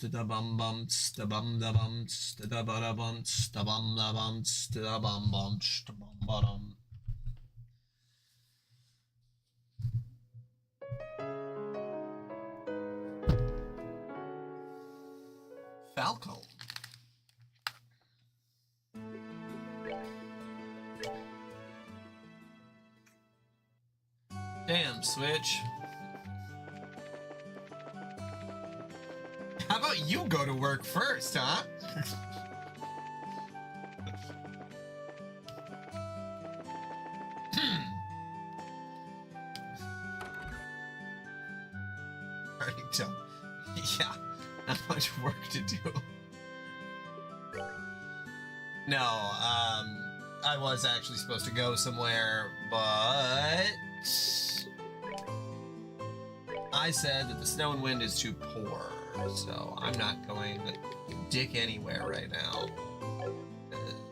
da bum bum da bum da bum da ba da bum da bum da bum da bum bum da bum ba dum. Falco. Damn, Switch. How about you go to work first, huh? Already done. Yeah, not much work to do. No, I was actually supposed to go somewhere, but I said that the snow and wind is too poor, so I'm not going dick anywhere right now.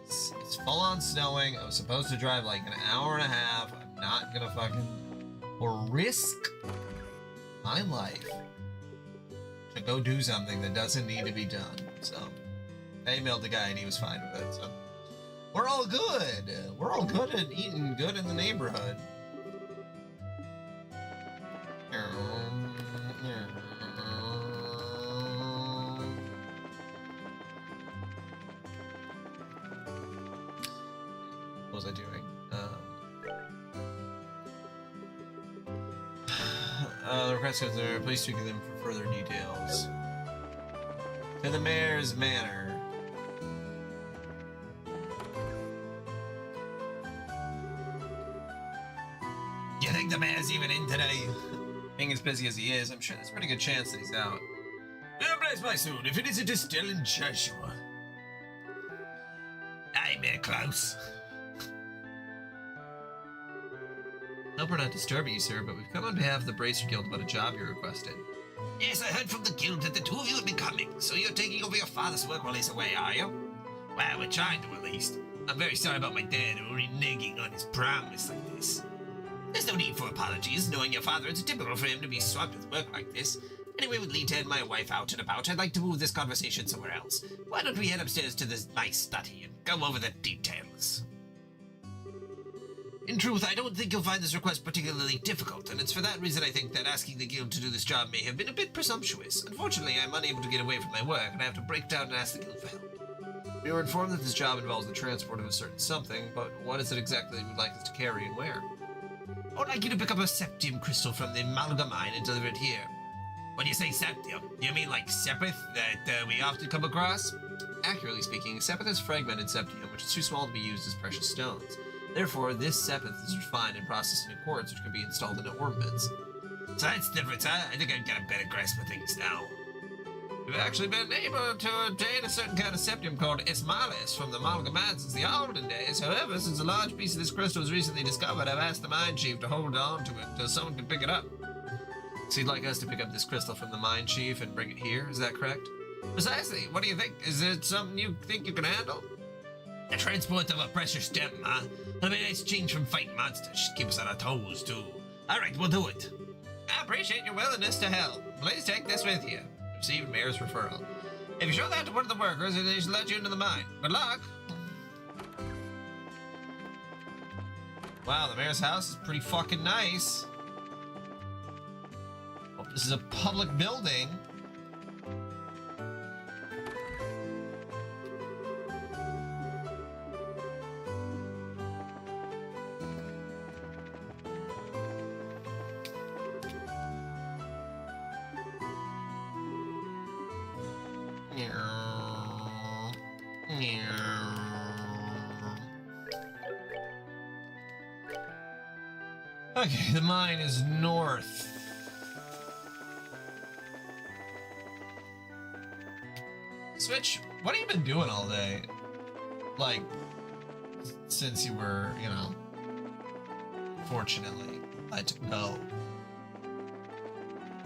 It's full on snowing. I was supposed to drive like an hour and a half. I'm not gonna fucking risk my life to go do something that doesn't need to be done. So I emailed the guy and he was fine with it. So we're all good. We're all good at eating good in the neighborhood. What was I doing? The request goes there. Please speak to them for further details. To the mayor's manor. Do you think the mayor's even in today? Being as busy as he is, I'm sure there's a pretty good chance that he's out. Well, bless my soul, if it isn't Estelle and Joshua. Hey, Mayor Klaus. Hope we're not disturbing you, sir, but we've come on behalf of the Bracer Guild about a job you requested. Yes, I heard from the guild that the two of you had been coming, so you're taking over your father's work while he's away, are you? Well, we're trying to, at least. I'm very sorry about my dad reneging on his promise like this. There's no need for apologies. Knowing your father, it's typical for him to be swamped with work like this. Anyway, with Lita and my wife out and about, I'd like to move this conversation somewhere else. Why don't we head upstairs to this nice study and go over the details? In truth, I don't think you'll find this request particularly difficult, and it's for that reason I think that asking the guild to do this job may have been a bit presumptuous. Unfortunately, I'm unable to get away from my work, and I have to break down and ask the guild for help. We were informed that this job involves the transport of a certain something, but what is it exactly you would like us to carry and where? I would like you to pick up a septium crystal from the Malga mine and deliver it here. When you say septium, do you mean like sepith that we often come across? Accurately speaking, sepith is fragmented septium, which is too small to be used as precious stones. Therefore, this sepith is refined and processed in quartz, which can be installed into ornaments. So that's different, huh? I think I've got a better grasp of things now. We've actually been able to obtain a certain kind of septium called Ismalis from the Malga mine since the olden days. However, since a large piece of this crystal was recently discovered, I've asked the mine chief to hold on to it until someone can pick it up. So you'd like us to pick up this crystal from the mine chief and bring it here, is that correct? Precisely. What do you think? Is it something you think you can handle? The transport of a precious gem, huh? It'll be a nice change from fighting monsters. Should keep us on our toes, too. Alright, we'll do it. I appreciate your willingness to help. Please take this with you. Received mayor's referral. If you show that to one of the workers, they should let you into the mine. Good luck. Wow, the mayor's house is pretty fucking nice. Hope this is a public building. Okay, the mine is north. Switch, what have you been doing all day? Like, since you were, you know, fortunately let go.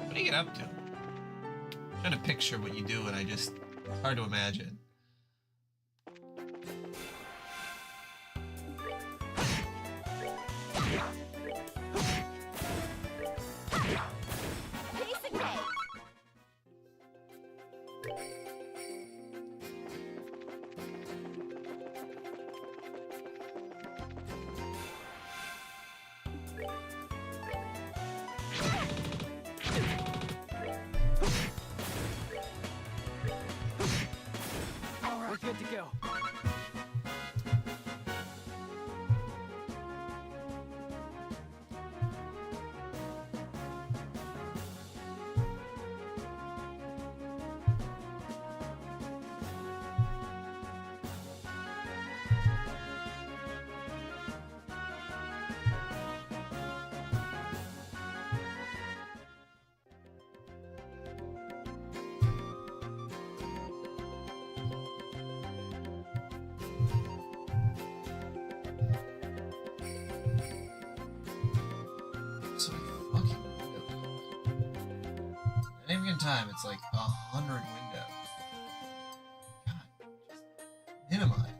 What do you get up to? I'm trying to picture what you do and it's hard to imagine. We're good to go. So fucking windows. At any given time, it's like 100 windows. God, just minimize.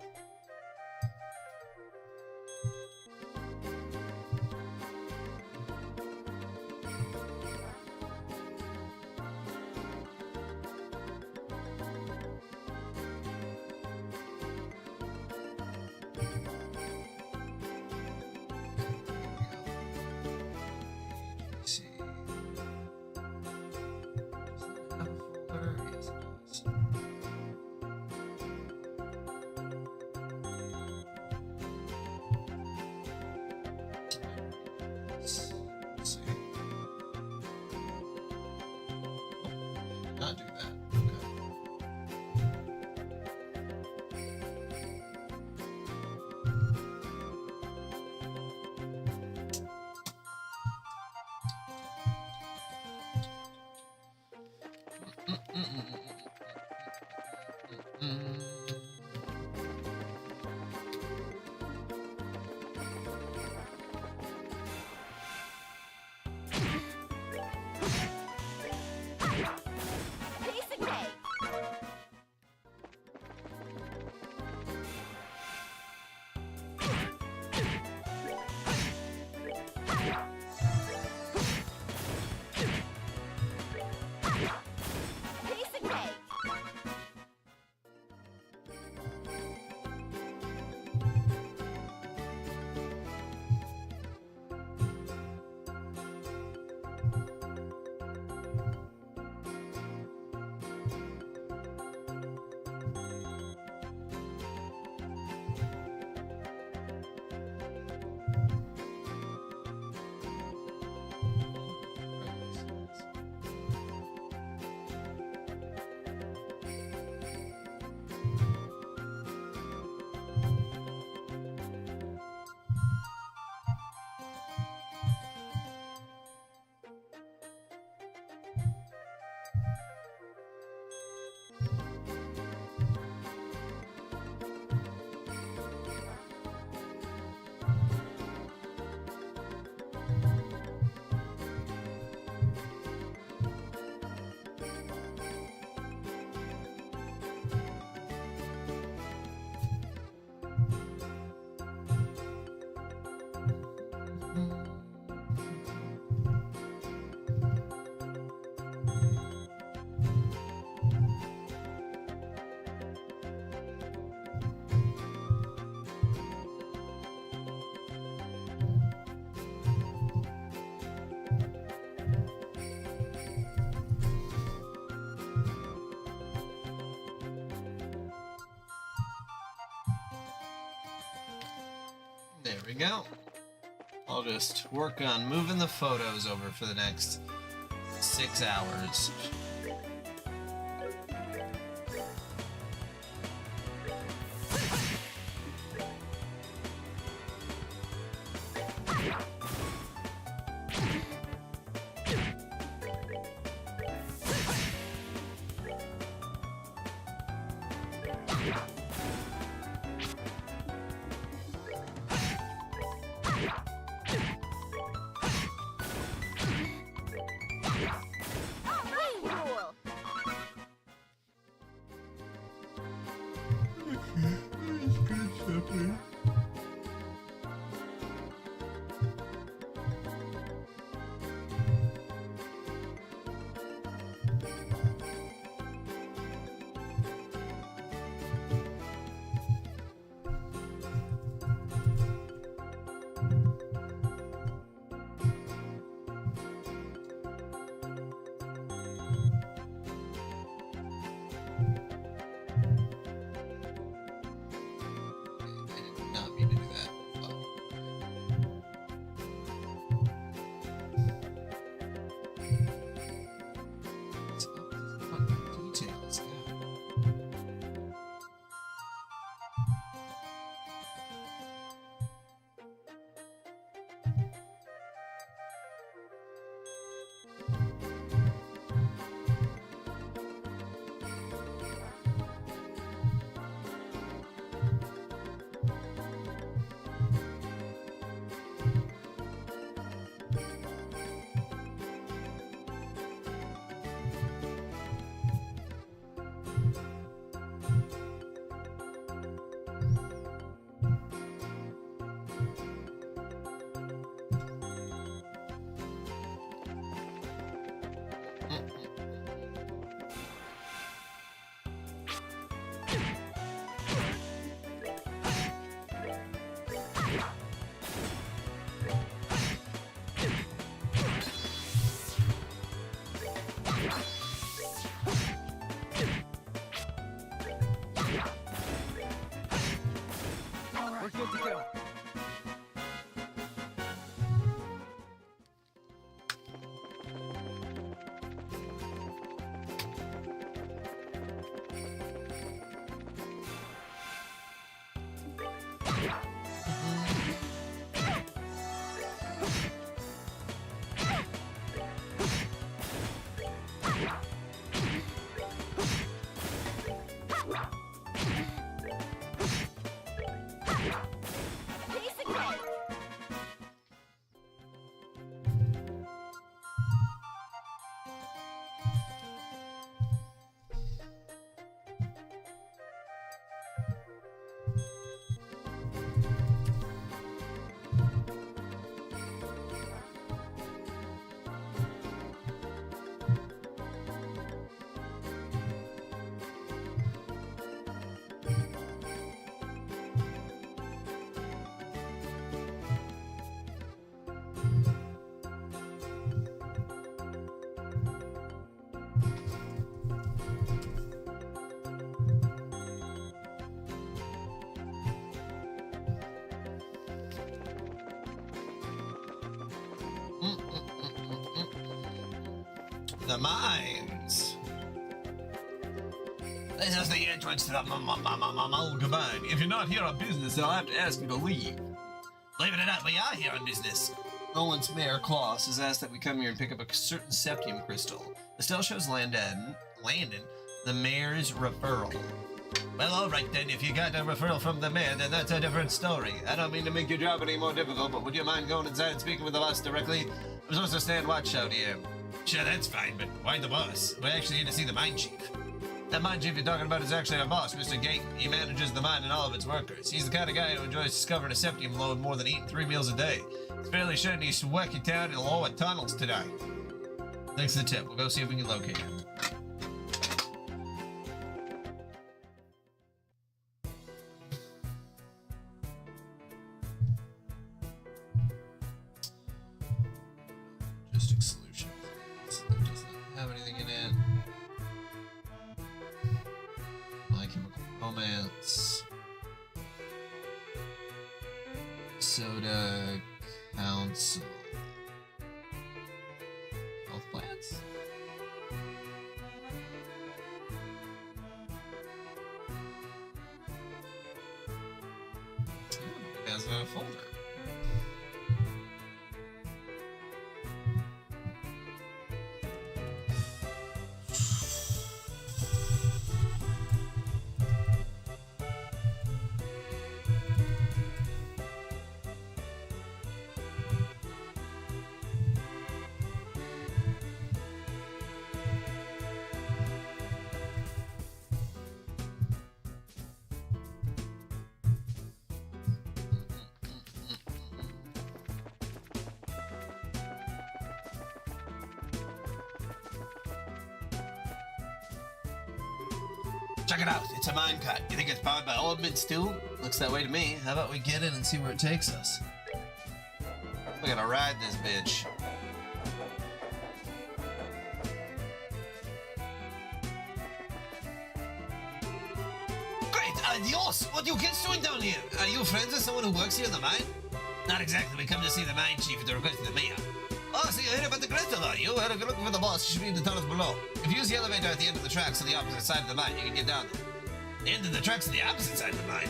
See. Does it have a folder? Yes, it does. Let's see. Not do that. Okay. Piece of cake. Piece of cake. There we go. I'll just work on moving the photos over for the next 6 hours. Cool. The mines. This is the entrance to the Malga mine. If you're not here on business, I'll have to ask you to leave. Believe it or not, we are here on business. Nolan's mayor, Klaus, has asked that we come here and pick up a certain septium crystal. Estelle shows Landon the mayor's referral. Well, all right then. If you got a referral from the mayor, then that's a different story. I don't mean to make your job any more difficult, but would you mind going inside and speaking with the boss directly? I'm supposed to stand watch out here. Sure, that's fine, but why the boss? We're actually here to see the mine chief. That mine chief you're talking about is actually our boss, Mr. Gate. He manages the mine and all of its workers. He's the kind of guy who enjoys discovering a septium lode more than eating 3 meals a day. It's fairly certain he's working down in the lower tunnels today. Thanks for the tip. We'll go see if we can locate him. Logistic solution. This doesn't have anything in it. My Chemical Romance. Soda Council. Health plans? It has a folder. Check it out. It's a minecart. You think it's powered by elements too? Looks that way to me. How about we get in and see where it takes us? We're gonna ride this bitch. Great! Adios! What are you kids doing down here? Are you friends with someone who works here in the mine? Not exactly. We come to see the mine chief at the request of the mayor. Oh, so you heard about the crystal, are you? Well, if you're looking for the boss, you should be in the tunnels below. If you use the elevator at the end of the tracks on the opposite side of the mine, you can get down there. The end of the tracks on the opposite side of the mine?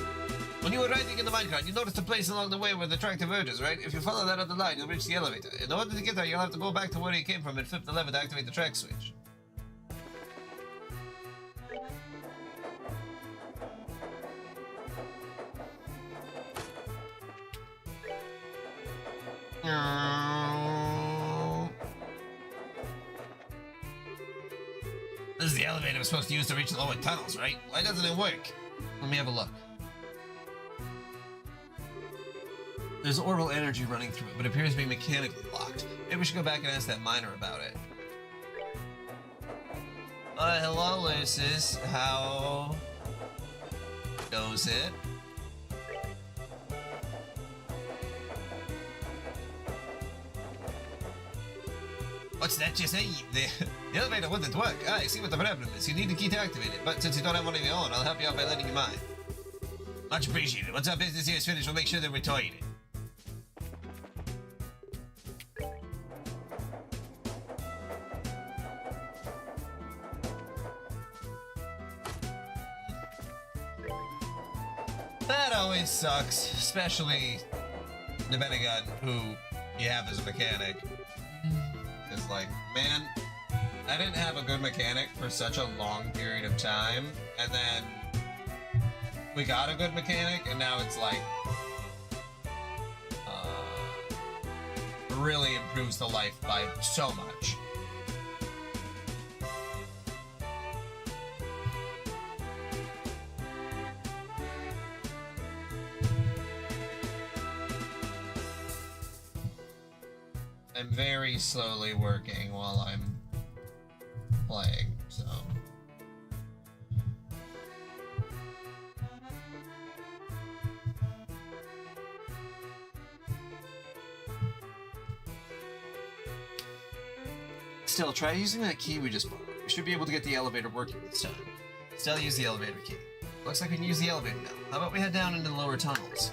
When you were riding in the minecart, you noticed a place along the way where the track diverges, right? If you follow that other line, you'll reach the elevator. In order to get there, you'll have to go back to where you came from and flip the lever to activate the track switch. This is the elevator we're supposed to use to reach the lower tunnels, right? Why doesn't it work? Let me have a look. There's orbital energy running through it, but it appears to be mechanically locked. Maybe we should go back and ask that miner about it. Hello, Lucis. How goes it? What's that you say? The elevator wouldn't work. I see what the problem is. You need the key to activate it, but since you don't have one of your own, I'll help you out by lending you mine. Much appreciated. Once our business here is finished, we'll make sure that we're toying it. That always sucks, especially depending on who you have as a mechanic. It's like, man, I didn't have a good mechanic for such a long period of time, and then we got a good mechanic, and now it's like, really improves the life by so much. I'm very slowly working while I'm playing, so. Still, try using that key we just bought. We should be able to get the elevator working this time. Still use the elevator key. Looks like we can use the elevator now. How about we head down into the lower tunnels?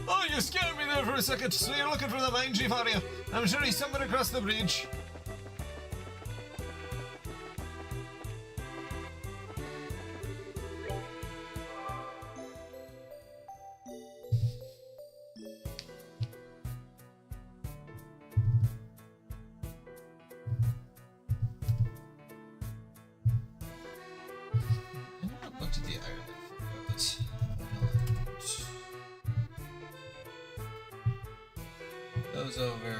Oh, you scared me there for a second, so you're looking for the mine chief, are you? I'm sure he's somewhere across the bridge. I never looked at the iron photos. Those over.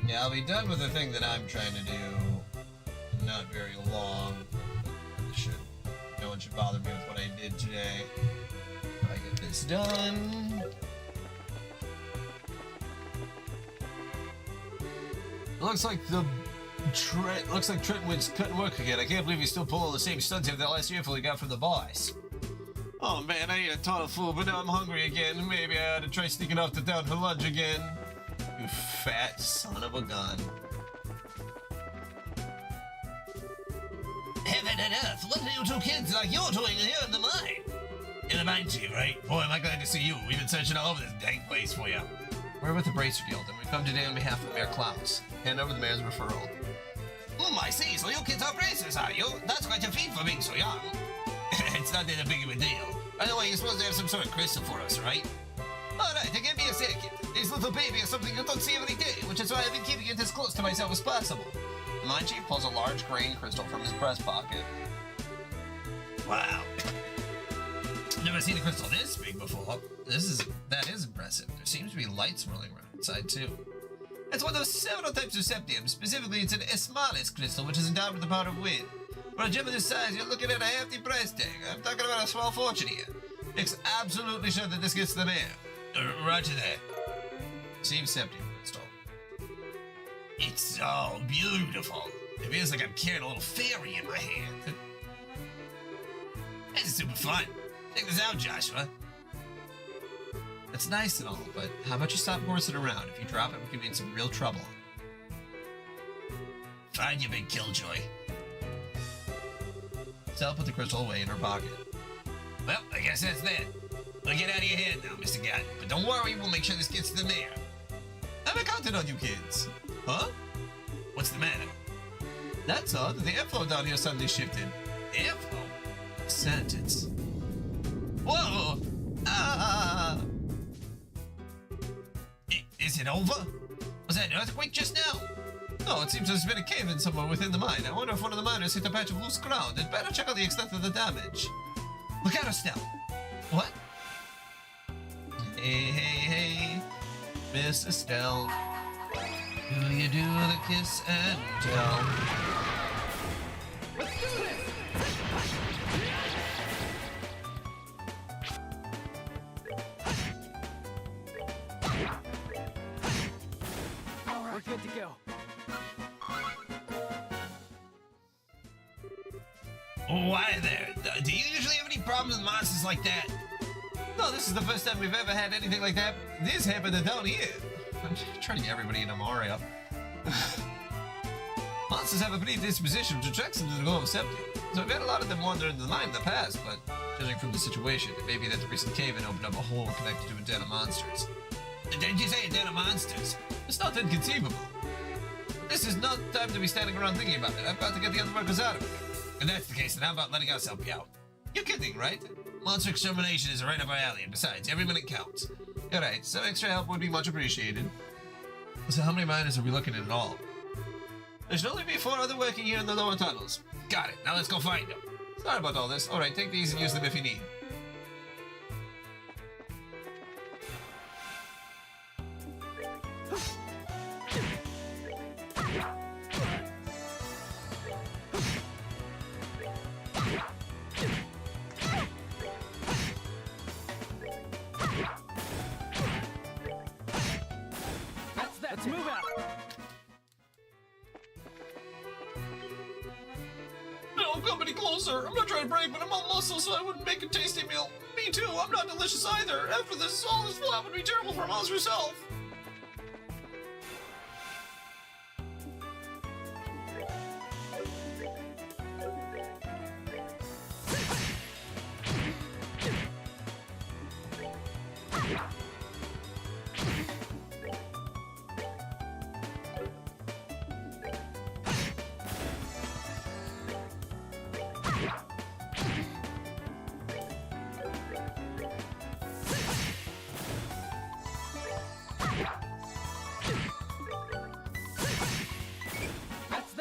Yeah, I'll be done with the thing that I'm trying to do. Not very long. No one should bother me with what I did today. If I get this done. Looks like Trenton was cutting work again. I can't believe he's still pulling the same stunts after that last earful he got from the boss. Oh man, I ate a ton of food, but now I'm hungry again. Maybe I ought to try sneaking off to town for lunch again. You fat son of a gun. Heaven and earth, what are you two kids like you're doing here in the mine? In the mine chief, right? Boy, am I glad to see you. We've been searching all over this dang place for you. We're with the Bracer Guild, and we've come today on behalf of Mayor Klaus. Hand over the mayor's referral. I see. So you kids are bracers, are you? That's quite a feat for being so young. It's not that big of a deal. By the way, you're supposed to have some sort of crystal for us, right? Alright, give me a second. This little baby is something you don't see every day, which is why I've been keeping it as close to myself as possible. The mine chief pulls a large grain crystal from his breast pocket. Wow. Never seen a crystal this big before. That is impressive. There seems to be light swirling around inside too. It's one of several types of septium. Specifically, it's an Esmalis crystal, which is endowed with the power of wind. For a gem of this size, you're looking at a hefty price tag. I'm talking about a small fortune here. Makes absolutely sure that this gets the mayor. Roger that. Receive septium crystal. It's so beautiful. It feels like I'm carrying a little fairy in my hand. This is super fun. Check this out, Joshua. That's nice and all, but how about you stop horsing around? If you drop it, we could be in some real trouble. Fine, you big killjoy. Stella put the crystal away in her pocket. Well, I guess that's that. Well, get out of your head now, Mr. Guy. But don't worry, we'll make sure this gets to the mayor. I'm counting on you kids. Huh? What's the matter? That's odd. The airflow down here suddenly shifted. Airflow? Sentence. Whoa! Ah! Is it over? Was that an earthquake just now? No, it seems there's been a cave-in somewhere within the mine. I wonder if one of the miners hit a patch of loose ground. I'd better check out the extent of the damage. Look out, Estelle. What? Hey, Miss Estelle. Do you do the kiss and tell? Let's do this! All right, we're good to go. Why there? Do you usually have any problems with monsters like that? No, this is the first time we've ever had anything like that. This happened down here. I'm trying to get everybody in a Mario. Monsters have a pretty disposition which attracts them to the goal of septic. So I've had a lot of them wander into the mine in the past, but judging from the situation, it may be that the recent cave-in opened up a hole connected to a den of monsters. Did you say a den of monsters? It's not inconceivable. This is not time to be standing around thinking about it. I've got to get the other workers out of here. If that's the case, then how about letting us help you out? You're kidding, right? Monster extermination is right up our alley, and besides, every minute counts. All right, some extra help would be much appreciated. So how many miners are we looking at all? There should only be 4 other working here in the lower tunnels. Got it. Now let's go find them. Sorry about all this. All right, take these and use them if you need. Let's move out. No, come any closer. I'm not trying to brag, but I'm all muscle, so I wouldn't make a tasty meal. Me too. I'm not delicious either. After this, all this flat would be terrible for Moz herself.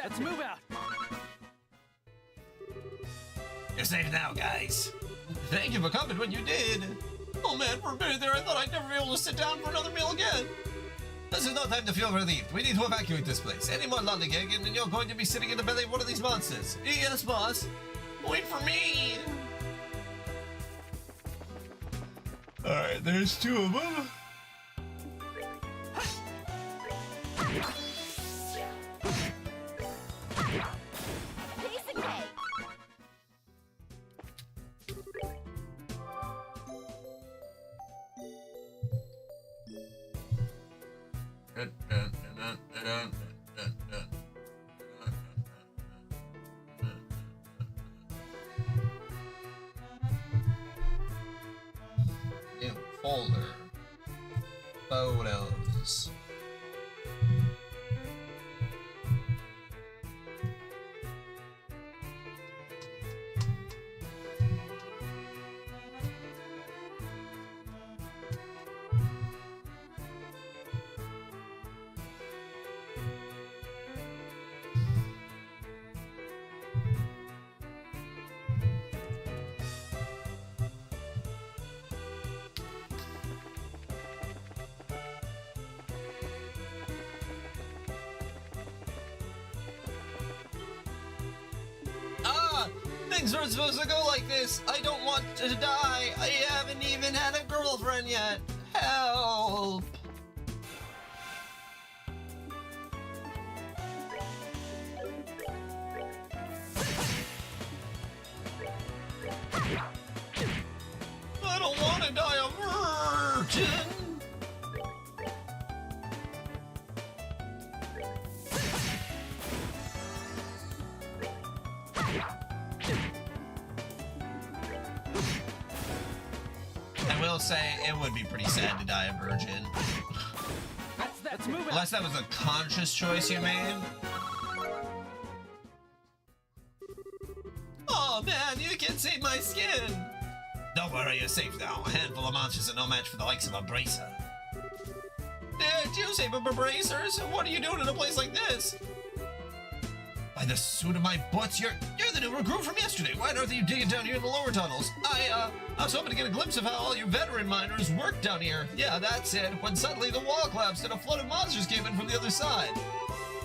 Let's move out. You're safe now, guys. Thank you for coming when you did. Oh man, for a minute there, I thought I'd never be able to sit down for another meal again. This is no time to feel relieved. We need to evacuate this place. Any more lollygagging and you're going to be sitting in the belly of one of these monsters. Yes, boss. Wait for me. Alright, there's 2 of them. Piece of cake. New folder. Photos. Things aren't supposed to go like this. I don't want to die. I haven't even had a girlfriend yet. Help. I don't want to die a virgin. I will say it would be pretty sad to die a virgin. Let's move out. Unless that was a conscious choice you made. Oh man, you can save my skin! Don't worry, you're safe now. A handful of monsters are no match for the likes of a bracer. Did you save bracers? What are you doing in a place like this? By the suit of my butts, you're the new recruit from yesterday. Why on earth are you digging down here in the lower tunnels? I was hoping to get a glimpse of how all you veteran miners work down here. Yeah, that's it. When suddenly the wall collapsed and a flood of monsters came in from the other side.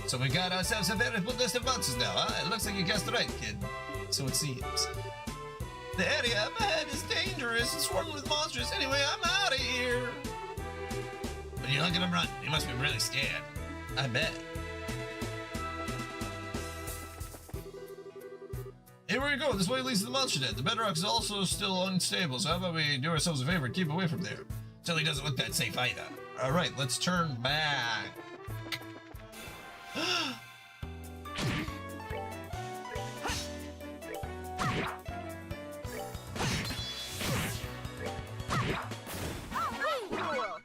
So we got ourselves a veritable list of monsters now, huh? It looks like you guessed right, kid. So it seems. The area up ahead is dangerous and swarming with monsters. Anyway, I'm out of here. When you look at him run, you must be really scared. I bet. He Here we go. This way leads to the monster den. The bedrock is also still unstable, so how about we do ourselves a favor and keep away from there? Certainly doesn't look that safe either. All right, let's turn back. Cool.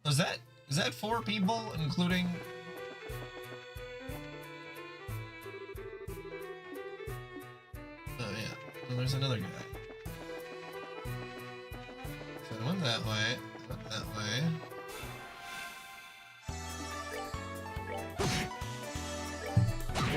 Is that 4 people, including? Oh yeah, and there's another guy. So I went that way. Went that way. Cool.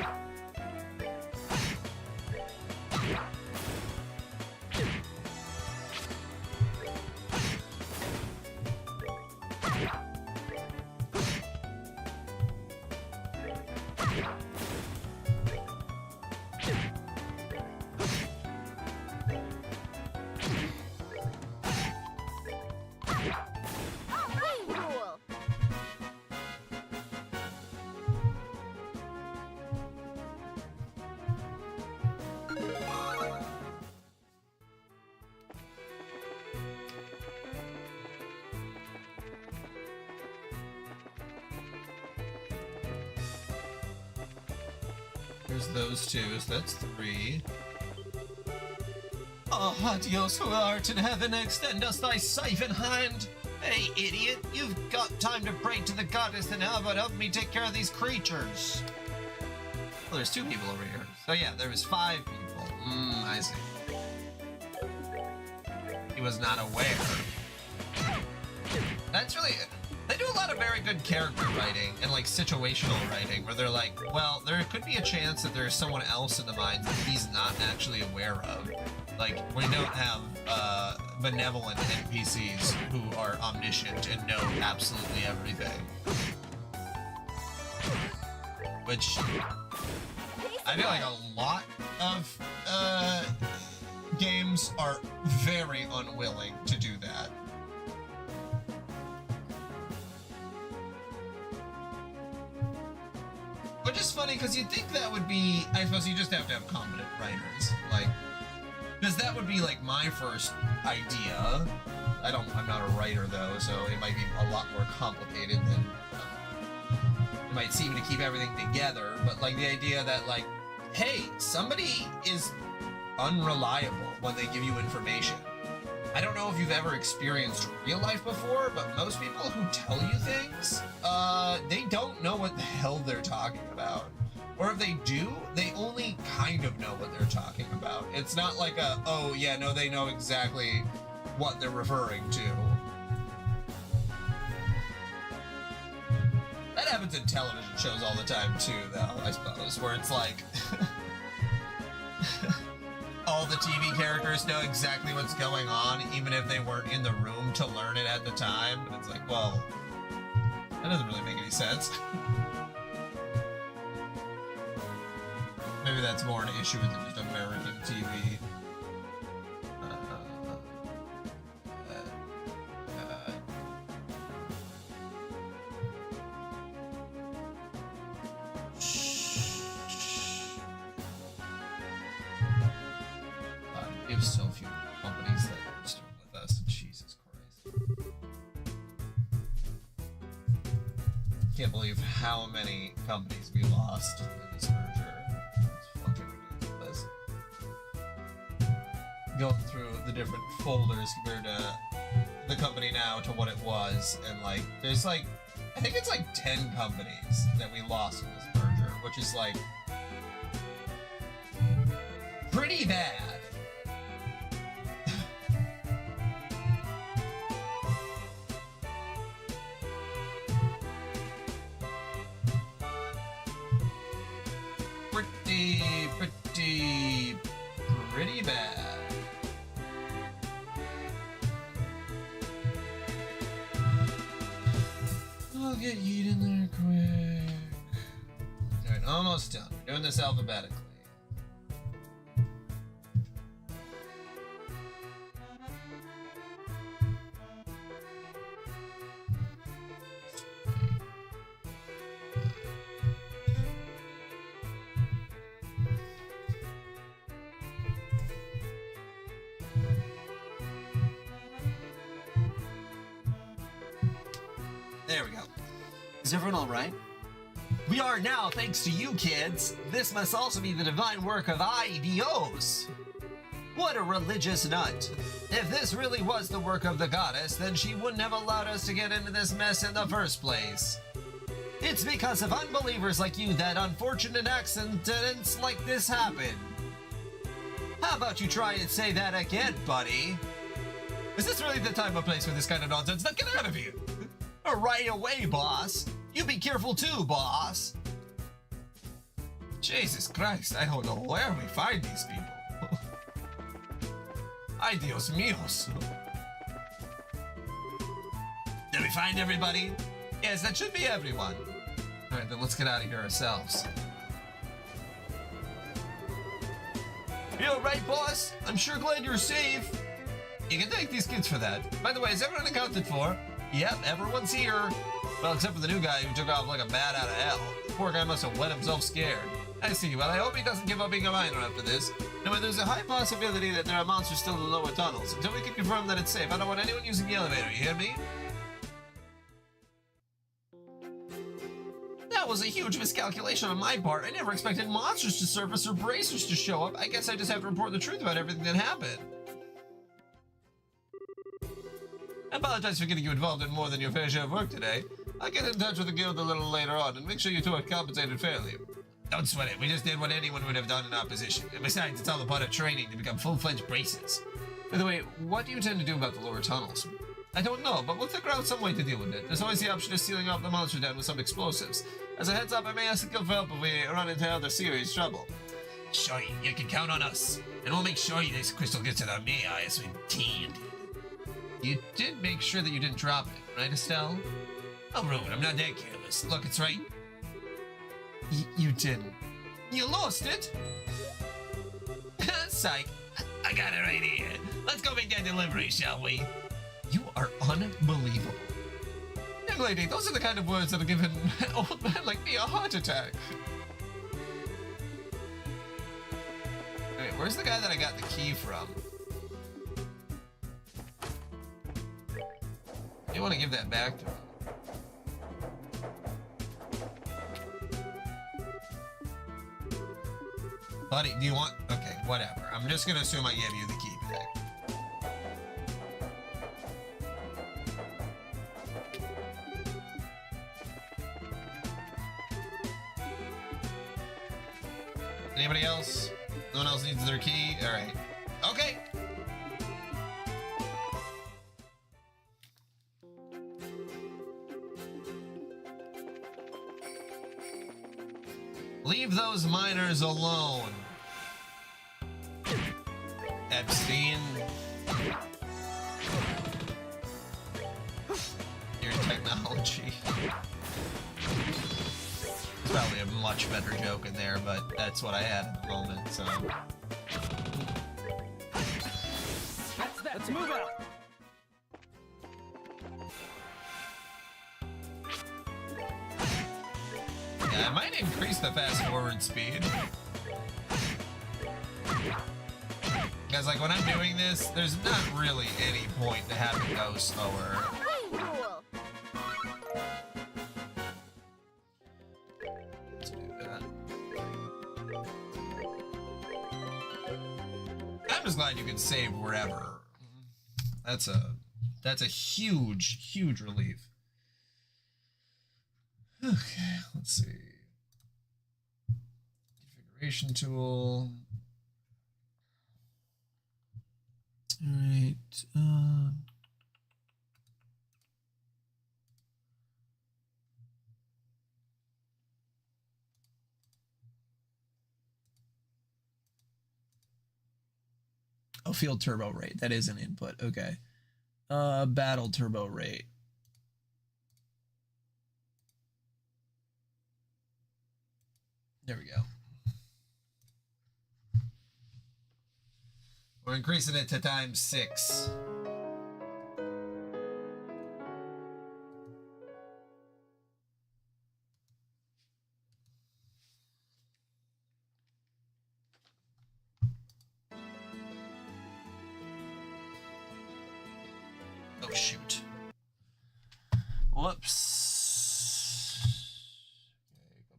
There's those 2, so that's 3. Oh, Dios who art in heaven, extend us thy siphon hand. Hey, idiot, you've got time to pray to the goddess, and how about help me take care of these creatures? Well, there's 2 people over here. So yeah, there was 5 people. I see. He was not aware. That's really... They do a lot of very good character writing and like situational writing where they're like, well, there could be a chance that there's someone else in the mines that he's not actually aware of. Like, we don't have benevolent NPCs who are omniscient and know absolutely everything. Which I feel like a lot of games are very unwilling to do that. Which is funny because you'd think that would be, I suppose you just have to have competent writers, like, because that would be like my first idea. I'm not a writer though, so it might be a lot more complicated than it might seem to keep everything together. But like the idea that like, hey, somebody is unreliable when they give you information. I don't know if you've ever experienced real life before, but most people who tell you things, they don't know what the hell they're talking about. Or if they do, they only kind of know what they're talking about. It's not like a, oh yeah, no, they know exactly what they're referring to. That happens in television shows all the time too, though, I suppose, where it's like... all the TV characters know exactly what's going on, even if they weren't in the room to learn it at the time. And it's like, well, that doesn't really make any sense. Maybe that's more an issue with just American TV. We have so few companies that are still with us. Jesus Christ. Can't believe how many companies we lost in this merger. It's fucking ridiculous. Going through the different folders compared to the company now to what it was, and like, there's like, I think it's like 10 companies that we lost in this merger, which is like, pretty bad. Pretty bad. I'll get Yeet in there quick. Alright, almost done. We're doing this alphabetically. Is everyone all right? We are now, thanks to you kids. This must also be the divine work of Aidios. What a religious nut. If this really was the work of the goddess, then she wouldn't have allowed us to get into this mess in the first place. It's because of unbelievers like you that unfortunate accidents like this happen. How about you try and say that again, buddy? Is this really the time or place for this kind of nonsense? Now get out of here! Right away, boss. You be careful too, boss. Jesus Christ, I don't know where we find these people. Ay, Dios míos. Did we find everybody? Yes, that should be everyone. Alright, then let's get out of here ourselves. You alright, boss? I'm sure glad you're safe. You can thank these kids for that. By the way, is everyone accounted for? Yep, everyone's here. Well, except for the new guy who took off like a bat out of hell. The poor guy must have wet himself scared. I see. Well, I hope he doesn't give up being a miner after this. Anyway, there's a high possibility that there are monsters still in the lower tunnels. Until we can confirm that it's safe, I don't want anyone using the elevator, you hear me? That was a huge miscalculation on my part. I never expected monsters to surface or bracers to show up. I guess I just have to report the truth about everything that happened. I apologize for getting you involved in more than your fair share of work today. I'll get in touch with the guild a little later on and make sure you two are compensated fairly. Don't sweat it. We just did what anyone would have done in our position. And besides, it's all a part of training to become full-fledged bracers. By the way, what do you intend to do about the lower tunnels? I don't know, but we'll figure out some way to deal with it. There's always the option of sealing off the monster den with some explosives. As a heads up, I may ask the guild for help if we run into other serious trouble. Sure, you can count on us. And we'll make sure this crystal gets to the Mayas with tea. You did make sure that you didn't drop it, right, Estelle? Oh, rude. I'm not that careless. Look, it's right. You didn't. You lost it? Psych. I got it right here. Let's go make that delivery, shall we? You are unbelievable. Young lady, those are the kind of words that are giving an old man like me a heart attack. Wait, where's the guy that I got the key from? You want to give that back to him. Buddy, do you want... Okay, whatever. I'm just gonna assume I gave you the key back. Anybody else? No one else needs their key? Alright. Okay! Leave those miners alone. Epstein. Your technology. It's probably a much better joke in there, but that's what I had at the moment, so. That's that. Let's move out. Yeah, I might increase the fast forward speed. Because, like, when I'm doing this, there's not really any point to have it go slower. Cool. Let's do that. I'm just glad you can save wherever. That's a huge, huge relief. Okay, let's see. Configuration tool. All right. Oh, field turbo rate. That is an input. Okay. Battle turbo rate. There we go. We're increasing it to ×6. Oh, shoot. Whoops.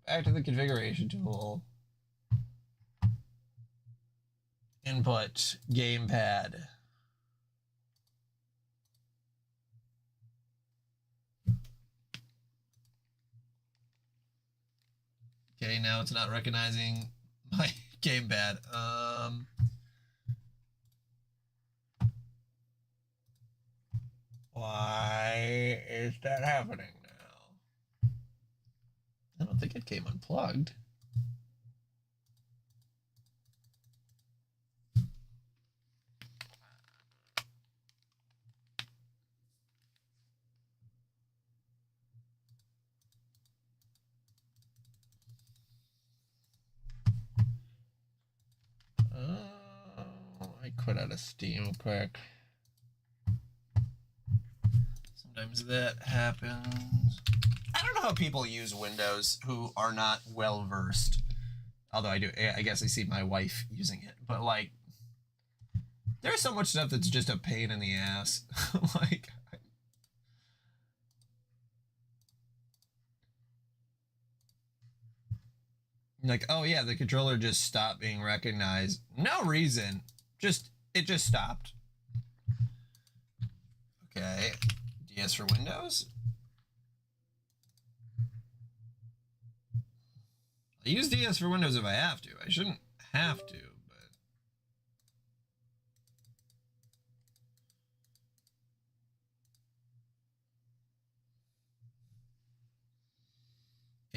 Back to the configuration tool. Input gamepad. Okay, now it's not recognizing my gamepad. Why is that happening now? I don't think it came unplugged. I quit out of Steam quick. Sometimes that happens. I don't know how people use Windows who are not well versed. Although I do, I guess I see my wife using it. But like, there's so much stuff that's just a pain in the ass. Like, oh yeah, the controller just stopped being recognized. No reason. It just stopped. Okay. DS for Windows? I use DS for Windows if I have to. I shouldn't have to, but...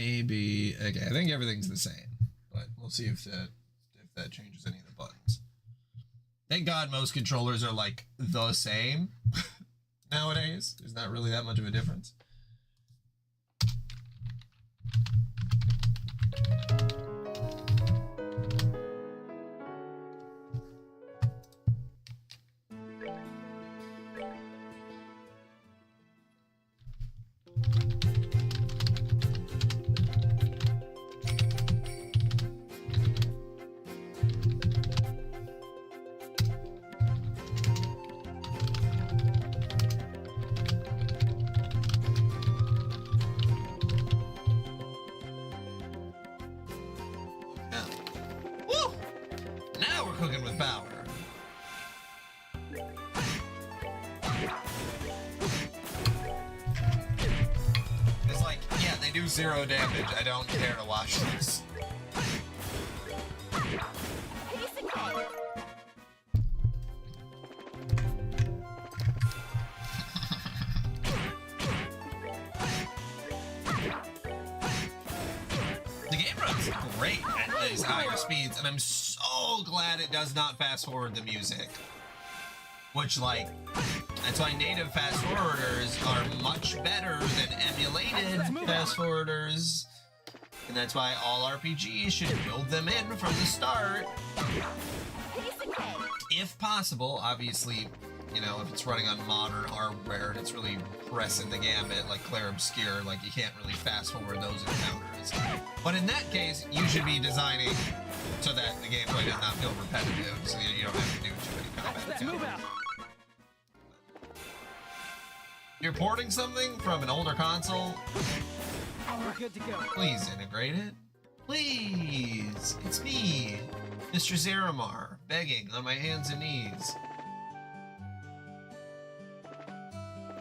AB, okay, I think everything's the same, but we'll see if that changes any of the buttons. Thank God most controllers are like the same nowadays. There's not really that much of a difference. Cooking with power. It's like, yeah, they do 0 damage. I don't care to watch this. The game runs great at these higher speeds, and I'm so glad it does not fast forward the music. Which, like, that's why native fast forwarders are much better than emulated fast forwarders. And that's why all RPGs should build them in from the start. If possible, obviously, you know, if it's running on modern hardware and it's really pressing the gambit, like Clair Obscur, like you can't really fast forward those encounters. But in that case, you should be designing so that the gameplay does not feel repetitive, so you don't have to do too many combat encounters. You're porting something from an older console? We're good to go. Please integrate it. Please! It's me, Mr. Zaramar, begging on my hands and knees.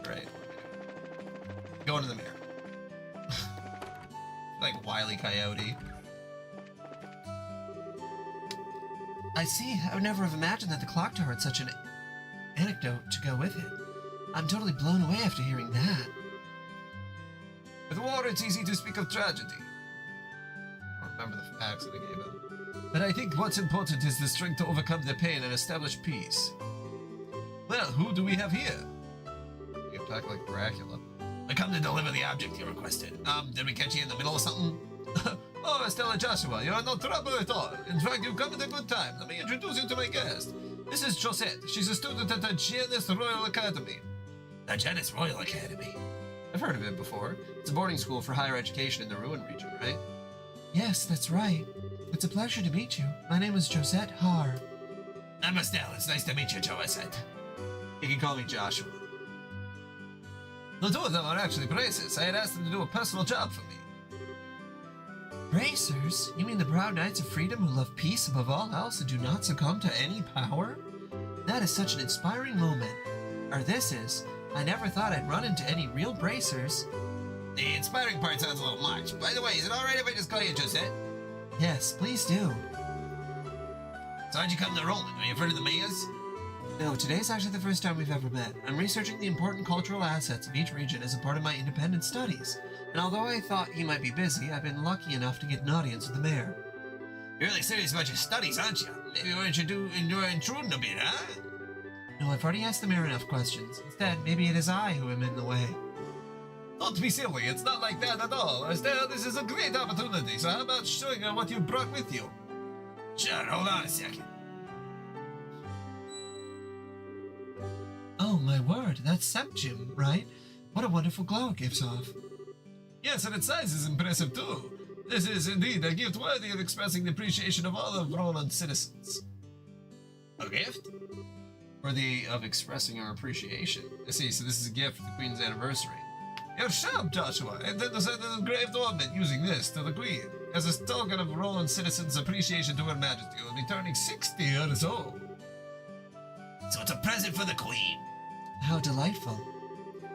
Right. Go into the mirror. Like Wile E. Coyote. I see. I would never have imagined that the clock tower had such an anecdote to go with it. I'm totally blown away after hearing that. With war, it's easy to speak of tragedy. I don't remember the facts that I gave him. But I think what's important is the strength to overcome the pain and establish peace. Well, who do we have here? You talk like Dracula. I come to deliver the object you requested. Did we catch you in the middle of something? Oh, Estella Joshua, you are no trouble at all. In fact, you've come at a good time. Let me introduce you to my guest. This is Josette. She's a student at the Janus Royal Academy. The Janus Royal Academy? I've heard of it before. It's a boarding school for higher education in the Ruin region, right? Yes, that's right. It's a pleasure to meet you. My name is Josette Har. I'm Estelle. It's nice to meet you, Josette. You can call me Joshua. The two of them are actually braces. I had asked them to do a personal job for me. Bracers? You mean the proud knights of freedom who love peace above all else and do not succumb to any power? That is such an inspiring moment. Or this is. I never thought I'd run into any real bracers. The inspiring part sounds a little much. By the way, is it alright if I just call you Josette? Yes, please do. So how'd you come to Roland? Were you afraid of the mayors? No, today's actually the first time we've ever met. I'm researching the important cultural assets of each region as a part of my independent studies. And although I thought he might be busy, I've been lucky enough to get an audience with the mayor. You're really serious about your studies, aren't you? Maybe why don't you enjoy intruding a bit, huh? No, I've already asked the mayor enough questions. Instead, maybe it is I who am in the way. Don't be silly, it's not like that at all. Estelle, this is a great opportunity, so how about showing her what you brought with you? Sure, hold on a second. Oh, my word, that's Septim, right? What a wonderful glow it gives off. Yes, and its size is impressive too. This is indeed a gift worthy of expressing the appreciation of all of Roland's citizens. A gift? Worthy of expressing our appreciation. I see, so this is a gift for the Queen's anniversary. You're sharp, Joshua. Intend to send an engraved ornament using this to the Queen. As a token of Roland's citizens' appreciation to Her Majesty, who will be turning 60 years old. So it's a present for the Queen. How delightful.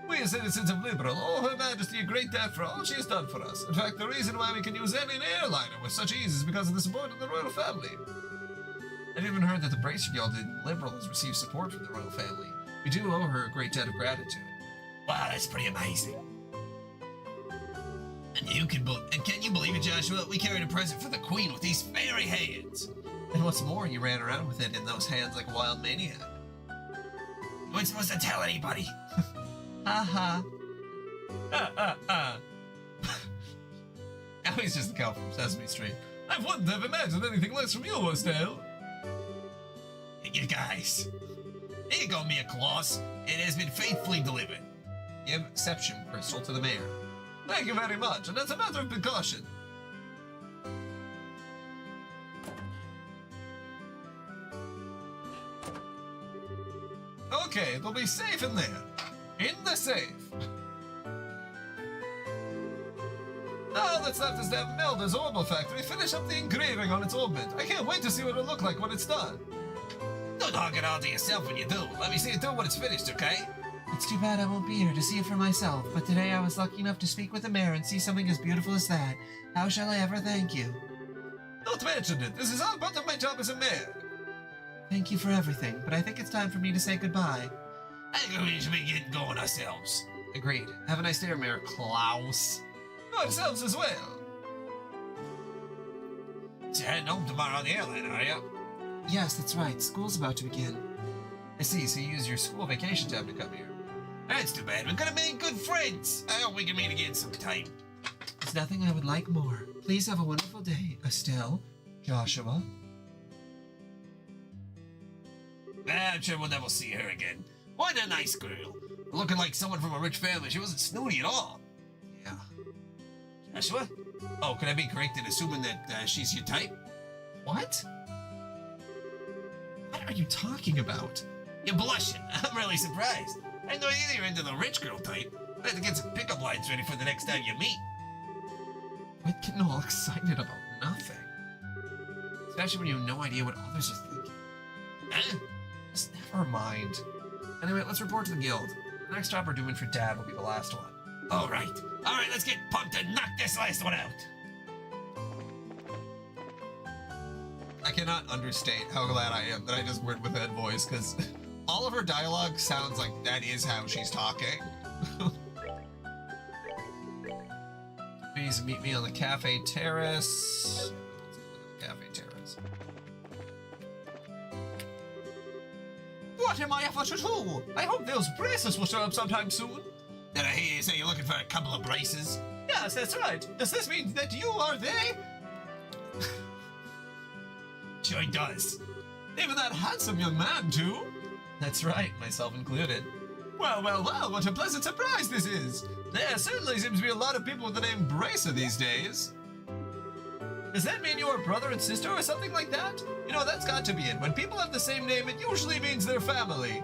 We as citizens of Liberal owe Her Majesty a great debt for all she has done for us. In fact, the reason why we can use any airliner with such ease is because of the support of the royal family. I've even heard that the Bracer Guild in Liberal has received support from the royal family. We do owe her a great debt of gratitude. Wow, that's pretty amazing. And can you believe it, Joshua? We carried a present for the Queen with these fairy hands. And what's more, you ran around with it in those hands like a wild maniac. You weren't supposed to tell anybody. Ha Ah. Now he's just the cow from Sesame Street. I wouldn't have imagined anything less from you, Estelle. You guys. Here you go, Mia Claus. It has been faithfully delivered. Give Septim Crystal to the mayor. Thank you very much, and as a matter of precaution. Okay, it'll be safe in there. In the safe. Now that's left is to have Melda's Orbital Factory finish up the engraving on its orbit. I can't wait to see what it'll look like when it's done. Don't hog it all to yourself when you do. Let me see it do when it's finished, okay? It's too bad I won't be here to see it for myself, but today I was lucky enough to speak with the mayor and see something as beautiful as that. How shall I ever thank you? Don't mention it. This is all part of my job as a mayor. Thank you for everything, but I think it's time for me to say goodbye. I think we should be getting going ourselves. Agreed. Have a nice day, Mayor Klaus. Ourselves as well. So you're heading home tomorrow on the airline, are you? Yes, that's right. School's about to begin. I see, so you use your school vacation time to come here. That's too bad. We're gonna make good friends. I hope we can meet again sometime. There's nothing I would like more. Please have a wonderful day, Estelle, Joshua. I'm sure we'll never see her again. What a nice girl. Looking like someone from a rich family. She wasn't snooty at all. Yeah. Joshua? Oh, could I be correct in assuming that she's your type? What? What are you talking about? You're blushing. I'm really surprised. I know you're into the rich girl type. I have to get some pickup lines ready for the next time you meet. Quit getting all excited about nothing. Especially when you have no idea what others are thinking. Huh? Just never mind. Anyway, let's report to the guild. The next job we're doing for Dad will be the last one. All right, let's get pumped and knock this last one out. I cannot understate how glad I am that I just went with that voice, because all of her dialogue sounds like that is how she's talking. Please meet me on the Cafe Terrace. Let's go to the Cafe Terrace. What am I ever to do? I hope those braces will show up sometime soon. Did I hear you say you're looking for a couple of braces? Yes, that's right. Does this mean that you are they? Sure does. Even that handsome young man, too? That's right, myself included. Well, what a pleasant surprise this is. There certainly seems to be a lot of people with the name Bracer these days. Does that mean you are brother and sister or something like that? You know, that's got to be it. When people have the same name, it usually means they're family.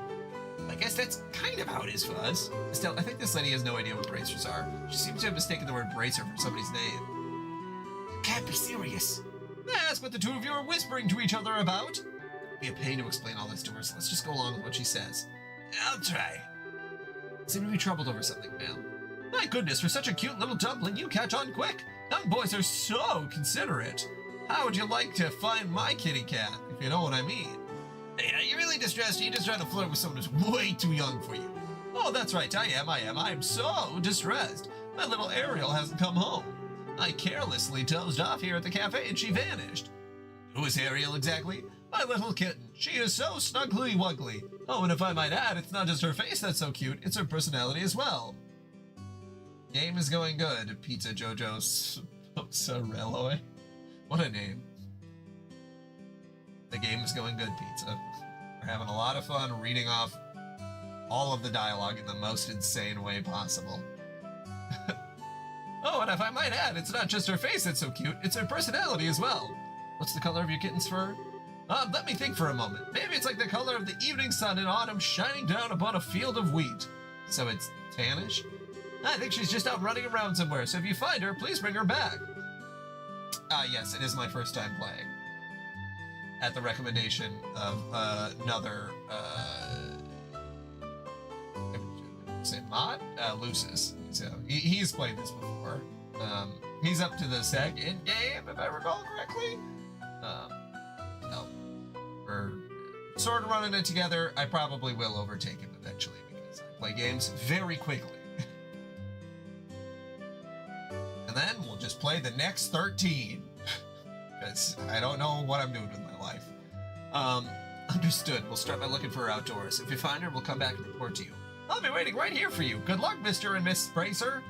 I guess that's kind of how it is for us. Estelle, I think this lady has no idea what bracers are. She seems to have mistaken the word bracer for somebody's name. Can't be serious. That's what the two of you are whispering to each other about. It'd be a pain to explain all this to her, so let's just go along with what she says. I'll try. Seem to be troubled over something, ma'am. My goodness, for such a cute little dumpling, you catch on quick. Young boys are so considerate. How would you like to find my kitty cat, if you know what I mean? Hey, are you really distressed? Or are you just trying to flirt with someone who's way too young for you? Oh, that's right, I am. I'm so distressed. My little Ariel hasn't come home. I carelessly dozed off here at the cafe and she vanished. Who is Ariel exactly? My little kitten. She is so snuggly wuggly. Oh, and if I might add, it's not just her face that's so cute, it's her personality as well. Game is going good, Pizza Jojo's Sorello. What a name. The game is going good, Pizza. We're having a lot of fun reading off all of the dialogue in the most insane way possible. Oh, and if I might add, it's not just her face that's so cute, it's her personality as well. What's the color of your kitten's fur? Let me think for a moment. Maybe it's like the color of the evening sun in autumn shining down upon a field of wheat. So it's tannish? I think she's just out running around somewhere, so if you find her, please bring her back. Yes, it is my first time playing. At the recommendation of another, say mod? Lucis. So he's played this before. He's up to the second game, if I recall correctly. No. We're sort of running it together. I probably will overtake him eventually because I play games very quickly. And then we'll just play the next 13. Because I don't know what I'm doing with my life. Understood. We'll start by looking for her outdoors. If you find her, we'll come back and report to you. I'll be waiting right here for you. Good luck, Mr. and Miss Bracer.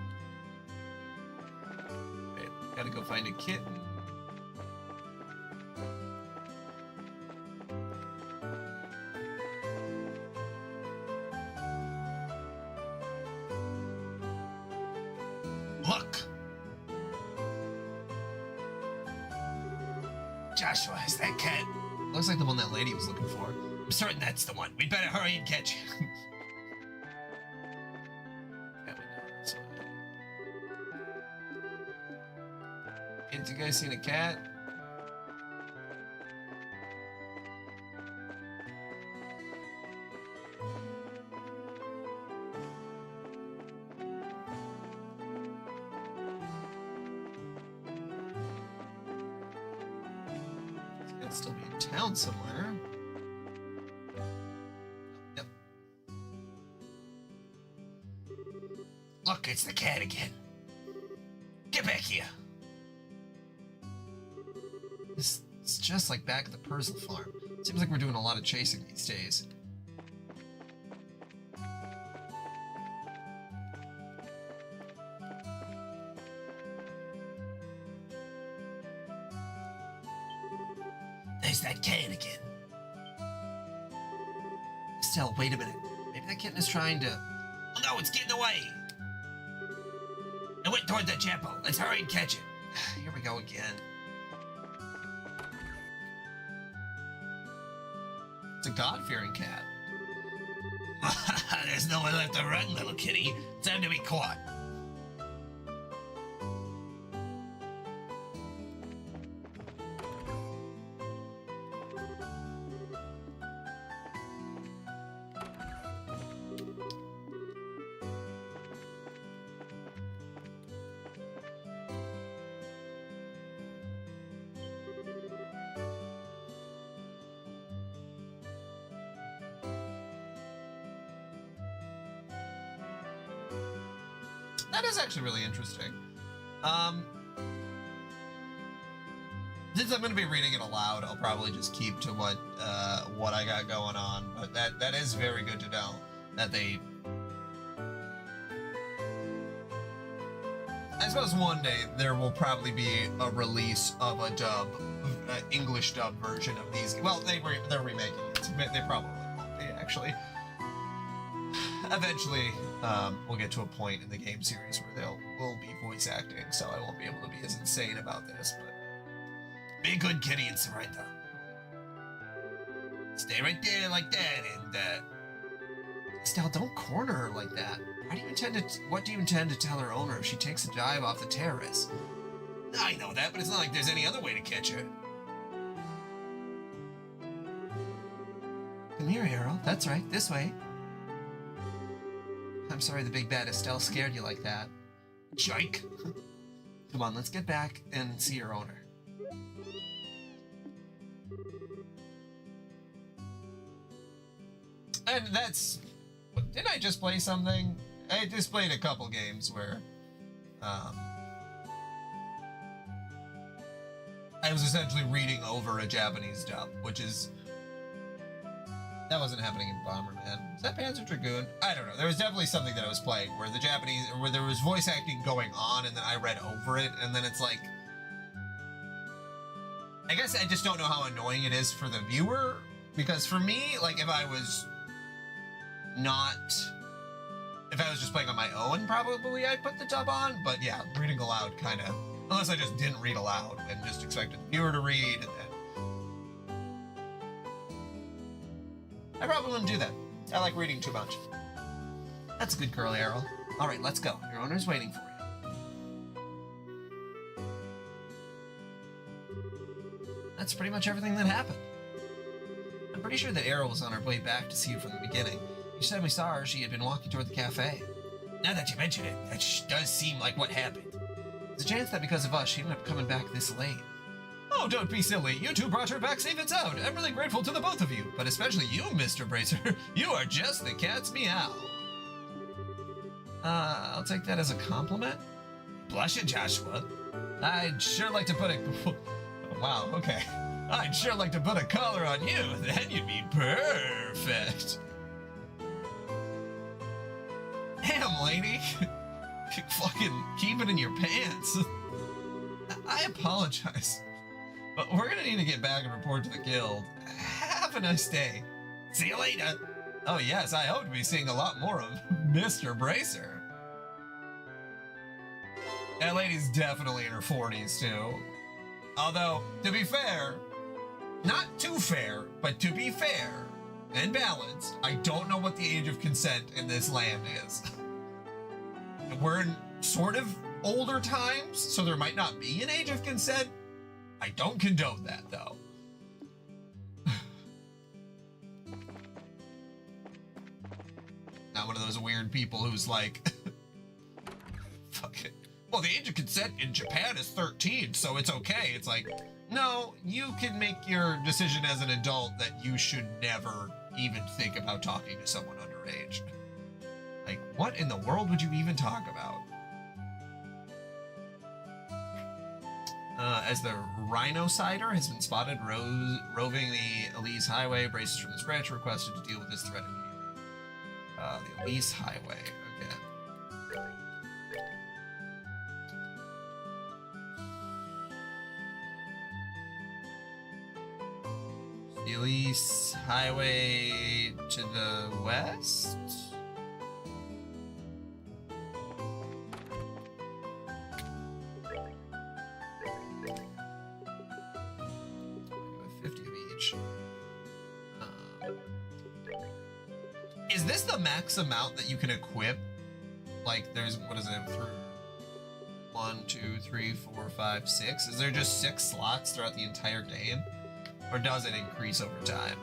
Okay, gotta go find a kitten. Look! Joshua, is that cat? Looks like the one that lady was looking for. I'm certain that's the one. We'd better hurry and catch it. Yeah, we know that's what Kids, you guys seen a cat? It's gotta still be in town somewhere. Yep. Look, it's the cat again. Get back here. It's just like back at the Purzel farm. Seems like we're doing a lot of chasing these days. There's that cat again. Still, wait a minute. Maybe that kitten is trying to... Oh no, it's getting away. It went toward the chapel. Let's hurry and catch it. Here we go again. It's a God-fearing cat. There's nowhere left to run, little kitty. Time to be caught. That is actually really interesting. Since I'm going to be reading it aloud, I'll probably just keep to what I got going on. But that is very good to know that they. I suppose one day there will probably be a release of a English dub version of these. Well, they're remaking it. They probably won't be actually. Eventually, we'll get to a point in the game series where will be voice acting, so I won't be able to be as insane about this, but Be a good kitty and surrender. Stay right there like that, and Estelle, don't corner her like that. What do you intend to tell her owner if she takes a dive off the terrace? I know that, but it's not like there's any other way to catch her. Come here, Errol. That's right. This way. I'm sorry the big bad Estelle scared you like that. Jike. Come on, let's get back and see your owner. And that's... Didn't I just play something? I just played a couple games where... I was essentially reading over a Japanese dub, which is... That wasn't happening in Bomberman. Is that Panzer Dragoon? I don't know. There was definitely something that I was playing where the Japanese... where there was voice acting going on, and then I read over it, and then it's like... I guess I just don't know how annoying it is for the viewer, because for me, like, if I was just playing on my own, probably I'd put the dub on, but yeah, reading aloud kind of... Unless I just didn't read aloud and just expected the viewer to read, and then... I probably wouldn't do that. I like reading too much. That's a good girl, Errol. Alright, let's go. Your owner's waiting for you. That's pretty much everything that happened. I'm pretty sure that Errol was on her way back to see you from the beginning. Each time we saw her, she had been walking toward the cafe. Now that you mention it, that does seem like what happened. There's a chance that because of us, she ended up coming back this late. Oh, don't be silly. You two brought her back safe and sound. I'm really grateful to the both of you, but especially you, Mr. Bracer. You are just the cat's meow. I'll take that as a compliment. Blushing, Joshua. I'd sure like to put a... Wow, okay. I'd sure like to put a collar on you. Then you'd be perfect. Damn, lady. Fucking keep it in your pants. I apologize, but we're gonna need to get back and report to the guild. Have a nice day. See you later. Oh yes, I hope to be seeing a lot more of Mr. Bracer. That lady's definitely in her 40s too. Although, to be fair, not too fair, but to be fair and balanced, I don't know what the age of consent in this land is. We're in sort of older times, so there might not be an age of consent. I don't condone that, though. Not one of those weird people who's like, fuck it. Well, the age of consent in Japan is 13, so it's okay. It's like, no, you can make your decision as an adult that you should never even think about talking to someone underage. Like, what in the world would you even talk about? As the Rhinocider has been spotted roving the Elise Highway, Braces from this branch are requested to deal with this threat immediately. The Elise Highway, okay. The Elise Highway to the west? 50 of each. Is this the max amount that you can equip? Like, there's, what is it, through 1, 2, 3, 4, 5, 6? Is there just 6 slots throughout the entire game? Or does it increase over time?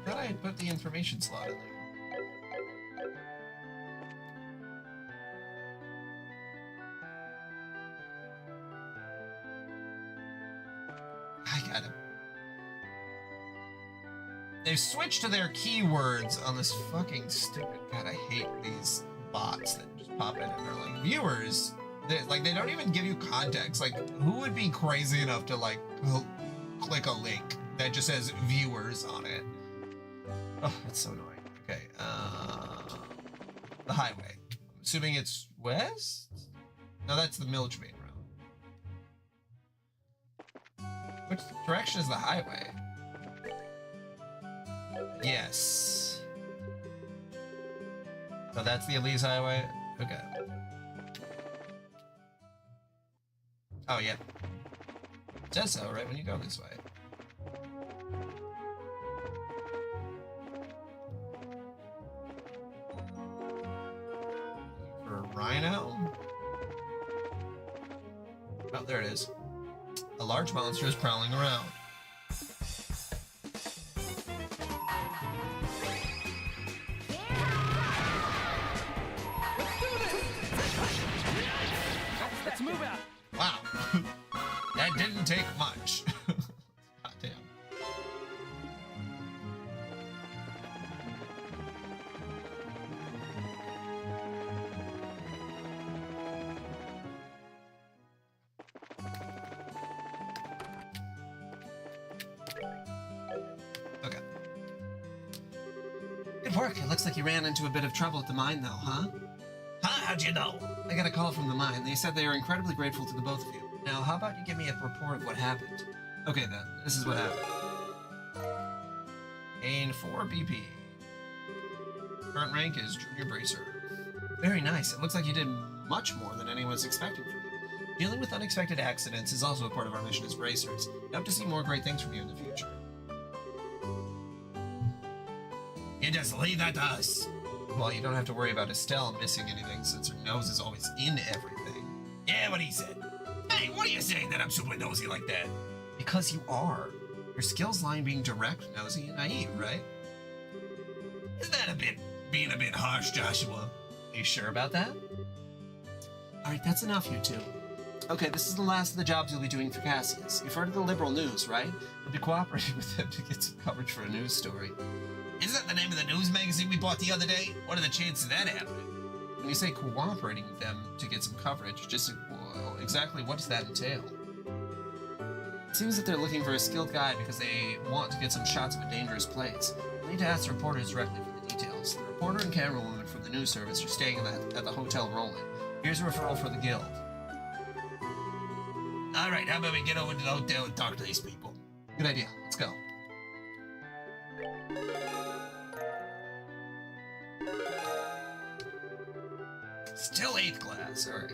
I thought I had put the information slot in there. I got it. They've switched to their keywords on this fucking stupid... God, I hate these bots that just pop in and they're like, viewers. They don't even give you context. Like, who would be crazy enough to, like, click a link that just says viewers on it? Oh, that's so annoying. Okay, the highway. I'm assuming it's west? No, that's the Milch Main Road. Which direction is the highway? Yes. So that's the Elise Highway? Okay. Oh, yeah. It says so, right, when you go this way. For a rhino? Oh, there it is. A large monster is prowling around. Let's move out. Wow. That didn't take much. God damn. Okay. Good work. It looks like you ran into a bit of trouble at the mine, though, huh? Huh? How'd you know? I got a call from the mine. They said they are incredibly grateful to the both of you. Now, how about you give me a report of what happened? Okay, then. This is what happened. Gain 4 BP. Current rank is Junior Bracer. Very nice. It looks like you did much more than anyone was expecting from you. Dealing with unexpected accidents is also a part of our mission as Bracers. I hope to see more great things from you in the future. You just leave that to us. Well, you don't have to worry about Estelle missing anything since her nose is always in everything. Yeah, what he said. Hey, what are you saying that I'm super nosy like that? Because you are. Your skills lie in being direct, nosy, and naive, right? Isn't that being a bit harsh, Joshua? Are you sure about that? Alright, that's enough, you two. Okay, this is the last of the jobs you'll be doing for Cassius. You've heard of the Liberal News, right? You'll be cooperating with them to get some coverage for a news story. Isn't that the name of the news magazine we bought the other day? What are the chances of that happening? When you say cooperating with them to get some coverage, just well, exactly what does that entail? It seems that they're looking for a skilled guide because they want to get some shots of a dangerous place. You'll need to ask the reporters directly for the details. The reporter and camerawoman from the news service are staying at the Hotel Roland. Here's a referral for the guild. All right, how about we get over to the hotel and talk to these people? Good idea. Let's go. Still 8th class, all right.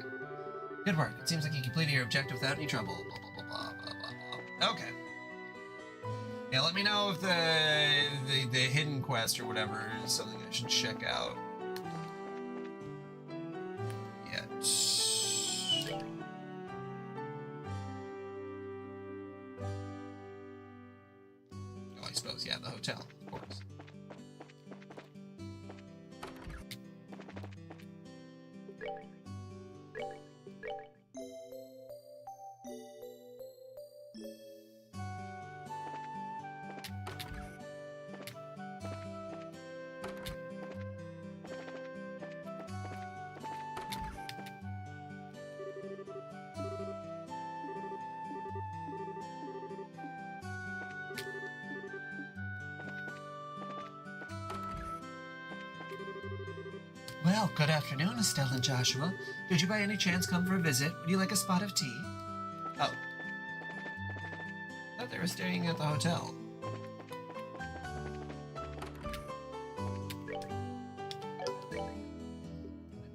Good work. It seems like you completed your objective without any trouble. Blah, blah, blah, blah, blah, blah, blah. Okay. Yeah, let me know if the hidden quest or whatever is something I should check out. Yet. Oh, I suppose, yeah, the hotel, of course. Well, good afternoon, Estelle and Joshua. Did you by any chance come for a visit? Would you like a spot of tea? Oh. I thought they were staying at the hotel.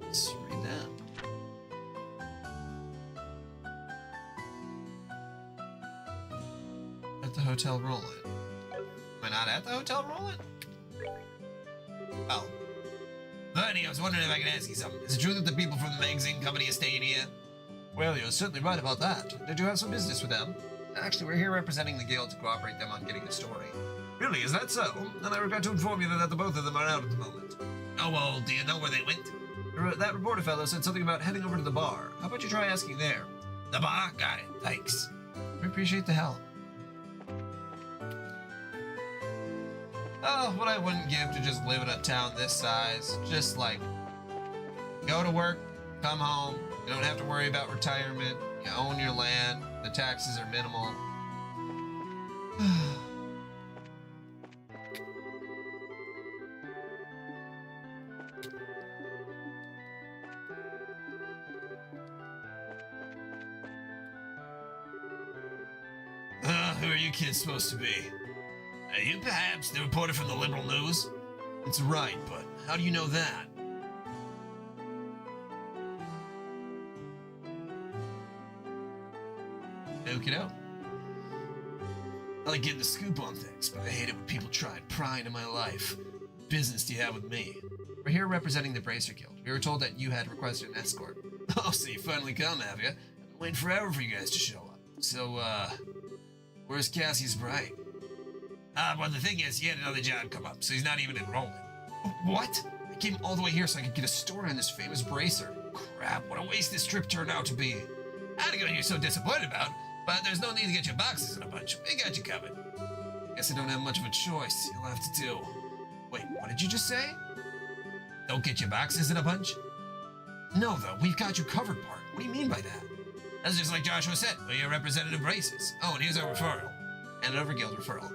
Let's read that. At the Hotel Roland. Am I not at the Hotel Roland? Oh. Bernie, I was wondering if I could ask you something. Is it true that the people from the magazine company are staying here? Well, you're certainly right about that. Did you have some business with them? Actually, we're here representing the guild to cooperate them on getting the story. Really, is that so? Then I regret to inform you that the both of them are out at the moment. Oh, well, do you know where they went? That reporter fellow said something about heading over to the bar. How about you try asking there? The bar? Got it. Thanks. We appreciate the help. Oh, what I wouldn't give to just live in a town this size. Just like, go to work, come home, you don't have to worry about retirement, you own your land, the taxes are minimal. Who are you kids supposed to be? Are you perhaps the reporter from the Liberal News? It's right, but how do you know that? Okie doke. I like getting the scoop on things, but I hate it when people try and pry into my life. What business do you have with me? We're here representing the Bracer Guild. We were told that you had requested an escort. Oh, so you finally come, have you? I've been waiting forever for you guys to show up. So, where's Cassius Bright? Well, the thing is, he had another job come up, so he's not even enrolling. What? I came all the way here so I could get a story on this famous bracer. Crap, what a waste this trip turned out to be. I don't know what you're so disappointed about, but there's no need to get your boxes in a bunch. We got you covered. Guess I don't have much of a choice. You'll have to do. Wait, what did you just say? Don't get your boxes in a bunch? No, though. We've got you covered, Bart. What do you mean by that? That's just like Joshua said. We're your representative braces. Oh, and here's our referral. And an Overguild referral.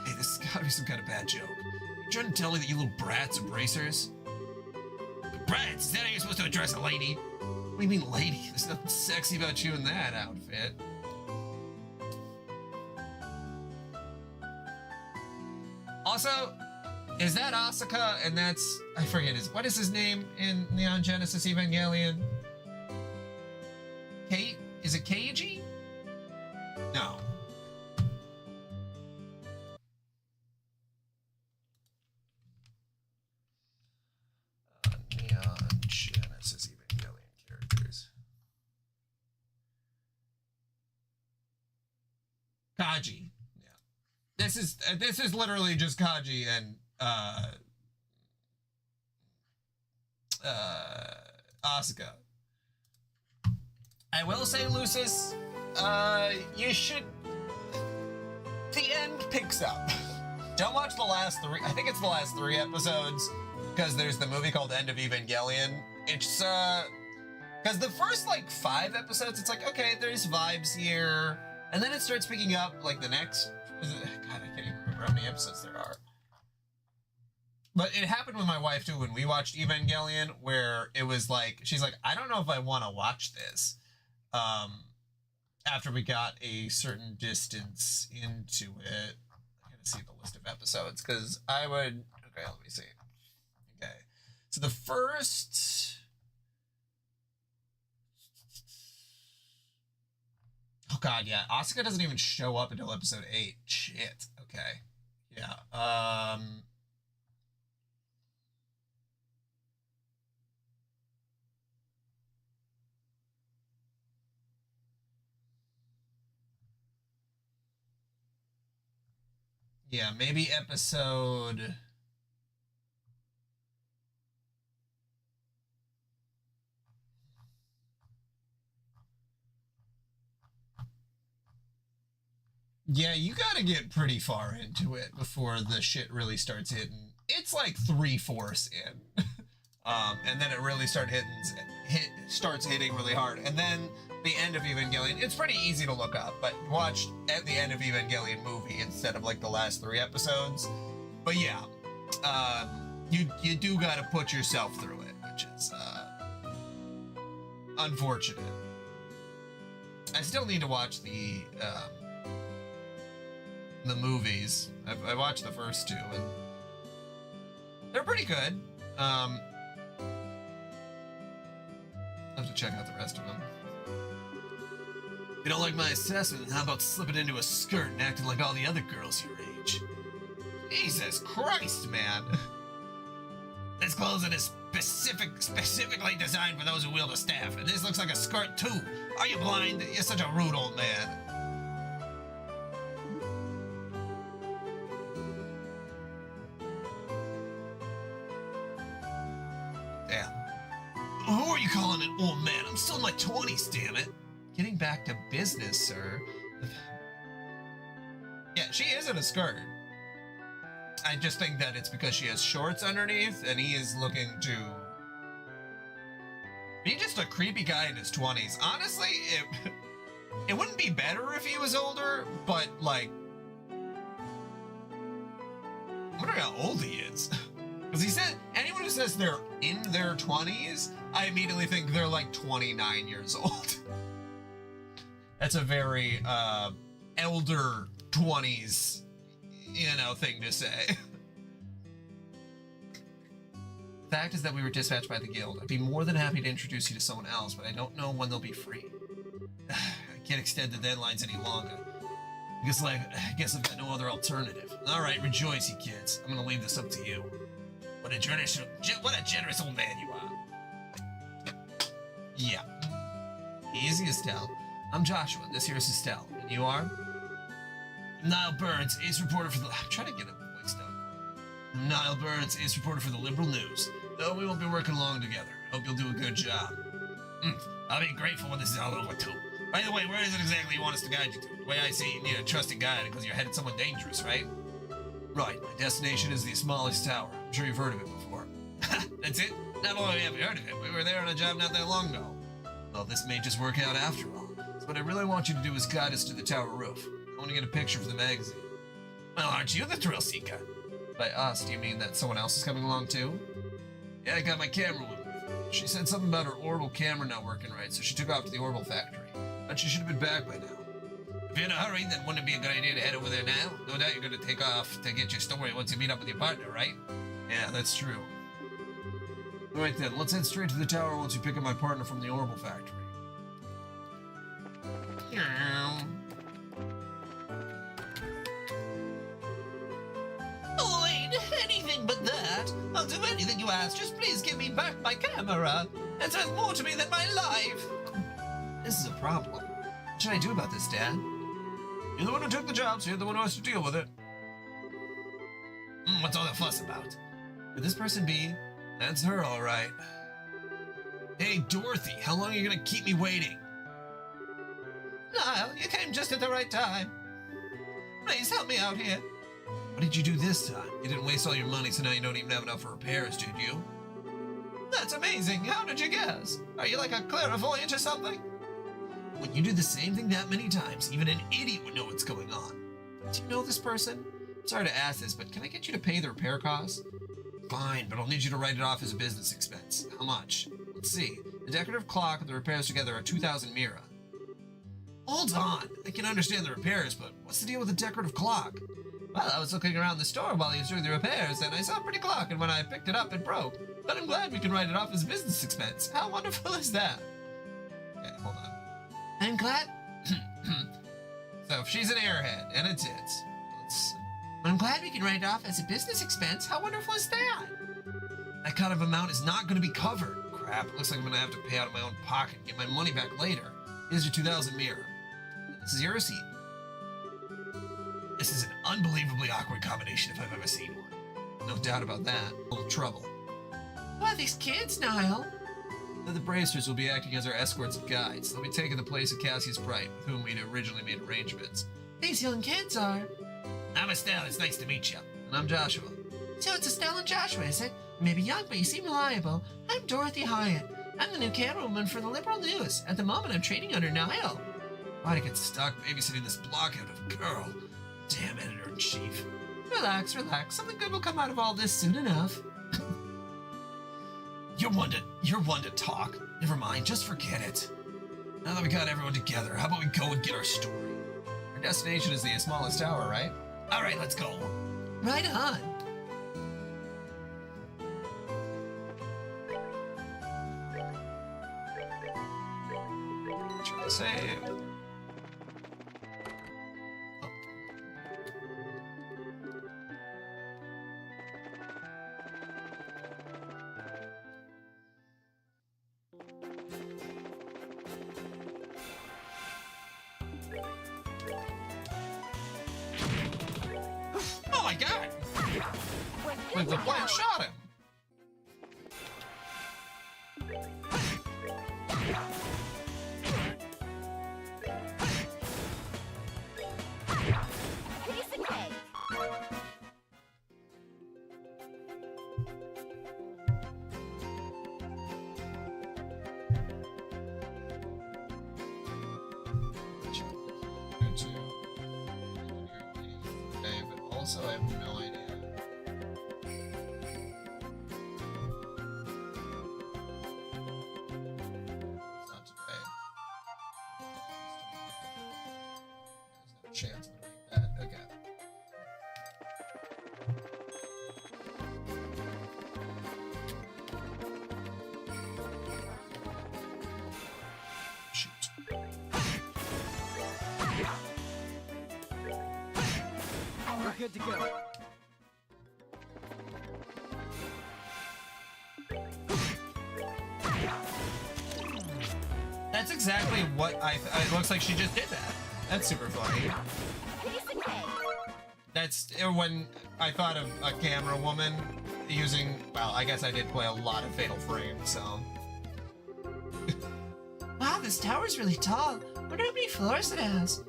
Hey, this has got to be some kind of bad joke. You trying to tell me that you little brats are bracers? Brats? Is that how you're supposed to address a lady? What do you mean, lady? There's nothing sexy about you in that outfit. Also, is that Asuka? And that's, I forget what is his name in Neon Genesis Evangelion? Kate? Is it Keiji? No. Neon Genesis Evangelion characters. Kaji. This is literally just Kaji and Asuka. I will say, Lucis, you should. The end picks up. Don't watch the last three. I think it's the last 3 episodes because there's the movie called End of Evangelion. It's because the first like 5 episodes, it's like okay, there's vibes here, and then it starts picking up like the next. God, I can't even remember how many episodes there are. But it happened with my wife too when we watched Evangelion, where it was like, she's like, I don't know if I want to watch this. After we got a certain distance into it, I gotta see the list of episodes because I would. Okay, let me see. Okay, so the first. Oh god, yeah. Asuka doesn't even show up until episode 8. Shit. Okay. Yeah. Yeah, maybe episode. Yeah, you gotta get pretty far into it before the shit really starts hitting. It's like 3/4 in. And then it really starts hitting really hard. And then the end of Evangelion, it's pretty easy to look up, but watch at the end of Evangelion movie instead of like the last 3 episodes. But yeah, you do gotta put yourself through it, which is unfortunate. I still need to watch the movies. I watched the first 2 and they're pretty good. I have to check out the rest of them. If you don't like my assessment, how about slipping into a skirt and acting like all the other girls your age? Jesus Christ, man. This clothing is specifically designed for those who wield a staff, and this looks like a skirt too. Are you blind? You're such a rude old man. Who are you calling an old man? I'm still in my 20s, damn it. Getting back to business, sir. Yeah, she is in a skirt. I just think that it's because she has shorts underneath, and he is looking to be just a creepy guy in his 20s. Honestly, it wouldn't be better if he was older, but, like, I wonder how old he is. Because he said, anyone who says they're in their 20s, I immediately think they're like 29 years old. That's a very elder 20s, thing to say. The fact is that we were dispatched by the guild. I'd be more than happy to introduce you to someone else, but I don't know when they'll be free. I can't extend the deadlines any longer. I guess I've got no other alternative. All right, rejoice, you kids. I'm gonna leave this up to you. What a generous old man you are. Yeah. Easy, Estelle. I'm Joshua. This here is Estelle. And you are? Niall Burns, ace reporter for the... I'm trying to get a voice down. Niall Burns, ace reporter for the Liberal News. Though we won't be working long together. Hope you'll do a good job. I'll be grateful when this is all over, too. By the way, where is it exactly you want us to guide you to? The way I see it, you need a trusted guide because you're headed somewhere dangerous, right? Right. My destination is the Smallest Tower. I'm sure you've heard of it before. That's it? Not only have we heard of it, we were there on a job not that long ago. Well, this may just work out after all. So what I really want you to do is guide us to the tower roof. I want to get a picture for the magazine. Well, aren't you the thrill seeker? By us, do you mean that someone else is coming along too? Yeah, I got my camera with me. She said something about her orbital camera not working right, so she took off to the orbital factory. But she should have been back by now. If you're in a hurry, then wouldn't it be a good idea to head over there now? No doubt you're going to take off to get your story once you meet up with your partner, right? Yeah, that's true. Alright then, let's head straight to the tower once we pick up my partner from the orbital factory. Oh, ain't anything but that. I'll do anything you ask. Just please give me back my camera. It's worth more to me than my life. This is a problem. What should I do about this, Dad? You're the one who took the job, so you're the one who has to deal with it. What's all the fuss about? Could this person be? That's her, all right. Hey, Dorothy, how long are you gonna keep me waiting? Niall, you came just at the right time. Please help me out here. What did you do this time? You didn't waste all your money, so now you don't even have enough for repairs, did you? That's amazing. How did you guess? Are you like a clairvoyant or something? When you do the same thing that many times, even an idiot would know what's going on. Do you know this person? I'm sorry to ask this, but can I get you to pay the repair costs? Fine, but I'll need you to write it off as a business expense. How much? Let's see. The decorative clock and the repairs together are 2,000 Mira. Hold on. I can understand the repairs, but what's the deal with the decorative clock? Well, I was looking around the store while he was doing the repairs, and I saw a pretty clock, and when I picked it up, it broke. But I'm glad we can write it off as a business expense. How wonderful is that? Okay, hold on. I'm glad... So if she's an airhead, and it's I'm glad we can write it off as a business expense. How wonderful is that? that kind of amount is not going to be covered. Crap, it looks like I'm going to have to pay out of my own pocket and get my money back later. Here's your 2,000 Mira. This is your receipt. This is an unbelievably awkward combination if I've ever seen one. No doubt about that. A little trouble. Who are these kids, Niall? The Bracers will be acting as our escorts and guides. They'll be taking the place of Cassius Bright, with whom we'd originally made arrangements. These young kids are... I'm Estelle. It's nice to meet you. And I'm Joshua. So it's Estelle and Joshua, is it? Maybe young, but you seem reliable. I'm Dorothy Hyatt. I'm the new camerawoman for the Liberal News. At the moment, I'm training under Niall. Why'd I get stuck babysitting this blockhead of a girl? Damn editor-in-chief. Relax, relax. Something good will come out of all this soon enough. You're one to talk. Never mind, just forget it. Now that we got everyone together, how about we go and get our story? Our destination is the Smallest Tower, right? All right, let's go. Right on. Try to save. Oh my god! We're good The to plant go. shot him. Piece of cake. Okay, but also I have no idea. It's not today. There's no chance I'm gonna make that. Okay. good to go. That's exactly what it looks like she just did that. That's super funny. Piece of cake. That's when I thought of a camera woman using, well, I guess I did play a lot of Fatal Frame, so. Wow, this tower's really tall. Wonder how many floors it has.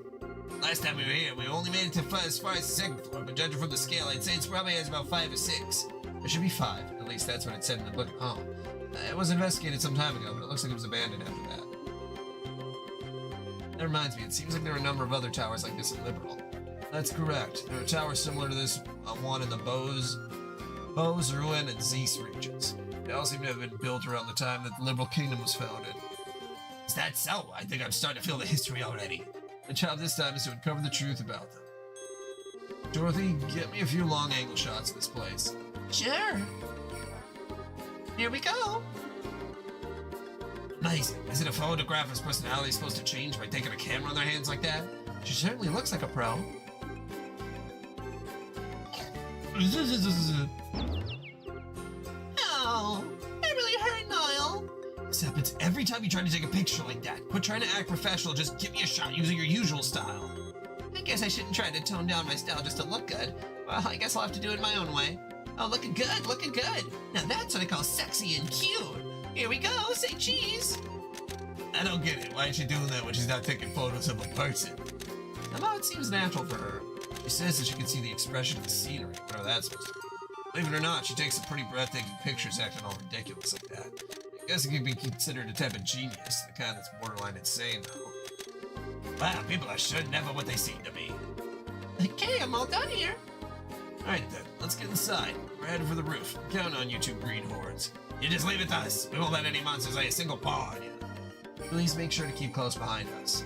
Last time we were here, we only made it to as far as the second floor, but judging from the scale, I'd say it's probably has about 5 or 6. There should be 5. At least that's what it said in the book. Oh. It was investigated some time ago, but it looks like it was abandoned after that. That reminds me, it seems like there are a number of other towers like this in Liberal. That's correct. There are towers similar to this one in the Bose, Ruin, and Zeus regions. They all seem to have been built around the time that the Liberal Kingdom was founded. Is that so? I think I'm starting to feel the history already. My job this time is to uncover the truth about them. Dorothy, get me a few long angle shots of this place. Sure. Here we go. Amazing. Is it a photographer's personality supposed to change by taking a camera in their hands like that? She certainly looks like a pro. Oh, it really hurt, Niall. Except it's every time you try to take a picture like that. Quit trying to act professional, just give me a shot using your usual style. I guess I shouldn't try to tone down my style just to look good. Well, I guess I'll have to do it my own way. Oh, looking good, looking good. Now that's what I call sexy and cute. Here we go, say cheese. I don't get it. Why is she doing that when she's not taking photos of a person? Although it seems natural for her. She says that she can see the expression of the scenery, whatever that's supposed to be. Believe it or not, she takes some pretty breathtaking pictures acting all ridiculous like that. I guess it could be considered a type of genius, the kind that's borderline insane, though. Wow, people are sure never what they seem to be. Okay, I'm all done here. Alright then, let's get inside. We're headed for the roof. Count on you two green hordes. You just leave it to us. We won't let any monsters lay a single paw on you. Please make sure to keep close behind us.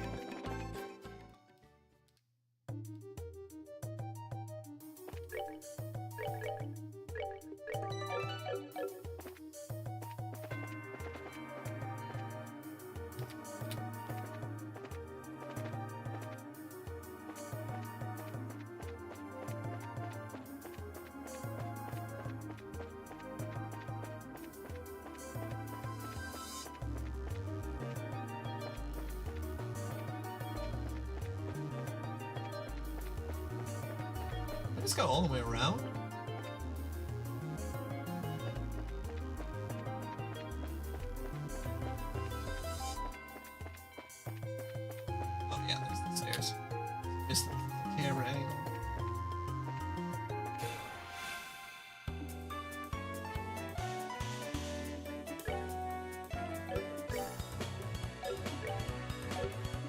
Let's go all the way around. Oh yeah, there's the stairs. Just the camera angle.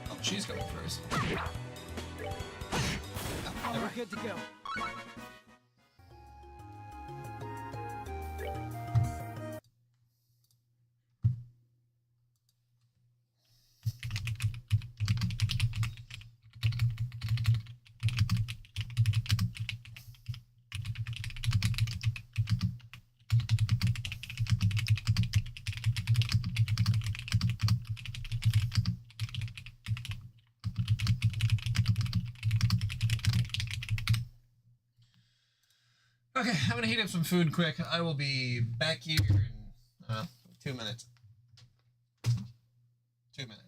Oh, she's going first. We're good to go. Okay, I'm gonna heat up some food quick. I will be back here in 2 minutes. 2 minutes.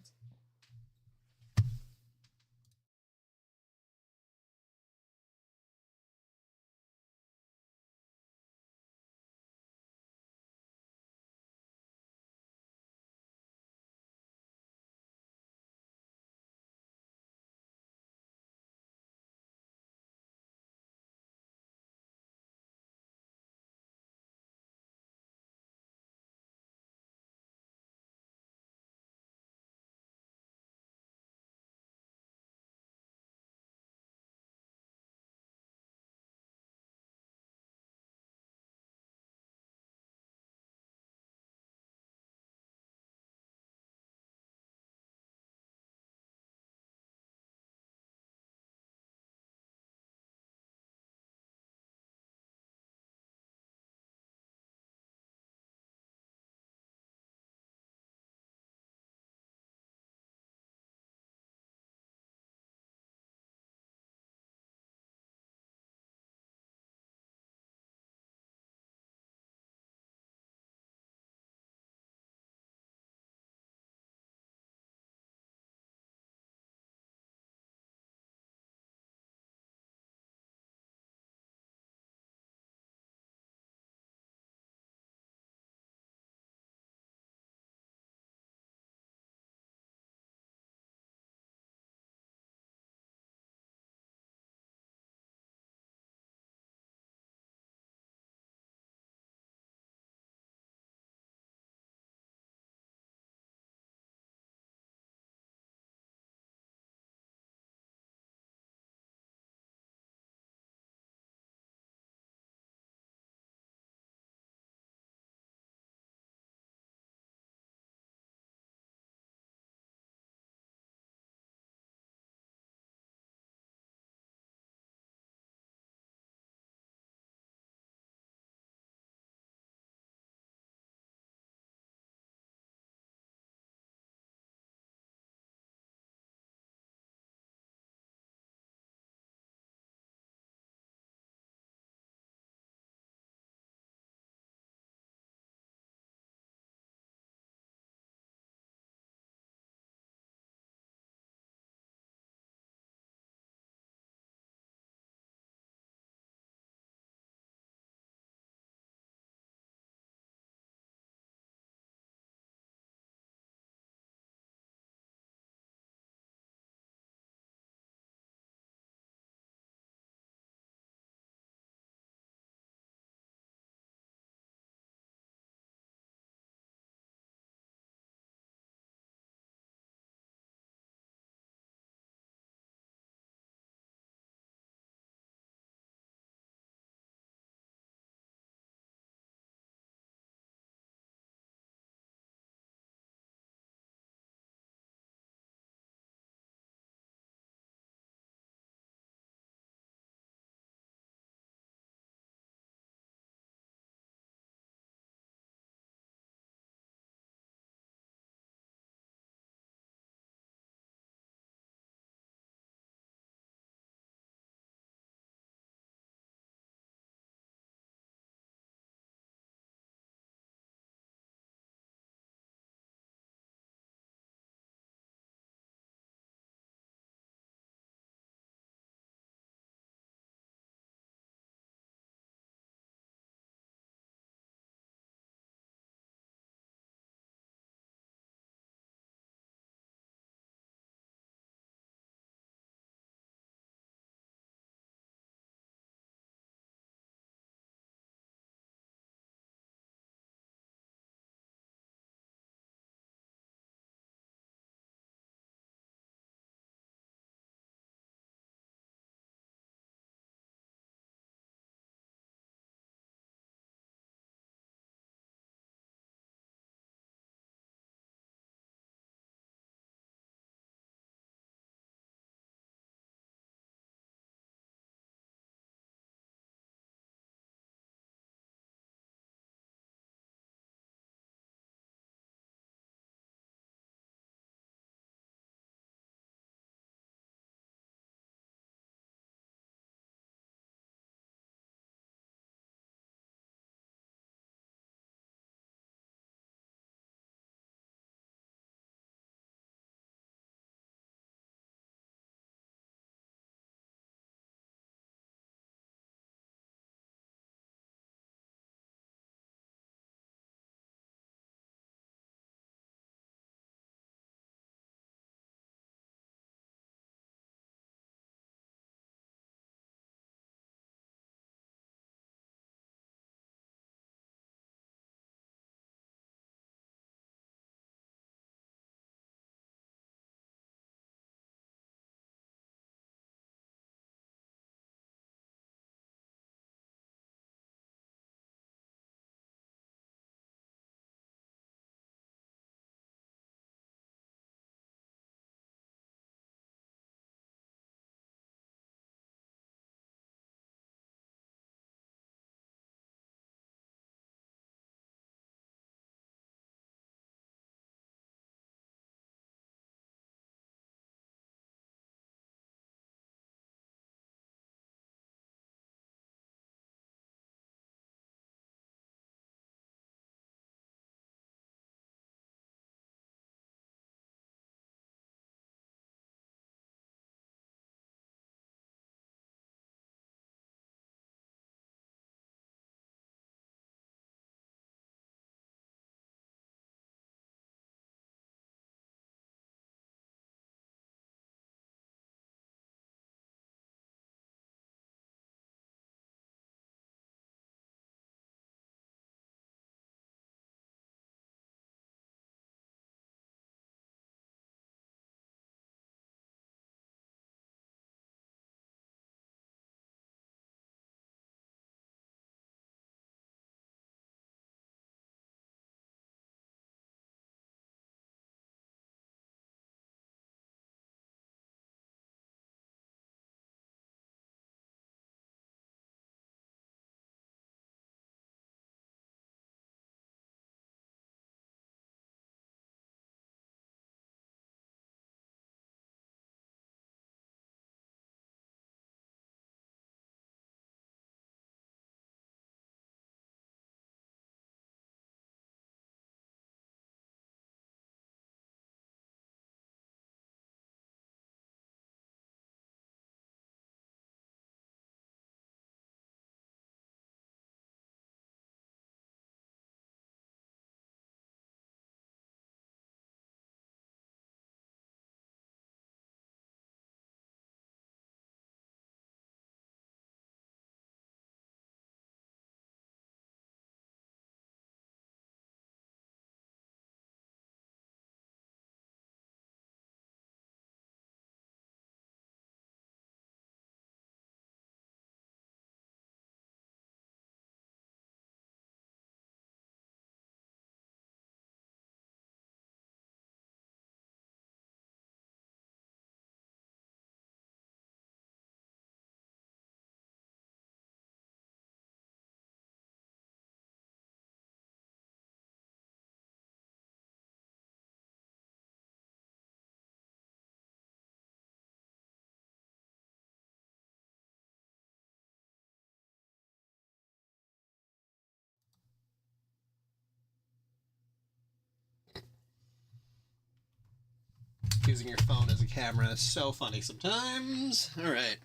using your phone as a camera. It's so funny sometimes. All right.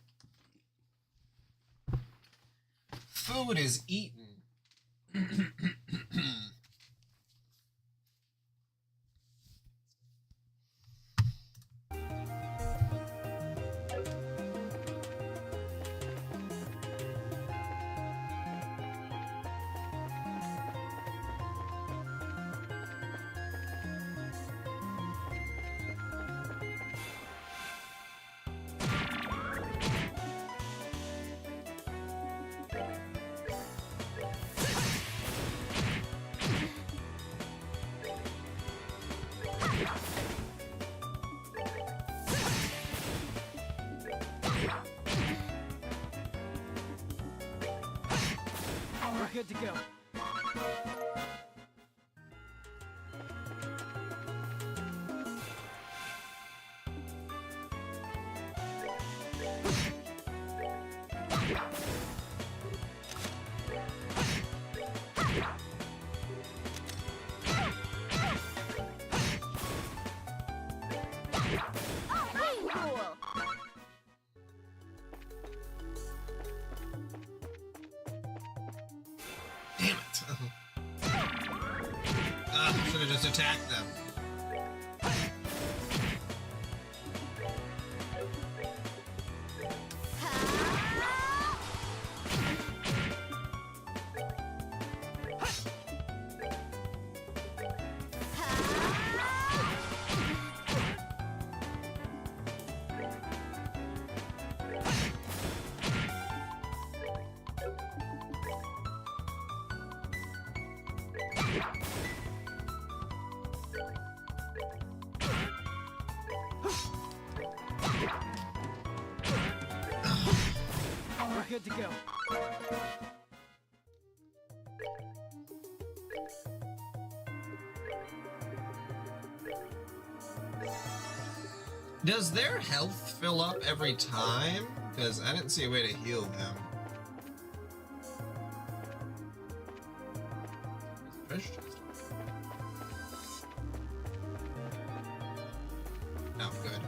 Food is eaten. We're good to go. Hey, cool. Damn it. Should have just attacked them. We're good to go. Does their health fill up every time? Because I didn't see a way to heal them. Treasure chest. Oh, good.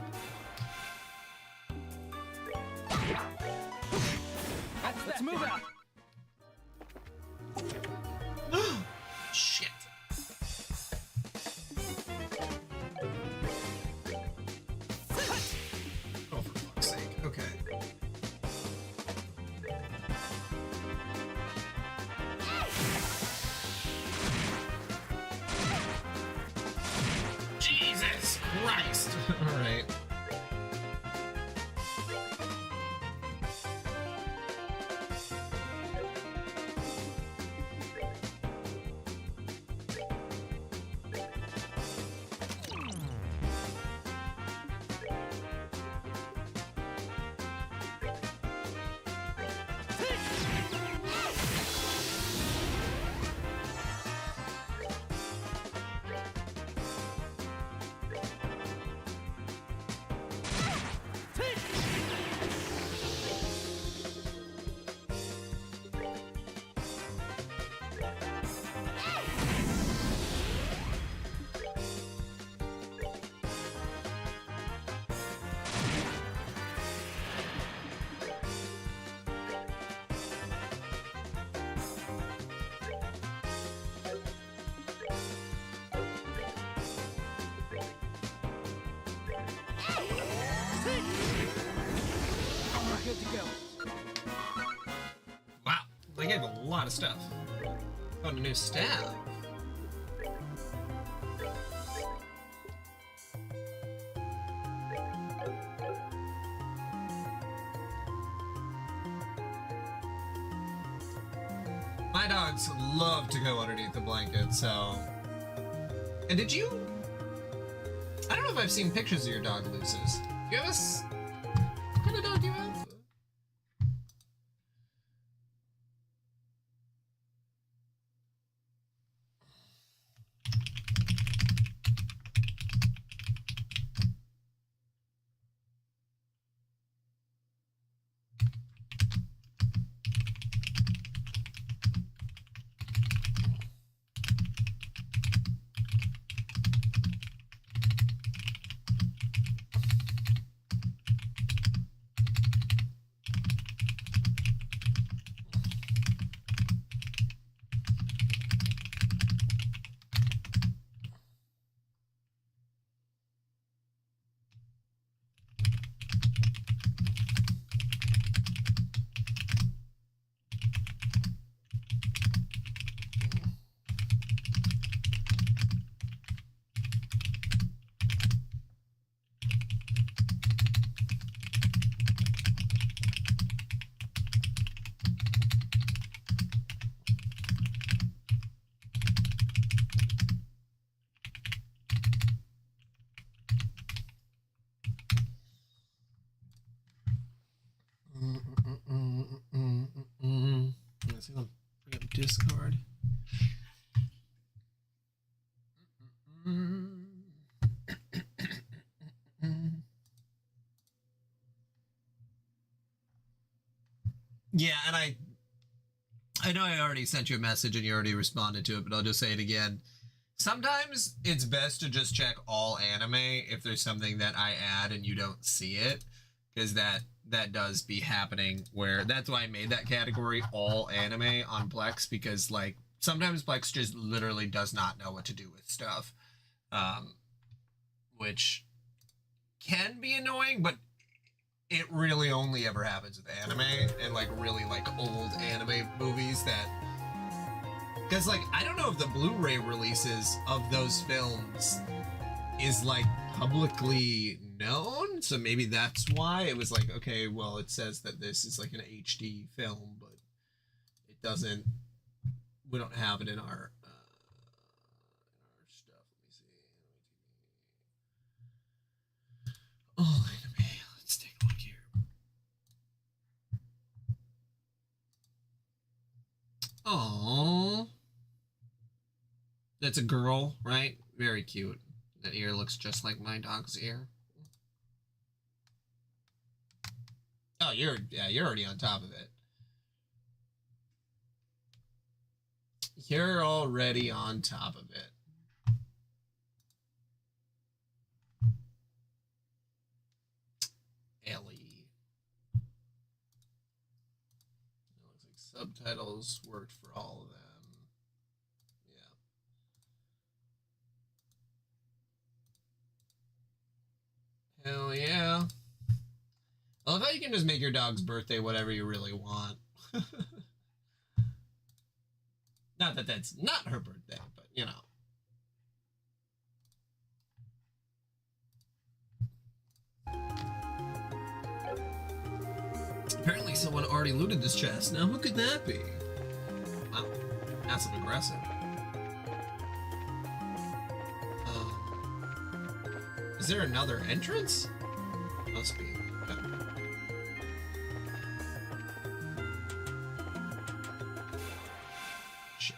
Let's move out. Shit. Oh, for fuck's sake. Okay. Jesus Christ. All right. We're good to go. Wow, they gave a lot of stuff. Found a new staff. My dogs love to go underneath the blanket, so. And did you? I don't know if I've seen pictures of your dog, Lucis. Do you have what kind of dog do you have? Discord. Yeah, and I know I already sent you a message and you already responded to it, but I'll just say it again. Sometimes it's best to just check all anime if there's something that I add and you don't see it, because that does be happening. Where that's why I made that category all anime on Plex, because like sometimes Plex just literally does not know what to do with stuff, which can be annoying, but it really only ever happens with anime and like really like old anime movies that, because like I don't know if the Blu-ray releases of those films is like publicly known, so maybe that's why it was like, okay, well, it says that this is like an HD film, but it doesn't, we don't have it in our stuff. Let me see. Oh, anime. Let's take a look here. Oh, that's a girl, right? Very cute. That ear looks just like my dog's ear. Oh, you're already on top of it. You're already on top of it. Ellie. It looks like subtitles worked for all of them. Yeah. Hell yeah. I love how you can just make your dog's birthday whatever you really want. Not that that's not her birthday, but you know. Apparently someone already looted this chest. Now who could that be? Wow, passive aggressive. Is there another entrance? Must be. Okay. Shit.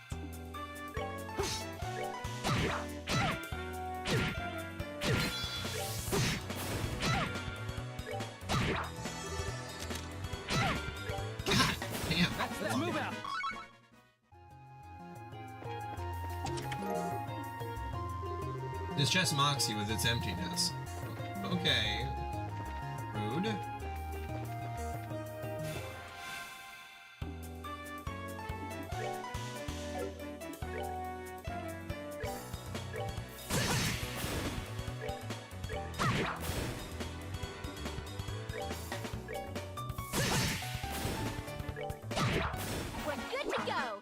God damn. Let's move out. This chest mocks you with its emptiness. Okay. Rude. We're good to go.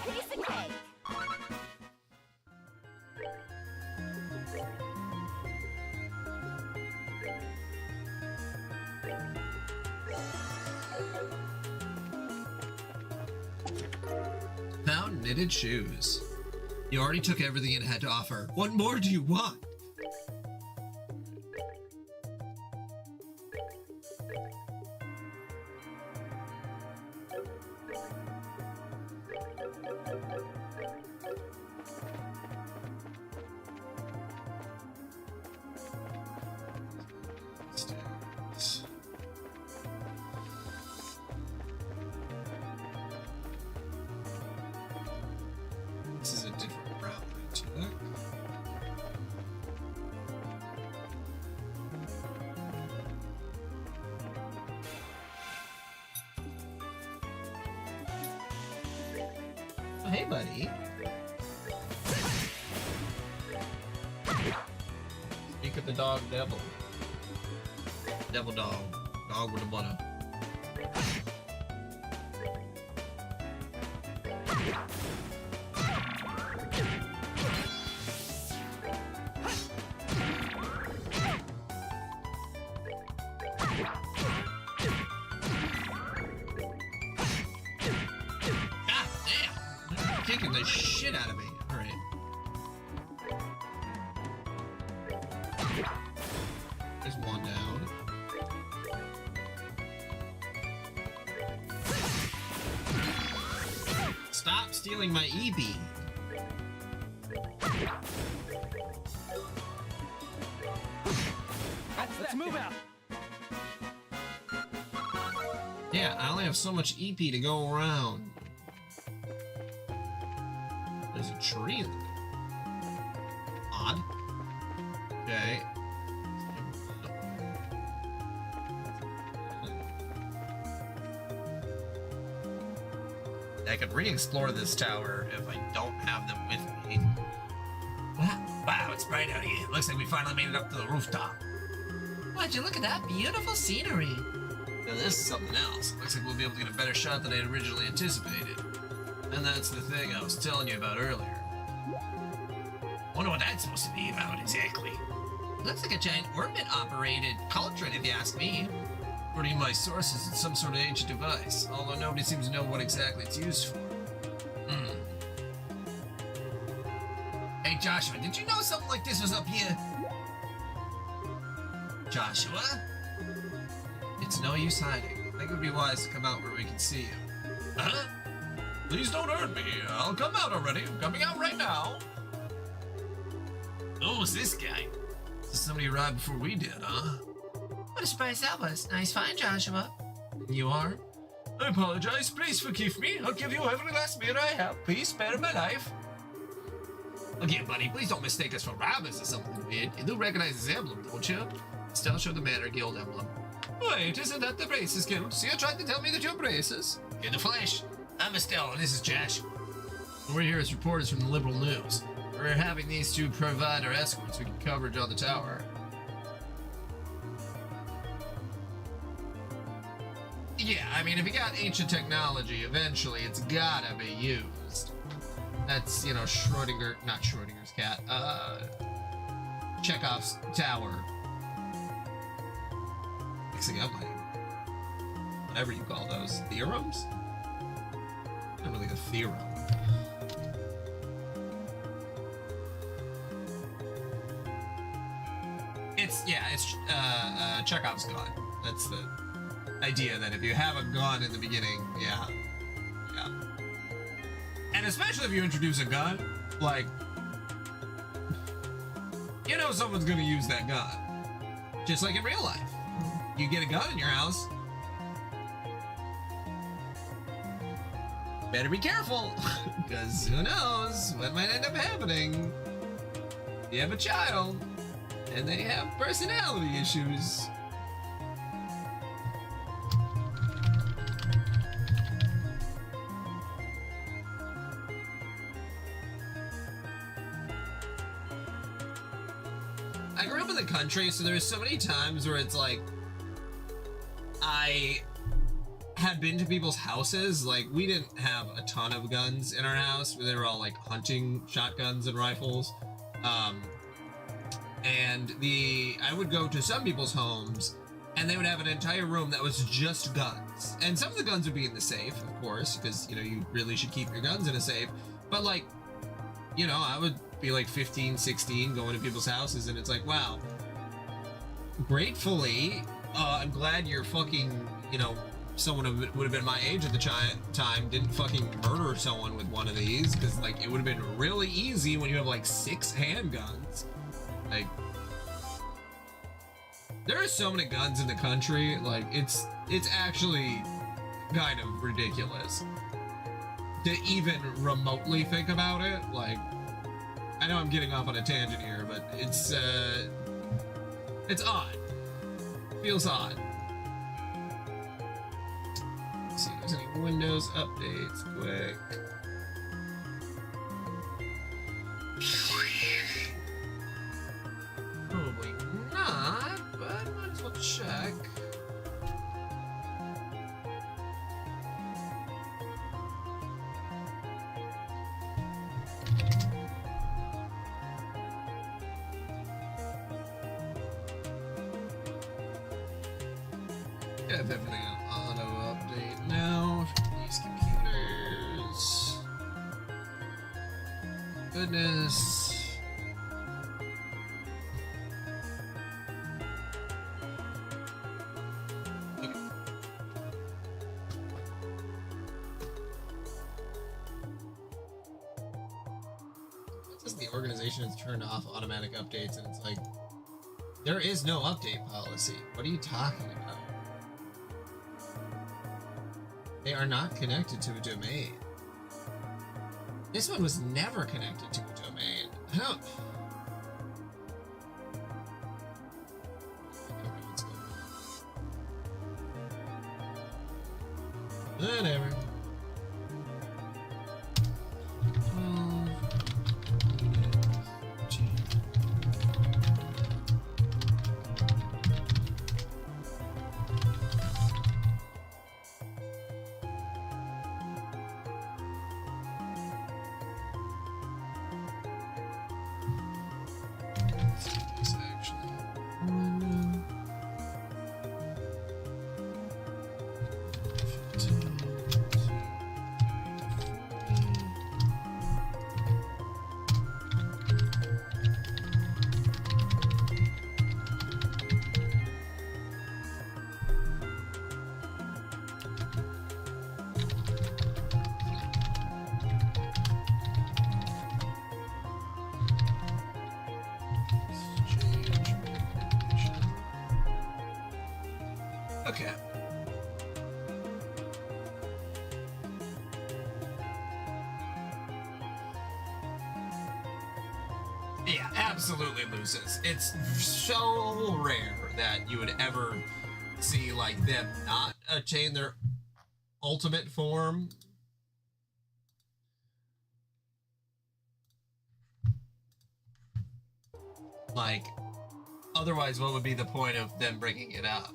Piece of cake. Found knitted shoes. You already took everything it had to offer. What more do you want? This is a different route I took. Oh, hey, buddy. Speak of the dog devil. Devil dog. Dog with a butter. God damn! You're kicking the shit out of me. All right. There's one down. Stop stealing my E-beam. Let's move out. Yeah, I only have so much EP to go around. There's a tree in there. Odd. Okay. I could re-explore this tower if I don't have them with me. Wow, it's bright out here. Looks like we finally made it up to the rooftop. Would you look at that beautiful scenery? Now this is something else. Looks like we'll be able to get a better shot than I had originally anticipated. And that's the thing I was telling you about earlier. Wonder what that's supposed to be about exactly. Looks like a giant orbit-operated cauldron, if you ask me. According to my sources, it's some sort of ancient device, although nobody seems to know what exactly it's used for. Hey, Joshua, did you know something like this was up here? Joshua? It's no use hiding. I think it would be wise to come out where we can see you. Huh? Please don't hurt me. I'll come out already. I'm coming out right now. Who's this guy? So somebody arrived before we did, huh? What a surprise that was. Nice find, Joshua. You are? I apologize. Please forgive me. I'll give you every last meal I have. Please spare my life. Look here, buddy. Please don't mistake us for robbers or something weird. You do recognize this emblem, don't you? Still show the Manor Guild emblem. Wait, isn't that the Braces Guild? So you're trying to tell me that you're Braces? In the flesh. I'm Estelle, and this is Joshua. We're here as reporters from the Liberal News. We're having these two provide our escorts so we can coverage on the tower. Yeah, I mean, if you got ancient technology, eventually it's gotta be used. That's, you know, not Schrodinger's cat, Chekhov's tower. Mixing up my, whatever you call those, theorems? Not really a theorem. It's Chekhov's gun. That's the idea, that if you have a gun in the beginning, yeah. And especially if you introduce a gun, like, you know someone's gonna use that gun. Just like in real life. You get a gun in your house, better be careful, because who knows what might end up happening. You have a child, and they have personality issues. I grew up in the country, so there's so many times where it's like, I had been to people's houses. Like, we didn't have a ton of guns in our house. They were all like hunting shotguns and rifles. And I would go to some people's homes and they would have an entire room that was just guns. And some of the guns would be in the safe, of course, because, you know, you really should keep your guns in a safe. But like, you know, I would be like 15, 16 going to people's houses and it's like, wow, gratefully, I'm glad you're fucking, you know, someone who would have been my age at the time didn't fucking murder someone with one of these, because like it would have been really easy when you have like 6 handguns. Like, there are so many guns in the country, like it's actually kind of ridiculous to even remotely think about it. Like, I know I'm getting off on a tangent here, but it's odd. Feels odd. Let's see if there's any Windows updates quick. Probably not, but might as well check. have everything on auto update now. These computers. Goodness. Okay. It says the organization has turned off automatic updates, and it's like, there is no update policy. What are you talking about? They are not connected to a domain. This one was never connected to a domain. I don't... Whatever. Okay. Yeah, absolutely loses. It's so rare that you would ever see like them not attain their ultimate form. Like, otherwise, what would be the point of them bringing it up?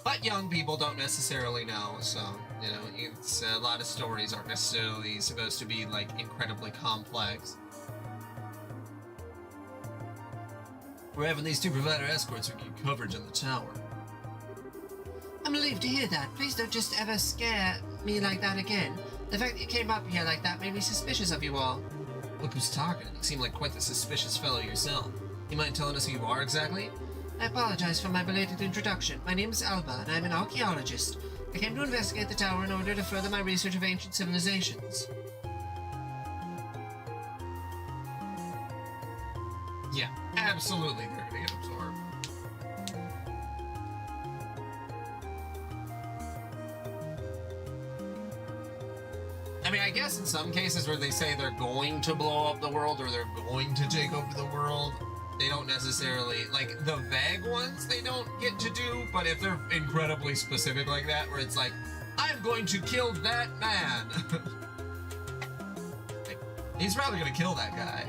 But young people don't necessarily know, so, you know, it's a lot of stories aren't necessarily supposed to be, like, incredibly complex. We're having these two provider escorts who get coverage on the tower. I'm relieved to hear that. Please don't just ever scare me like that again. The fact that you came up here like that made me suspicious of you all. Look who's talking. You seem like quite the suspicious fellow yourself. You mind telling us who you are exactly? I apologize for my belated introduction. My name is Alba, and I'm an archaeologist. I came to investigate the tower in order to further my research of ancient civilizations. Yeah, absolutely they're gonna get absorbed. I mean, I guess in some cases where they say they're going to blow up the world or they're going to take over the world, they don't necessarily, like, the vague ones they don't get to do, but if they're incredibly specific like that, where it's like, I'm going to kill that man. Like, he's probably gonna kill that guy.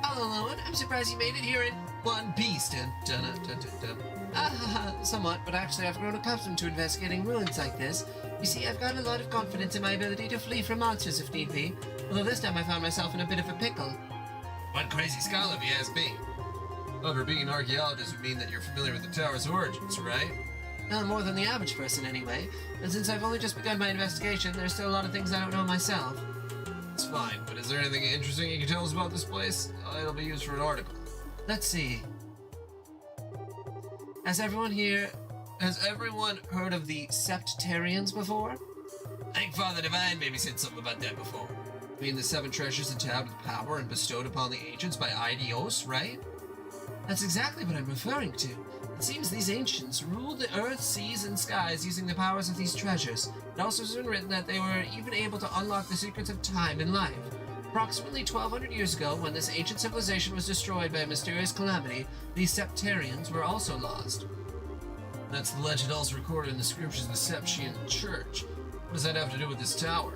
Hello, Owen. I'm surprised you made it here in One Piece. Dun, dun, dun, dun, dun, dun. somewhat, but actually I've grown accustomed to investigating ruins like this. You see, I've got a lot of confidence in my ability to flee from monsters if need be, although this time I found myself in a bit of a pickle. One crazy scholar, if you ask me. However, being an archaeologist would mean that you're familiar with the tower's origins, right? Not more than the average person, anyway. And since I've only just begun my investigation, there's still a lot of things I don't know myself. It's fine, but is there anything interesting you can tell us about this place? It'll be used for an article. Let's see. Has everyone heard of the Septarians before? I think Father Divine maybe said something about that before. I mean the 7 treasures endowed with power and bestowed upon the ancients by Aidios, right? That's exactly what I'm referring to. It seems these ancients ruled the earth, seas, and skies using the powers of these treasures. It also has been written that they were even able to unlock the secrets of time and life. Approximately 1,200 years ago, when this ancient civilization was destroyed by a mysterious calamity, these Septarians were also lost. That's the legend also recorded in the scriptures of the Septian Church. What does that have to do with this tower?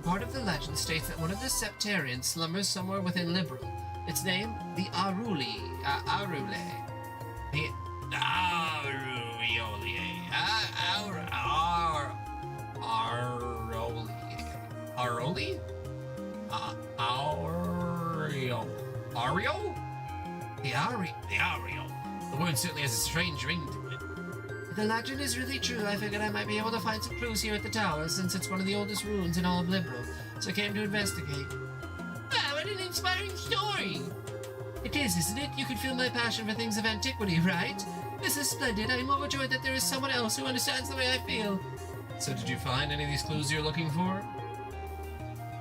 Part of the legend states that one of the Septarians slumbers somewhere within Liberal. Its name, the Arule. The Aureole. Arole? Aureo? The The Aureo. The word certainly has a strange ring to it. If the legend is really true, I figured I might be able to find some clues here at the tower, since it's one of the oldest ruins in all of Liberl, so I came to investigate. Wow, what an inspiring story! It is, isn't it? You can feel my passion for things of antiquity, right? This is splendid. I am overjoyed that there is someone else who understands the way I feel. So did you find any of these clues you're looking for?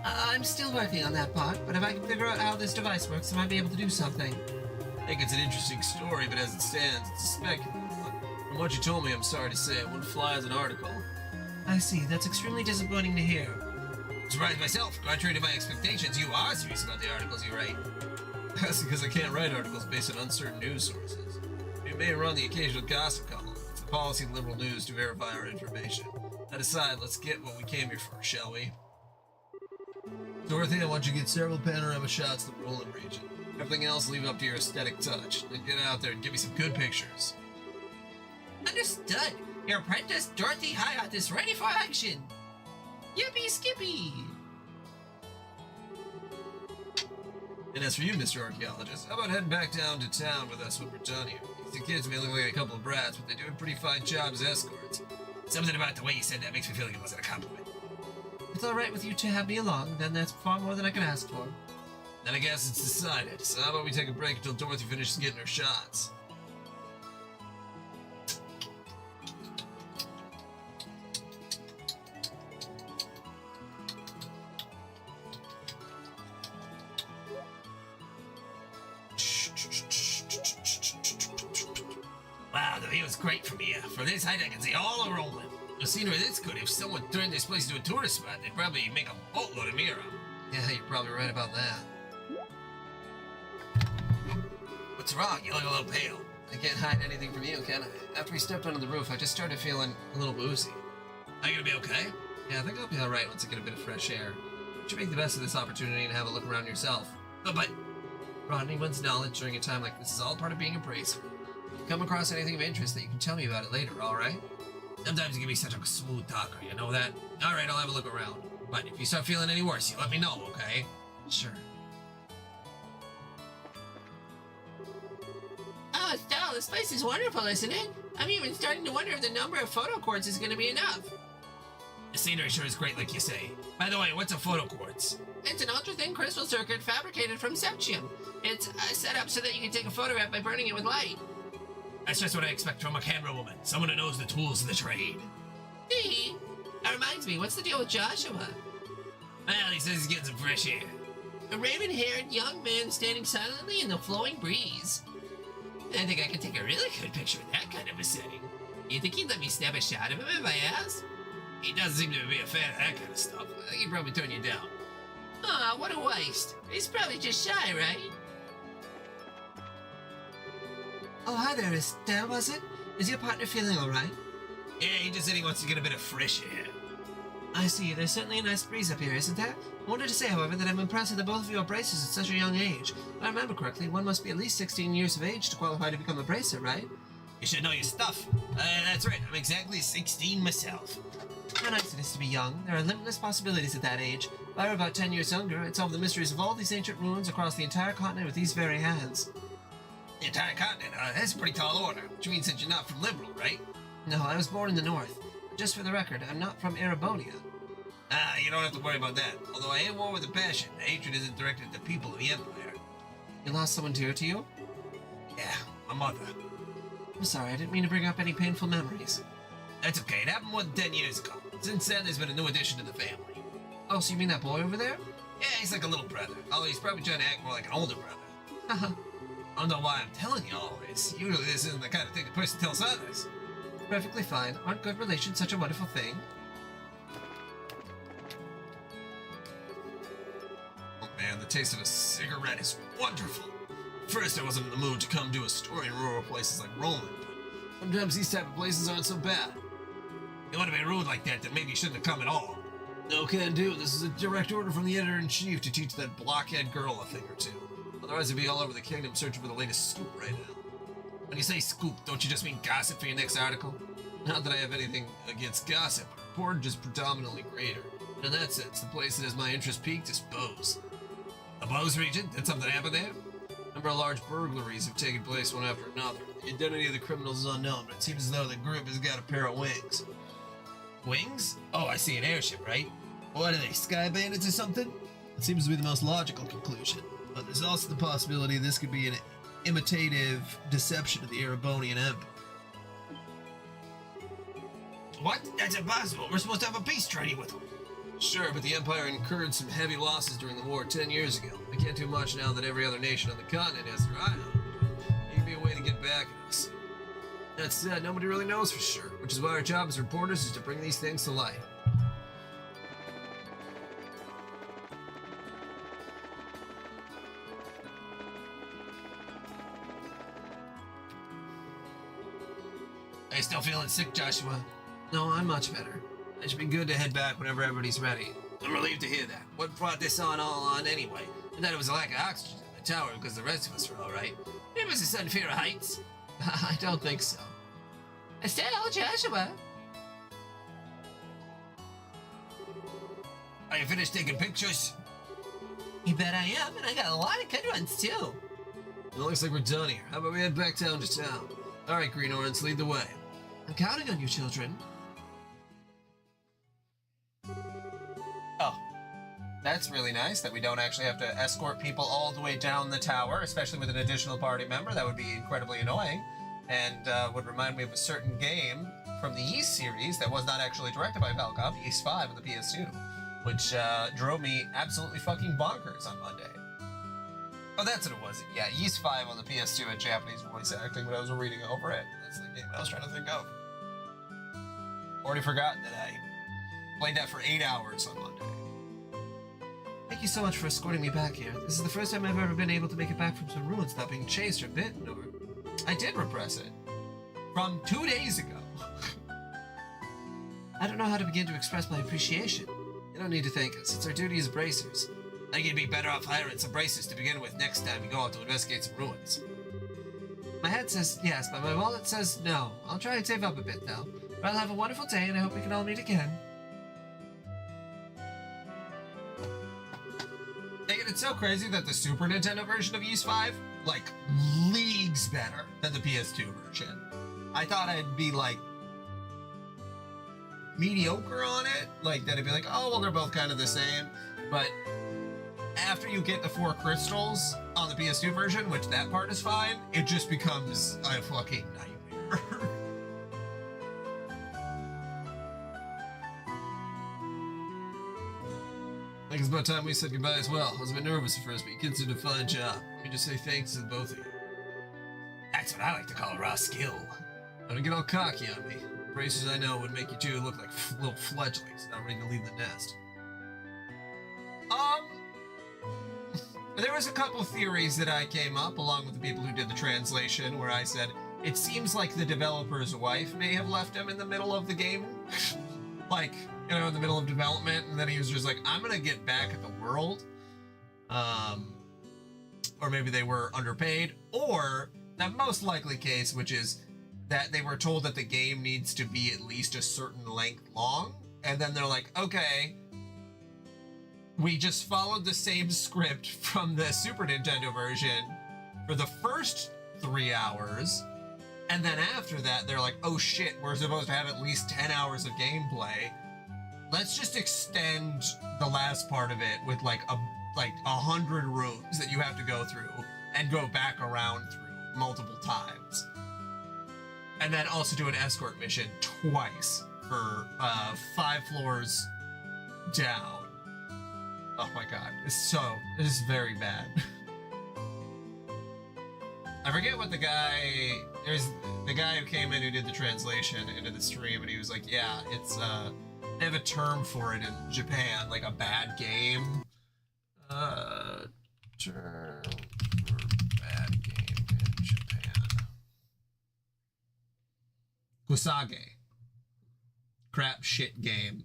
I'm still working on that part, but if I can figure out how this device works, I might be able to do something. I think it's an interesting story, but as it stands, it's a speculative one. From what you told me, I'm sorry to say, it wouldn't fly as an article. I see. That's extremely disappointing to hear. I'm surprised myself. Contrary to my expectations, you are serious about the articles you write. That's because I can't write articles based on uncertain news sources. We may run the occasional gossip column. It's the policy of Liberal News to verify our information. That aside, let's get what we came here for, shall we? Dorothy, I want you to get several panorama shots of the Roland region. Everything else leave up to your aesthetic touch. Then get out there and give me some good pictures. Understood. Your apprentice, Dorothy Hayat, is ready for action. Yippee skippy! And as for you, Mr. Archaeologist, how about heading back down to town with us with Britannia? These kids may look like a couple of brats, but they do a pretty fine job as escorts. Something about the way you said that makes me feel like it wasn't a compliment. It's all right with you to have me along, then that's far more than I can ask for. Then I guess it's decided. So how about we take a break until Dorothy finishes getting her shots? Wow, the view is great from here. From this height, I can see all of Roland. The scenery this good. If someone turned this place into a tourist spot, they'd probably make a boatload of me around. Yeah, you're probably right about that. What's wrong? You look a little pale. I can't hide anything from you, can I? After we stepped onto the roof, I just started feeling a little woozy. Are you gonna be okay? Yeah, I think I'll be alright once I get a bit of fresh air. You should make the best of this opportunity and have a look around yourself. But Broadening one's knowledge during a time like this is all part of being a bracer. If you come across anything of interest, that you can tell me about it later, alright? sometimes you can be such a smooth talker, you know that? Alright, I'll have a look around. But if you start feeling any worse, you let me know, okay? Sure. Oh, Estelle, this place is wonderful, isn't it? I'm even starting to wonder if the number of photo quartz is going to be enough. The scenery sure is great, like you say. By the way, what's a photo quartz? It's an ultra-thin crystal circuit fabricated from septium. It's set up so that you can take a photograph by burning it with light. That's just what I expect from a camera woman. Someone who knows the tools of the trade. Hey, that reminds me, what's the deal with Joshua? Well, he says he's getting some fresh air. A raven-haired young man standing silently in the flowing breeze. I think I could take a really good picture with that kind of a setting. You think he'd let me snap a shot of him if I asked? He doesn't seem to be a fan of that kind of stuff. I think he'd probably turn you down. Aw, what a waste. He's probably just shy, right? Oh, hi there, Estelle, was it? Is your partner feeling alright? Yeah, he just said he wants to get a bit of fresh air. I see. There's certainly a nice breeze up here, isn't there? I wanted to say, however, that I'm impressed that both of you are bracers at such a young age. If I remember correctly, one must be at least 16 years of age to qualify to become a bracer, right? You should know your stuff. That's right. I'm exactly 16 myself. How nice it is to be young. There are limitless possibilities at that age. If I were about 10 years younger, I'd solve the mysteries of all these ancient ruins across the entire continent with these very hands. The entire continent? That's a pretty tall order. Which means that you're not from Liberal, right? No, I was born in the north. Just for the record, I'm not from Erebonia. You don't have to worry about that. Although I am war with a passion, the hatred isn't directed at the people of the Empire. You lost someone dear to you? Yeah, my mother. I'm sorry, I didn't mean to bring up any painful memories. That's okay. It happened more than 10 years ago. Since then, there's been a new addition to the family. Oh, so you mean that boy over there? Yeah, he's like a little brother. Although he's probably trying to act more like an older brother. Haha. I don't know why I'm telling you all this. Usually this isn't the kind of thing a person tells others. Perfectly fine. Aren't good relations such a wonderful thing? Oh man, the taste of a cigarette is wonderful. At first I wasn't in the mood to come do a story in rural places like Roland, but sometimes these type of places aren't so bad. You want to be rude like that, then maybe you shouldn't have come at all. No can do. This is a direct order from the editor-in-chief to teach that blockhead girl a thing or two. Otherwise, I'd be all over the kingdom searching for the latest scoop right now. When you say scoop, don't you just mean gossip for your next article? Not that I have anything against gossip, but reportage is predominantly greater. And in that sense, the place that has my interest peaked is Bose. The Bose region? Did something happen there? Number of large burglaries have taken place one after another. The identity of the criminals is unknown, but it seems as though the group has got a pair of wings. Wings? Oh, I see an airship, right? What are they, sky bandits or something? It seems to be the most logical conclusion. But there's also the possibility this could be an imitative deception of the Erebonian Empire. What? That's impossible. We're supposed to have a peace treaty with them. Sure, but the Empire incurred some heavy losses during the war 10 years ago. They can't do much now that every other nation on the continent has their eye on them. Maybe be a way to get back at us. That said, nobody really knows for sure, which is why our job as reporters is to bring these things to light. Are you still feeling sick, Joshua? No, I'm much better. It should be good to head back whenever everybody's ready. I'm relieved to hear that. What brought this all on anyway? I thought it was a lack of oxygen in the tower because the rest of us were all right. It was a sudden fear of heights. I don't think so. Estelle, Joshua. Are you finished taking pictures? You bet I am, and I got a lot of good ones too. It looks like we're done here. How about we head back down to town? All right, Green Orange, lead the way. I'm counting on you, children. Oh, that's really nice that we don't actually have to escort people all the way down the tower, especially with an additional party member. That would be incredibly annoying, and would remind me of a certain game from the Yeast series that was not actually directed by Falcom, Yeast 5 on the PS2, which drove me absolutely fucking bonkers on Monday. Oh, that's what it was. Yeah, Yeast 5 on the PS2 had Japanese voice acting, but I was reading over it. That's the game I was trying to think of. Already forgotten that I played that for 8 hours on Monday. Thank you so much for escorting me back here. This is the first time I've ever been able to make it back from some ruins without being chased or bitten, or... I did repress it. From 2 days ago. I don't know how to begin to express my appreciation. You don't need to thank us. It's our duty as bracers. I think you'd be better off hiring some bracers to begin with next time you go out to investigate some ruins. My head says yes, but my wallet says no. I'll try and save up a bit, though. But I'll have a wonderful day, and I hope we can all meet again. It's so crazy that the Super Nintendo version of Yeast 5, like, leagues better than the PS2 version. I thought I'd be, like, mediocre on it. Like, that it'd be like, oh, well, they're both kind of the same. But after you get the 4 crystals on the PS2 version, which that part is fine, it just becomes a fucking nightmare. I think it's about time we said goodbye as well. I was a bit nervous at first, but you kids did a fine job. Let me just say thanks to both of you. That's what I like to call raw skill. Don't get all cocky on me. Bracers I know would make you two look like little fledglings not ready to leave the nest. There was a couple theories that I came up along with the people who did the translation where I said, it seems like the developer's wife may have left him in the middle of the game. Like, you know, in the middle of development, and then he was just like, I'm gonna get back at the world. Or maybe they were underpaid, or the most likely case, which is that they were told that the game needs to be at least a certain length long, and then they're like, okay, we just followed the same script from the Super Nintendo version for the first 3 hours, and then after that, they're like, oh shit, we're supposed to have at least 10 hours of gameplay. Let's just extend the last part of it with like 100 rooms that you have to go through and go back around through multiple times. And then also do an escort mission twice for 5 floors down. Oh my god, it is very bad. I forget what there's the guy who came in who did the translation into the stream, and he was like, yeah, it's they have a term for it in Japan, like a bad game. Term for bad game in Japan. Kusage. Crap shit game.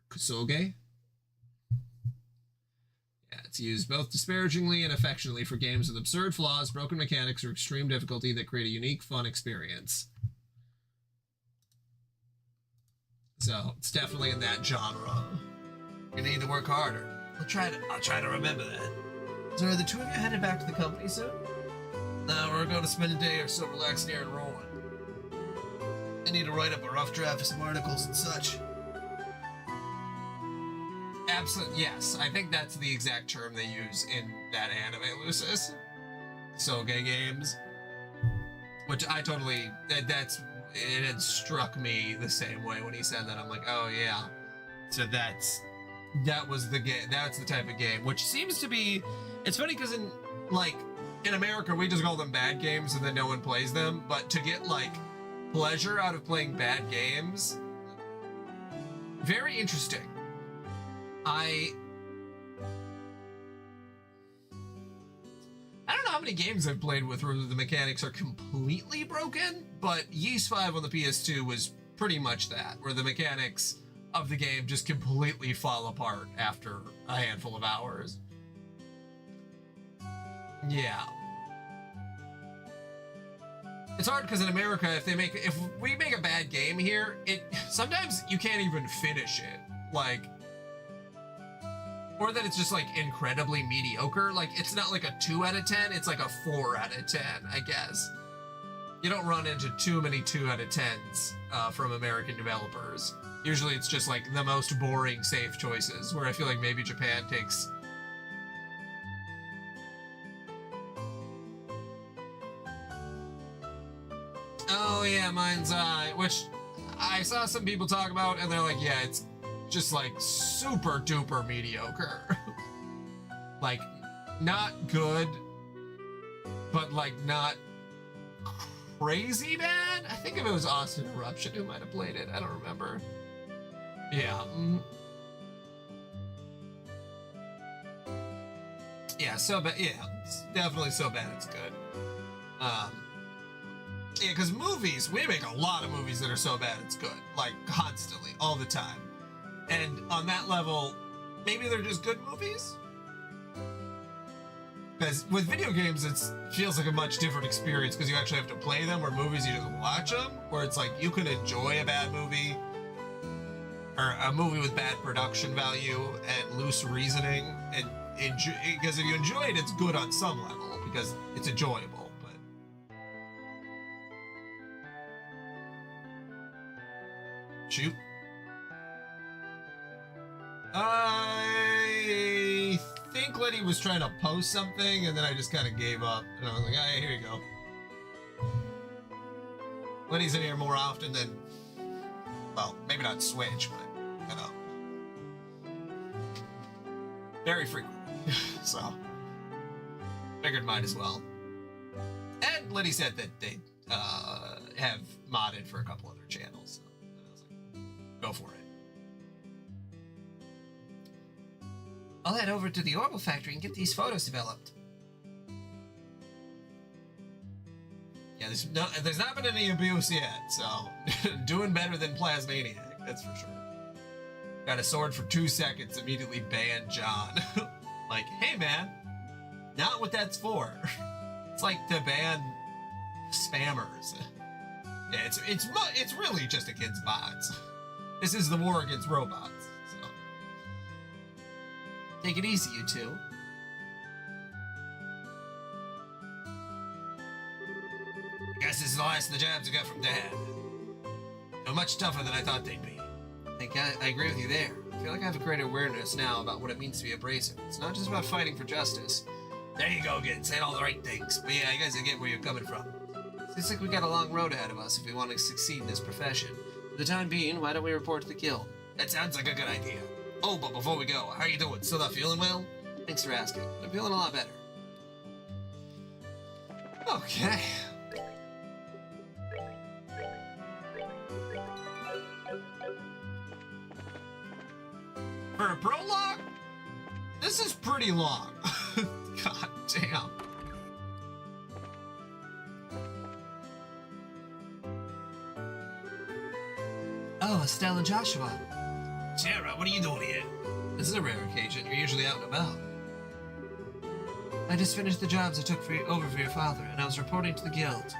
Kusoge? Yeah, it's used both disparagingly and affectionately for games with absurd flaws, broken mechanics, or extreme difficulty that create a unique, fun experience. So, it's definitely in that genre. You need to work harder. I'll try to remember that. So are the two of you headed back to the company soon? No, we're going to spend a day or so relaxing here in Rowan. I need to write up a rough draft of some articles and such. Absolutely, yes. I think that's the exact term they use in that anime, Lucis. Soge games. Which I totally, it had struck me the same way when he said that. I'm like, oh yeah. So that was the game, that's the type of game, which seems to be, it's funny because in America, we just call them bad games and then no one plays them, but to get pleasure out of playing bad games, very interesting. I don't know how many games I've played with where the mechanics are completely broken, but Ys 5 on the PS2 was pretty much that, where the mechanics of the game just completely fall apart after a handful of hours. Yeah. It's hard because in America, if we make a bad game here, sometimes you can't even finish it. Or that it's just incredibly mediocre. It's not a 2 out of 10, it's a 4 out of 10, I guess. You don't run into too many 2 out of 10s from American developers. Usually it's just the most boring safe choices, where I feel like maybe Japan takes... Oh yeah, Mind's Eye, which I saw some people talk about, and they're like, yeah, it's just super duper mediocre. Not good, but not crazy bad. I think if it was Austin Eruption who might have played it, I don't remember. Yeah. Yeah, so bad. Yeah, it's definitely so bad it's good. Yeah, because movies, we make a lot of movies that are so bad it's good. Constantly, all the time. And on that level, maybe they're just good movies? Because with video games, it feels like a much different experience because you actually have to play them, where movies, you just watch them, where it's you can enjoy a bad movie, or a movie with bad production value and loose reasoning, and because if you enjoy it, it's good on some level, because it's enjoyable, but... Shoot. I think Letty was trying to post something, and then I just kind of gave up. And I was like, hey, here you go. Letty's in here more often than, well, maybe not Switch, but, very frequently. So, figured might as well. And Letty said that they have modded for a couple other channels. So I was like, go for it. I'll head over to the Orbital Factory and get these photos developed. Yeah, there's not been any abuse yet, so doing better than Plasmaniac, that's for sure. Got a sword for 2 seconds, immediately banned John. Hey man, not what that's for. It's to ban spammers. Yeah, it's really just against bots. This is the war against robots. Take it easy, you two. I guess this is the last of the jabs I got from Dad. They're much tougher than I thought they'd be. I agree with you there. I feel like I have a greater awareness now about what it means to be a bracer. It's not just about fighting for justice. There you go again, saying all the right things. But yeah, I guess I get where you're coming from. It's like we got a long road ahead of us if we want to succeed in this profession. For the time being, why don't we report to the guild? That sounds like a good idea. Oh, but before we go, how are you doing? Still not feeling well? Thanks for asking. I'm feeling a lot better. Okay. For a prologue, this is pretty long. God damn. Oh, Estelle and Joshua. Sarah, what are you doing here? This is a rare occasion. You're usually out and about. I just finished the jobs I took over for your father, and I was reporting to the guild.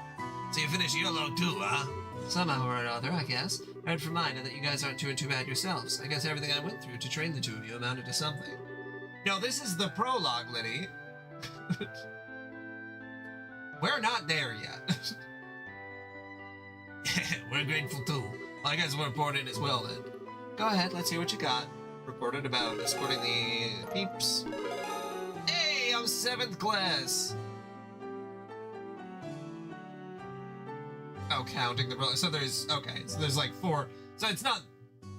So you finished your load too, huh? Somehow or another, I guess. I heard from mine that you guys aren't doing too bad yourselves. I guess everything I went through to train the two of you amounted to something. No, this is the prologue, Liddy. We're not there yet. We're grateful too. I guess we'll report in as well then. Go ahead, let's hear what you got. Reported about escorting the peeps. Hey, I'm 7th class. Oh, counting the so there's so there's like 4. So it's not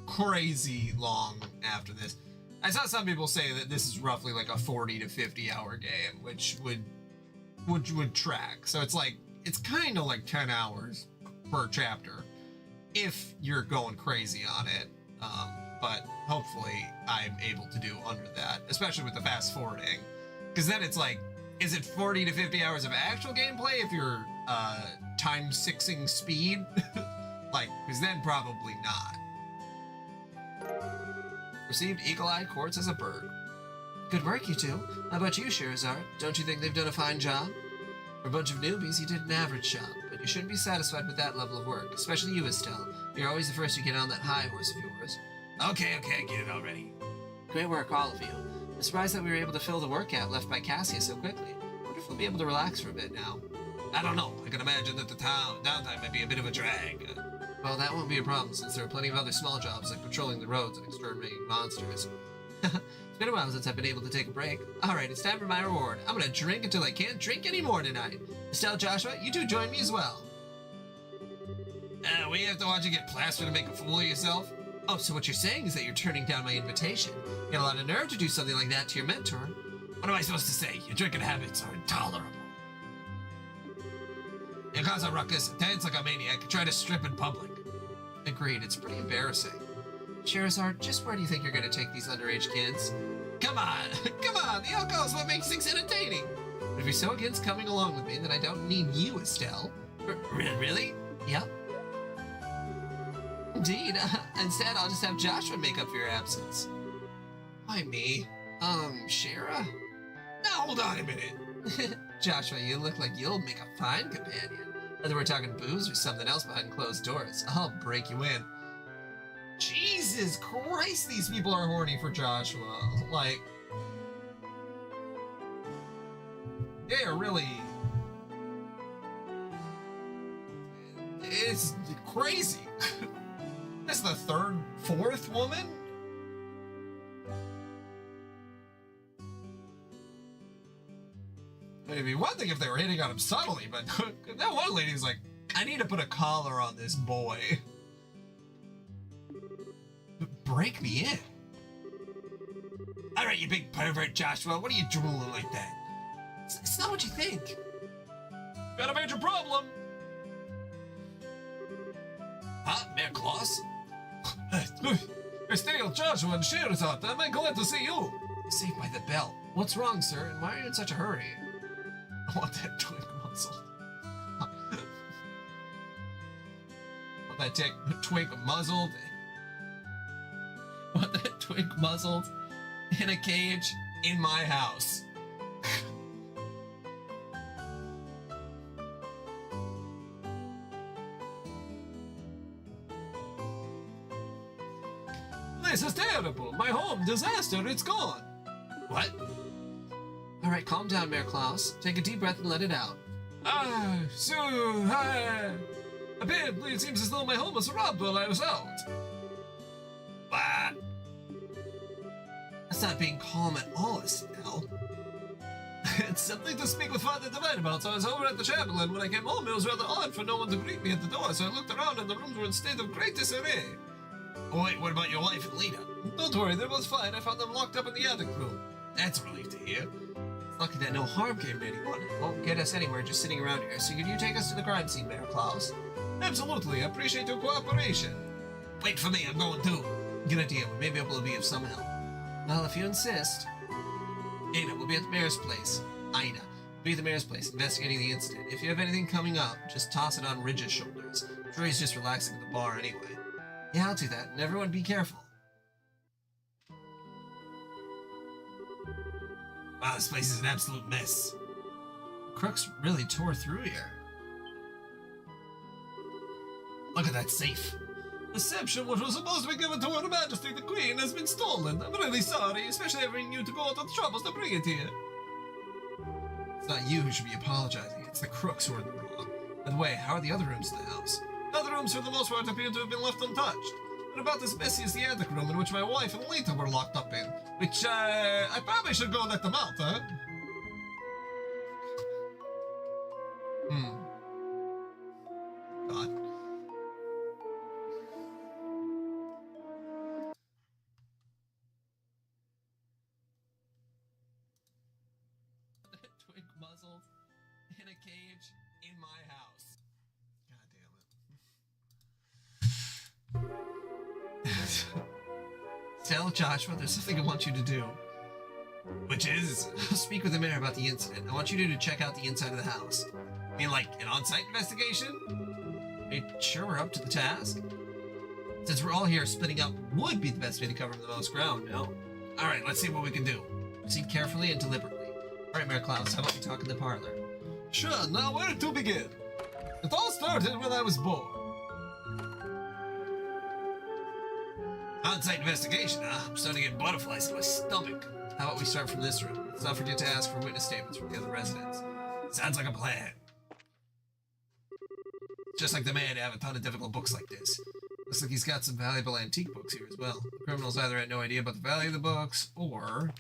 crazy long after this. I saw some people say that this is roughly like a 40 to 50 hour game, which would track. So it's like it's kind of like 10 hours per chapter if you're going crazy on it. But hopefully I'm able to do under that, especially with the fast forwarding, because then it's like, is it 40 to 50 hours of actual gameplay if you're time 6ing speed? Like, because then probably not. Received Eagle Eye Quartz as a bird. Good work, you two. How about you, Sherazard? Don't you think they've done a fine job? For a bunch of newbies, you did an average job, but you shouldn't be satisfied with that level of work, especially you, Estelle. You're always the first to get on that high horse of yours. Okay, I get it already. Great work, all of you. I'm surprised that we were able to fill the work gap left by Cassia so quickly. I wonder if we'll be able to relax for a bit now. I don't know. I can imagine that the downtime might be a bit of a drag. Well, that won't be a problem since there are plenty of other small jobs like patrolling the roads and exterminating monsters. It's been a while since I've been able to take a break. Alright, it's time for my reward. I'm gonna drink until I can't drink anymore tonight. Estelle, Joshua, you two join me as well. We have to watch you get plastered and make a fool of yourself? Oh, so what you're saying is that you're turning down my invitation. You got a lot of nerve to do something like that to your mentor. What am I supposed to say? Your drinking habits are intolerable. You cause a ruckus, dance like a maniac, try to strip in public. Agreed, it's pretty embarrassing. Sherazard, just where do you think you're gonna take these underage kids? Come on, come on, the alcohol's what makes things entertaining. But if you're so against coming along with me, then I don't need you, Estelle. Really? Yep. Indeed. Instead, I'll just have Joshua make up for your absence. Why me? Shara? Now hold on a minute. Joshua, you look like you'll make a fine companion. Whether we're talking booze or something else behind closed doors, I'll break you in. Jesus Christ, these people are horny for Joshua. Like, they are really... It's crazy. This is the 3rd, 4th woman? It'd be one thing if they were hitting on him subtly, but that one lady was like, I need to put a collar on this boy. Break me in. All right, you big pervert, Joshua. What are you drooling like that? It's not what you think. Got a major problem. Huh, Mayor Claus? Estelle, Joshua, and Sherazade, am I glad to see you? Saved by the bell. What's wrong, sir, and why are you in such a hurry? I want that twink muzzled. Want that twink muzzled? Want that twink muzzled in a cage in my house? This is terrible. My home, disaster, it's gone. What? All right, calm down, Mayor Klaus. Take a deep breath and let it out. Apparently, it seems as though my home was robbed while I was out. What? That's not being calm at all, Estelle. It's something to speak with Father Divine about, so I was over at the chapel, and when I came home, it was rather odd for no one to greet me at the door, so I looked around, and the rooms were in a state of great disarray. Oh, wait, what about your wife and Lita? Don't worry, they was fine. I found them locked up in the attic room. That's a relief to hear. It's lucky that no harm came to anyone. It won't get us anywhere just sitting around here, so could you take us to the crime scene, Mayor Klaus? Absolutely, I appreciate your cooperation. Wait for me, I'm going too. Good idea, we may be able to be of some help. Well, if you insist. Ada, we'll be at the mayor's place. Ida, we'll be at the mayor's place, investigating the incident. If you have anything coming up, just toss it on Ridge's shoulders. I'm sure he's just relaxing at the bar anyway. Yeah, I'll do that, and everyone be careful. Wow, this place is an absolute mess. Crooks really tore through here. Look at that safe. reception, which was supposed to be given to Her Majesty the Queen, has been stolen. I'm really sorry, especially having you to go to the troubles to bring it here. It's not you who should be apologizing. It's the crooks who are in the wrong. By the way, how are the other rooms in the house? The other rooms, for the most part, appear to have been left untouched. They're about as messy as the attic room in which my wife and Lita were locked up in. Which, I probably should go let them out, huh? God. Twink muzzled in a cage in my house. God damn it. Tell Joshua there's something I want you to do. Which is, Speak with the mayor about the incident. I want you to check out the inside of the house. I mean, like an on-site investigation? Are you sure we're up to the task? Since we're all here, splitting up would be the best way to cover the most ground, no? All right, let's see what we can do. Proceed carefully and deliberately. All right, Mayor Klaus, how about we talk in the parlor? Sure, now where to begin? It all started when I was born. On-site investigation, huh? I'm starting to get butterflies in my stomach. How about we start from this room? Let's not forget to ask for witness statements from the other residents. Sounds like a plan. Just like the man to have a ton of difficult books like this. Looks like he's got some valuable antique books here as well. The criminals either had no idea about the value of the books, or...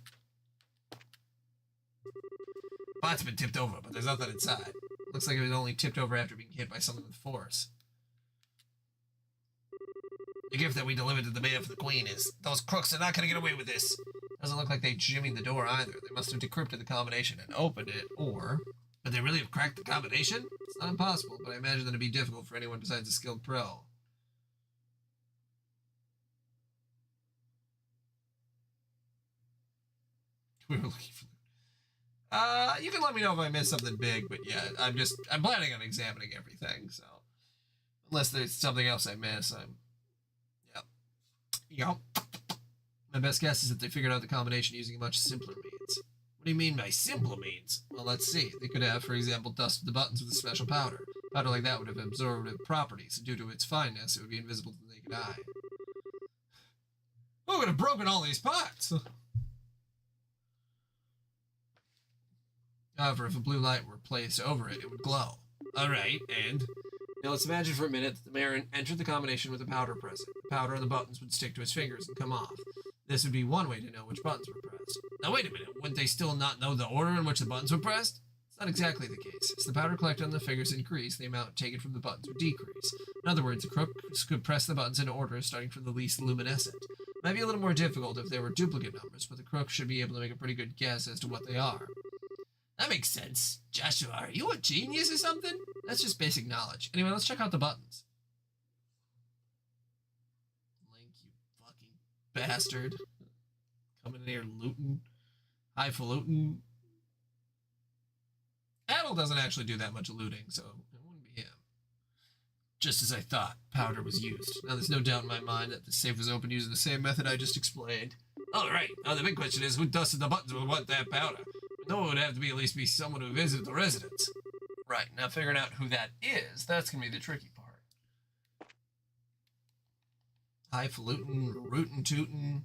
Pot's been tipped over, but there's nothing inside. Looks like it was only tipped over after being hit by something with force. The gift that we delivered to the mayor for the queen is, those crooks are not going to get away with this. Doesn't look like they jimmied the door either. They must have decrypted the combination and opened it, or... But they really have cracked the combination? It's not impossible, but I imagine that it'd be difficult for anyone besides a skilled pro. We were looking for... you can let me know if I missed something big, but yeah, I'm planning on examining everything, so... Unless there's something else I miss, Yep. My best guess is that they figured out the combination using a much simpler means. What do you mean by simpler means? Well, let's see. They could have, for example, dusted the buttons with a special powder. Powder like that would have absorptive properties, and due to its fineness, it would be invisible to the naked eye. Who would have broken all these parts? However, if a blue light were placed over it, it would glow. Alright, and? Now let's imagine for a minute that the mayor entered the combination with a powder present. The powder and the buttons would stick to his fingers and come off. This would be one way to know which buttons were pressed. Now wait a minute, wouldn't they still not know the order in which the buttons were pressed? It's not exactly the case. As the powder collected on the fingers increased, the amount taken from the buttons would decrease. In other words, a crook could press the buttons in order starting from the least luminescent. It might be a little more difficult if there were duplicate numbers, but the crook should be able to make a pretty good guess as to what they are. That makes sense. Joshua, are you a genius or something? That's just basic knowledge. Anyway, let's check out the buttons. Link, you fucking bastard. Coming in here looting. Highfalutin. Adel doesn't actually do that much looting, so it wouldn't be him. Just as I thought, powder was used. Now there's no doubt in my mind that the safe was opened using the same method I just explained. Alright, now the big question is, who dusted the buttons with what that powder? No, it would have to be at least be someone who visited the residence. Right, now figuring out who that is, that's going to be the tricky part. Highfalutin, rootin' tootin',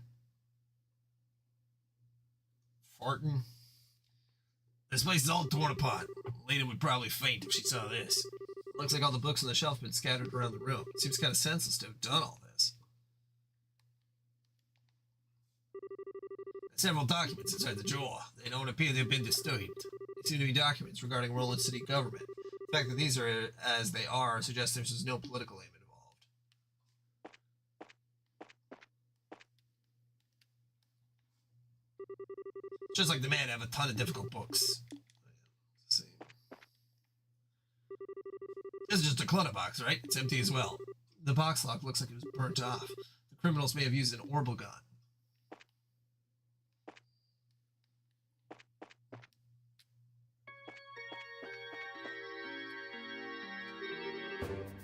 fartin'. This place is all torn apart. Lena would probably faint if she saw this. Looks like all the books on the shelf have been scattered around the room. It seems kind of senseless to have done all this. Several documents inside the drawer. They don't appear to have been disturbed. They seem to be documents regarding Roland City government. The fact that these are as they are suggests there's no political aim involved. Just like the man have a ton of difficult books. Let's see. This is just a clutter box, right? It's empty as well. The box lock looks like it was burnt off. The criminals may have used an orbital gun.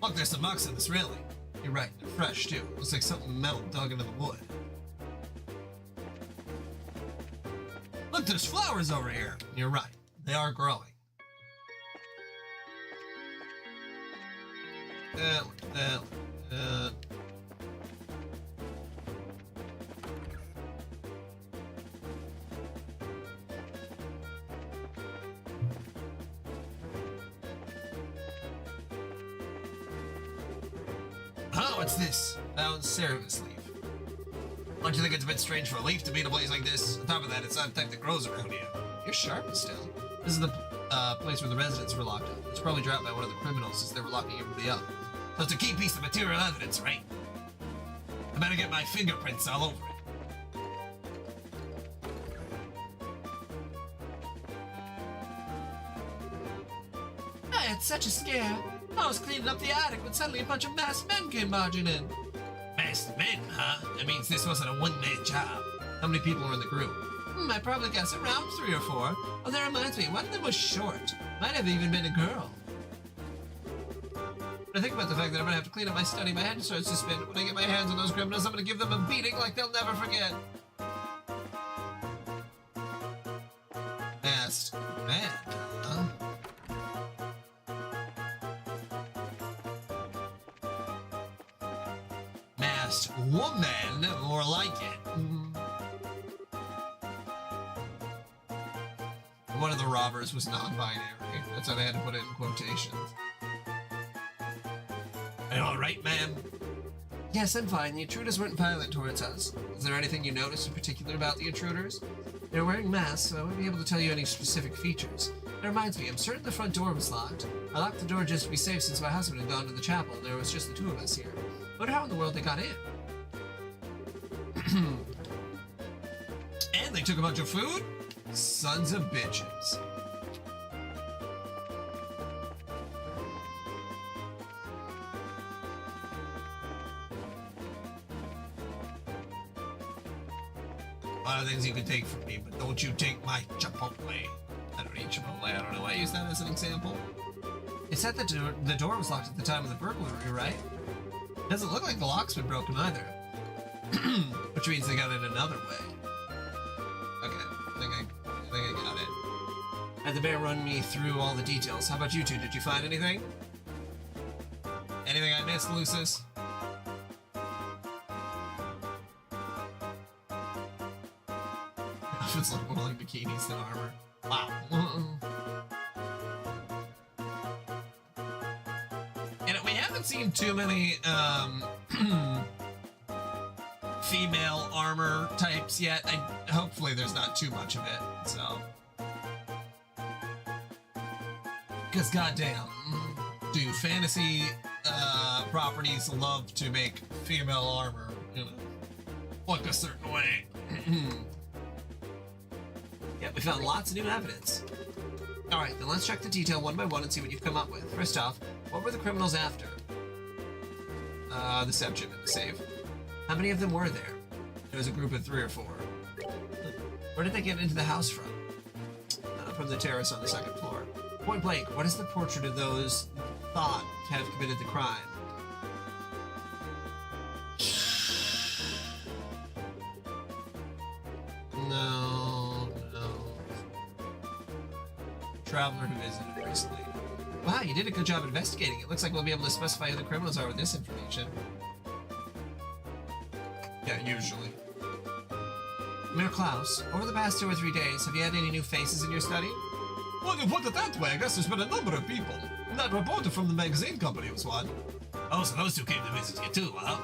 Look, there's some marks on this railing. You're right, they're fresh too. Looks like something metal dug into the wood. Look, there's flowers over here. You're right, they are growing. Look at that. What's this? Found service leaf. Don't you think it's a bit strange for a leaf to be in a place like this? On top of that, it's not a type that grows around here. You're sharp, Estelle. This is the place where the residents were locked up. It's probably dropped by one of the criminals as they were locking everybody up. So it's a key piece of material evidence, right? I better get my fingerprints all over it. I had such a scare. I was cleaning up the attic when suddenly a bunch of masked men came barging in. Masked men, huh? That means this wasn't a one-man job. How many people were in the group? I probably guess around 3 or 4. Oh, that reminds me, one of them was short. Might have even been a girl. When I think about the fact that I'm gonna have to clean up my study, my head starts to spin. When I get my hands on those criminals, I'm gonna give them a beating like they'll never forget. Masked man, huh? Masked woman, more like it. One of the robbers was non-binary. That's why they had to put it in quotations. Are you alright, ma'am? Yes, I'm fine. The intruders weren't violent towards us. Is there anything you noticed in particular about the intruders? They're wearing masks, so I won't be able to tell you any specific features. It reminds me, I'm certain the front door was locked. I locked the door just to be safe since my husband had gone to the chapel and there was just the 2 of us here. Wonder how in the world they got in. And they took a bunch of food? Sons of bitches. A lot of things you can take from me, but don't you take my Chipotle. I don't eat Chipotle. I don't know why I use that as an example. It said that the door was locked at the time of the burglary, right? Doesn't look like the lock's been broken either. Which means they got it another way. Okay, I think I got it. Had the bear run me through all the details. How about you two? Did you find anything? Anything I missed, Lucis? It's like more like bikinis than armor. Wow. And we haven't seen too many female armor types yet. Hopefully there's not too much of it, so. Because goddamn, do fantasy properties love to make female armor, you know, look a certain way. Yeah, we found lots of new evidence. Alright, then let's check the detail one by one and see what you've come up with. First off, what were the criminals after? The Seption and the save. How many of them were there? There was a group of 3 or 4. Where did they get into the house from? From the terrace on the 2nd floor. Point blank, what is the portrait of those thought to have committed the crime? No. Traveler who visited recently. Wow, you did a good job investigating. It looks like we'll be able to specify who the criminals are with this information. Yeah, usually. Mayor Klaus, over the past 2 or 3 days, have you had any new faces in your study? Well, you put it that way, I guess there's been a number of people. And that reporter from the magazine company was one. Oh, so those 2 came to visit you too, huh?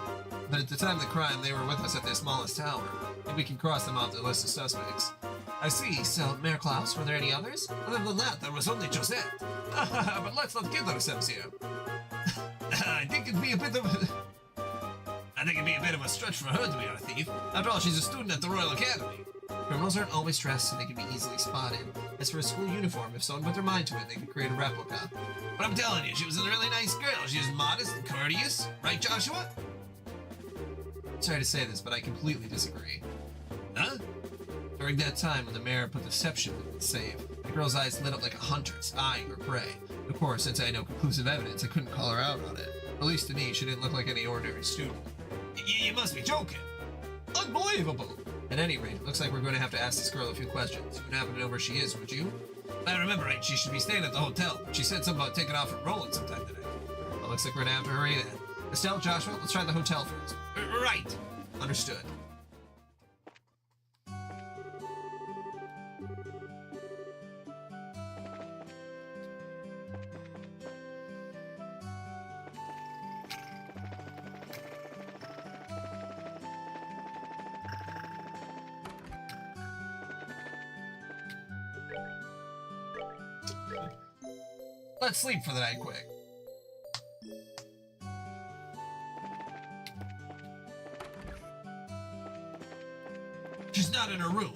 But at the time of the crime, they were with us at their smallest tower. Maybe we can cross them off the list of suspects. I see. So, Mayor Klaus, were there any others? Other than that, there was only Josette. But let's not kid ourselves here. I think it'd be a bit of a stretch for her to be our thief. After all, she's a student at the Royal Academy. Criminals aren't always dressed so they can be easily spotted. As for a school uniform, if someone put their mind to it, they could create a replica. But I'm telling you, she was a really nice girl. She was modest and courteous. Right, Joshua? Sorry to say this, but I completely disagree. Huh? During that time when the mayor put the Seption in the save, the girl's eyes lit up like a hunter's, eyeing her prey. Of course, since I had no conclusive evidence, I couldn't call her out on it. At least to me, she didn't look like any ordinary student. You must be joking. Unbelievable! At any rate, it looks like we're going to have to ask this girl a few questions. You would happen to know where she is, would you? If I remember right, she should be staying at the hotel. She said something about taking off and rolling sometime today. Well, looks like we're going to have to hurry then. Estelle, Joshua, let's try the hotel first. Right. Understood. Let's sleep for the night quick. She's not in her room.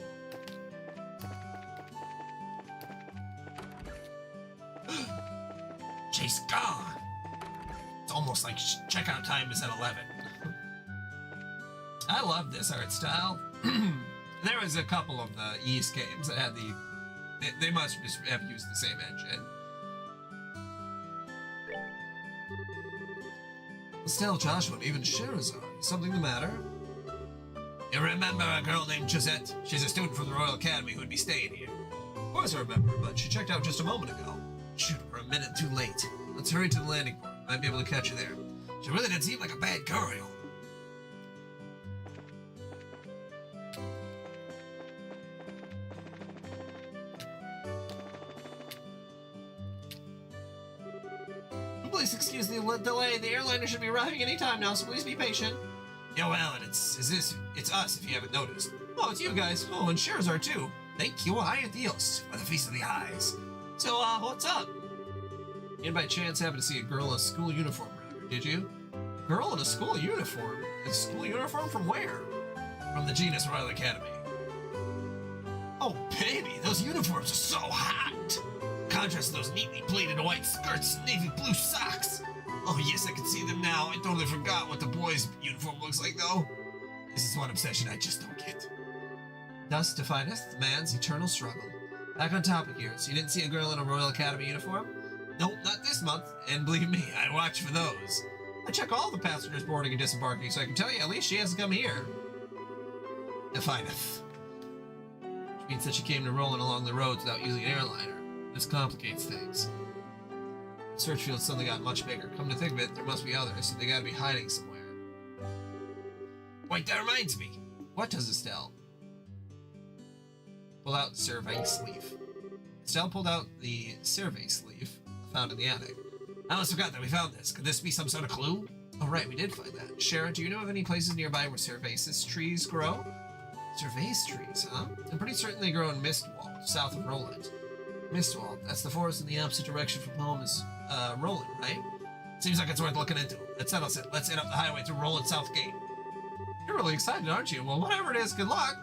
She's gone. It's almost like checkout time is at 11. I love this art style. There was a couple of the East games that had the... They must just have used the same engine. Still, Joshua, even Sherazade. Something the matter? You remember a girl named Gisette? She's a student from the Royal Academy who'd be staying here. Of course I remember, but she checked out just a moment ago. Shoot, we're a minute too late. Let's hurry to the landing port. Might be able to catch you there. She really didn't seem like a bad girl. Please excuse the delay. The airliner should be arriving any time now, so please be patient. Yeah, well, it's us if you haven't noticed. Oh, it's you guys. Oh, and Sherazade too. Thank you, ay Dios, for the feast of the eyes. So, what's up? You didn't by chance happen to see a girl in a school uniform around here, did you? Girl in a school uniform? A school uniform from where? From the Genus Royal Academy. Oh, baby, those uniforms are so hot. Contrast to those neatly pleated white skirts and navy blue socks. Oh, yes, I can see them now. I totally forgot what the boys' uniform looks like, though. This is one obsession I just don't get. Thus defineth the man's eternal struggle. Back on topic here, so you didn't see a girl in a Royal Academy uniform? Nope, not this month. And believe me, I watch for those. I check all the passengers boarding and disembarking, so I can tell you at least she hasn't come here. Defineth. Which means that she came to rolling along the roads without using an airliner. This complicates things. The search field suddenly got much bigger. Come to think of it, there must be others, so they gotta be hiding somewhere. Wait, that reminds me. What does Estelle? Pull out the survey sleeve. Estelle pulled out the survey sleeve found in the attic. I almost forgot that we found this. Could this be some sort of clue? Oh right, we did find that. Sharon, do you know of any places nearby where cervasis trees grow? Cervace trees, huh? I'm pretty certain they grow in Mistwald, south of Roland. Mistwald, that's the forest in the opposite direction from home as Roland, right? Seems like it's worth looking into. That settles it. Let's head up the highway through Roland South Gate. You're really excited, aren't you? Well, whatever it is, good luck.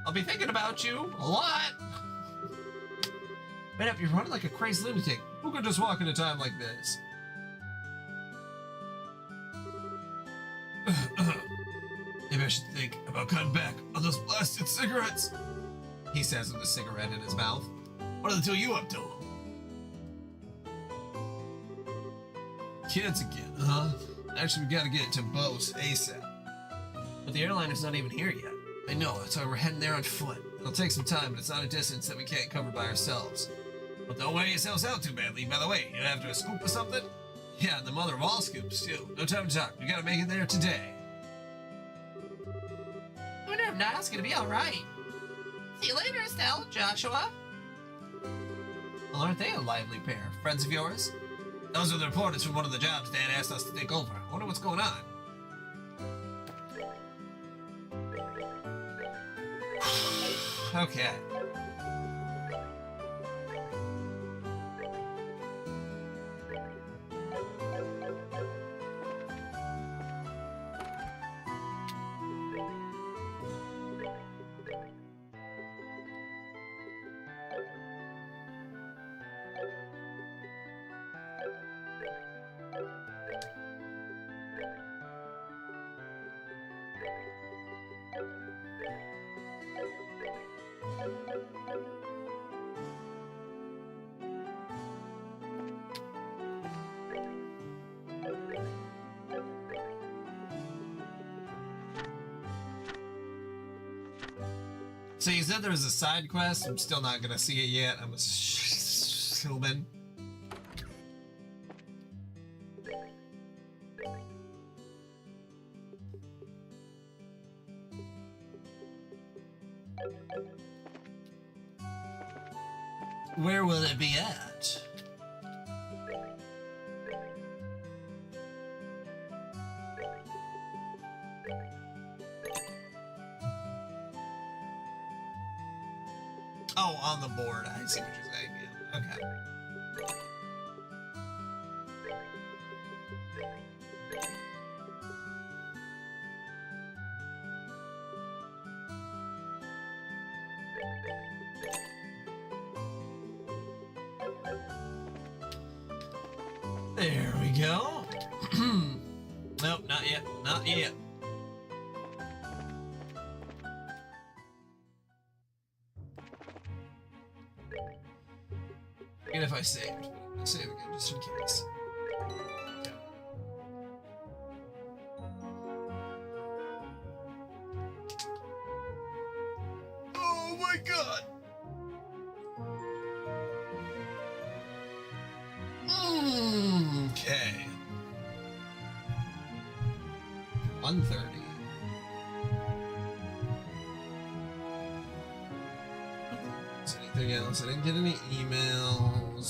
I'll be thinking about you a lot. Man up, you're running like a crazy lunatic. Who could just walk in a time like this? Maybe I should think about cutting back on those blasted cigarettes, He says with a cigarette in his mouth. What are the two of you up to? Kids again, huh? Actually, we gotta get to Bose ASAP. But the airliner's not even here yet. I know, that's why we're heading there on foot. It'll take some time, but it's not a distance that we can't cover by ourselves. But don't wear yourselves out too badly. By the way, you after a scoop or something? Yeah, and the mother of all scoops, too. No time to talk. We gotta make it there today. I wonder if Niall's gonna be alright. See you later, Estelle, Joshua. Well, aren't they a lively pair? Friends of yours? Those are the reporters from one of the jobs Dad asked us to take over. I wonder what's going on. Okay. So you said there was a side quest. I'm still not gonna see it yet. I'm assuming. Where will it be at? Oh, on the board. I see what you're saying. Yeah. Okay. There we go. Nope, not yet. Not yet. And if I saved, save again just in case. Oh my god! Okay. 1:30. Is there anything else? I didn't get any emails.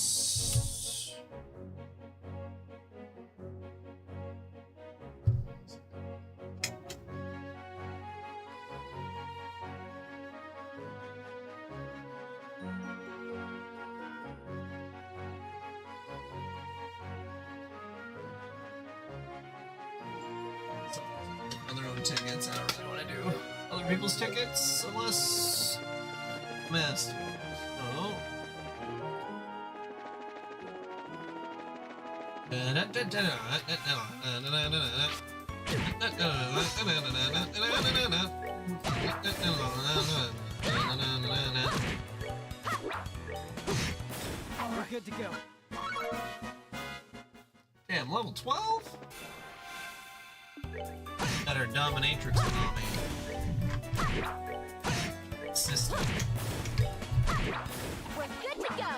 Other own tickets. I don't really want to do other people's tickets unless I'm asked. Oh. We're good to go. Damn, level 12? That are dominatrix mommy. System. We're good to go.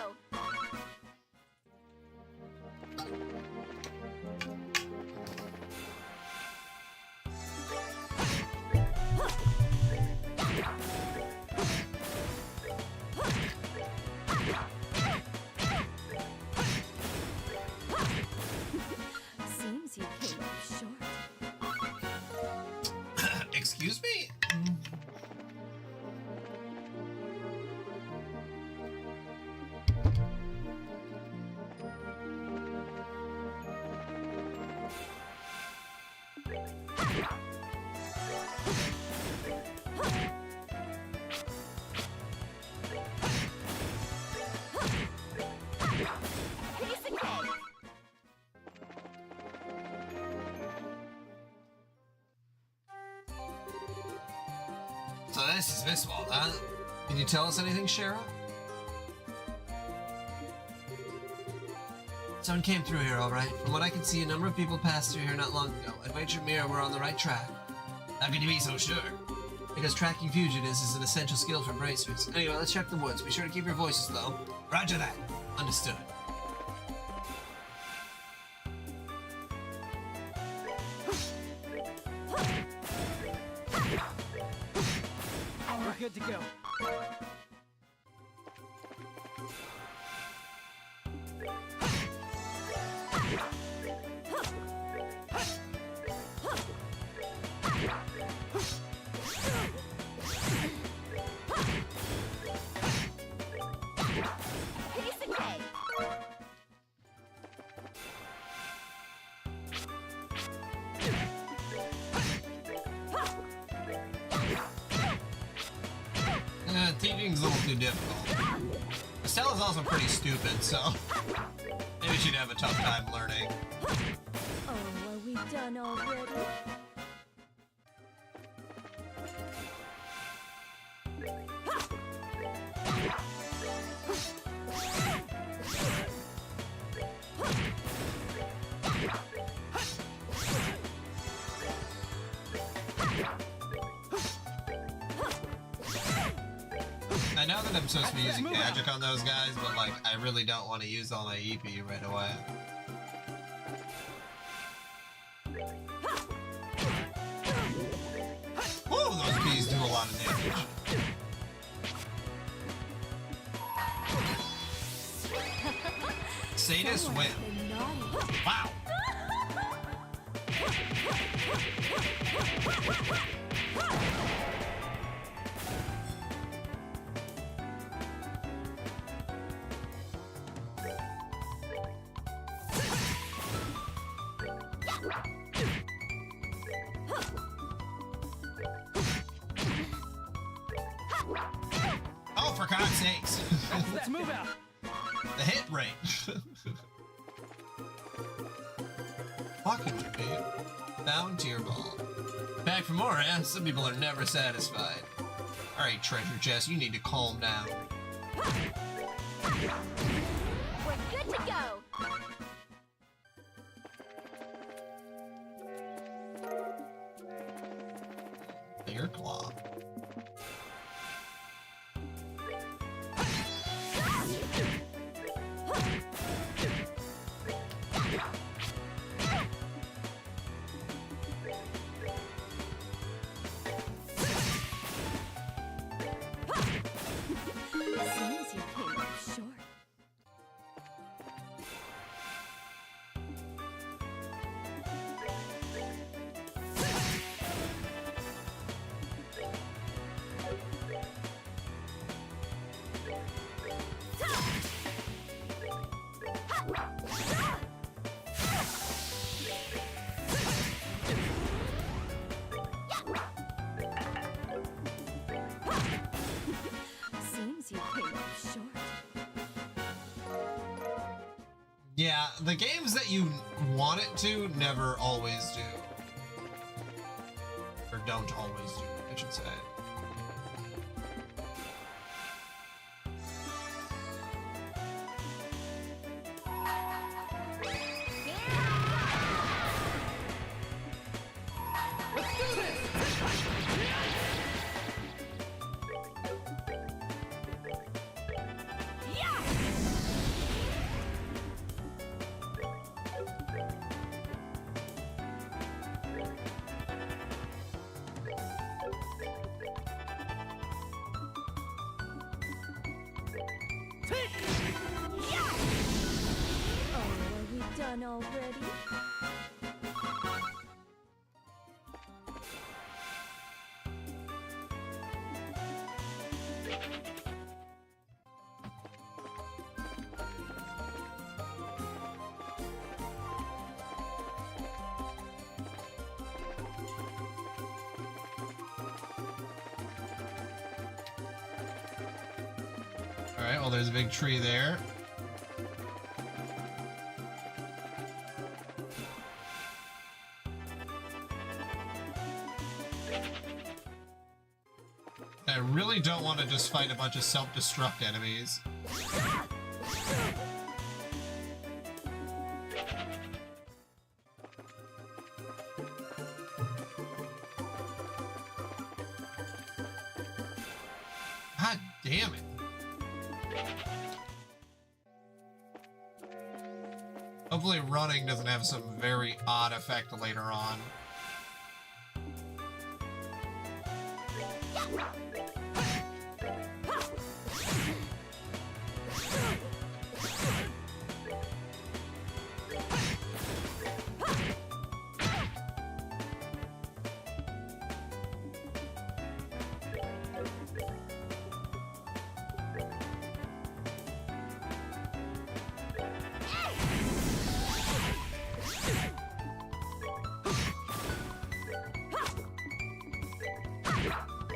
Seems you came up short. Excuse me? Piece of cake. So this is Viswald, huh? Can you tell us anything, Shara? Someone came through here, all right. From what I can see, a number of people passed through here not long ago. I'd wager Mira we're on the right track. How can you be so sure? Because tracking fugitives is an essential skill for bracers. Anyway, let's check the woods. Be sure to keep your voices low. Roger that. Understood. We're good to go. Piece of cake. Teaching's a little too difficult. Estella's also pretty stupid, so maybe she'd have a tough time learning. Oh, are we done already? I know that I'm supposed to be using magic on those guys, but like, I really don't want to use all my EP right away. Whoa, those bees do a lot of damage. Sadist win. Been naughty. Wow. Oh, for God's sakes. Let's move out. The hit rate. Talking to me. Down tier ball. Back for more, eh? Some people are never satisfied. Alright, treasure chest, you need to calm down. We're good to go. Bear claw. Seems you came up short. Seems you came up short. Yeah, the games that you want it to never always do. Or don't always do, I should say. Oh, are we done already? Alright, well there's a big tree there. I really don't want to just fight a bunch of self-destruct enemies. God damn it. Hopefully running doesn't have some very odd effect later on.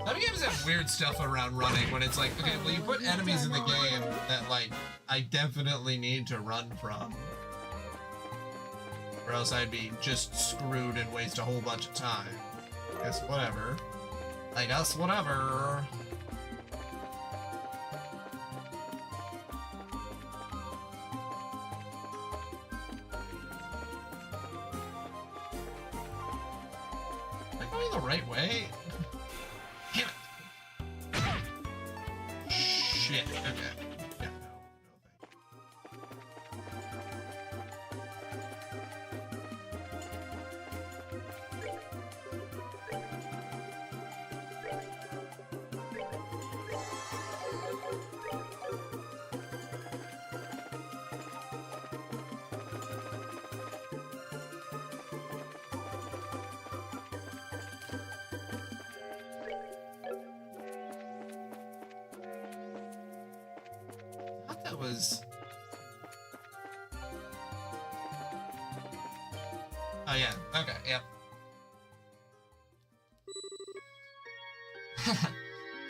Some games have weird stuff around running when it's like, okay, well you put enemies in the game that like I definitely need to run from. Or else I'd be just screwed and waste a whole bunch of time. Guess whatever. I guess whatever. Am I going the right way? Damn it. Shit. Okay. Yeah, no, thank you. I thought that was... Oh yeah, okay, yep.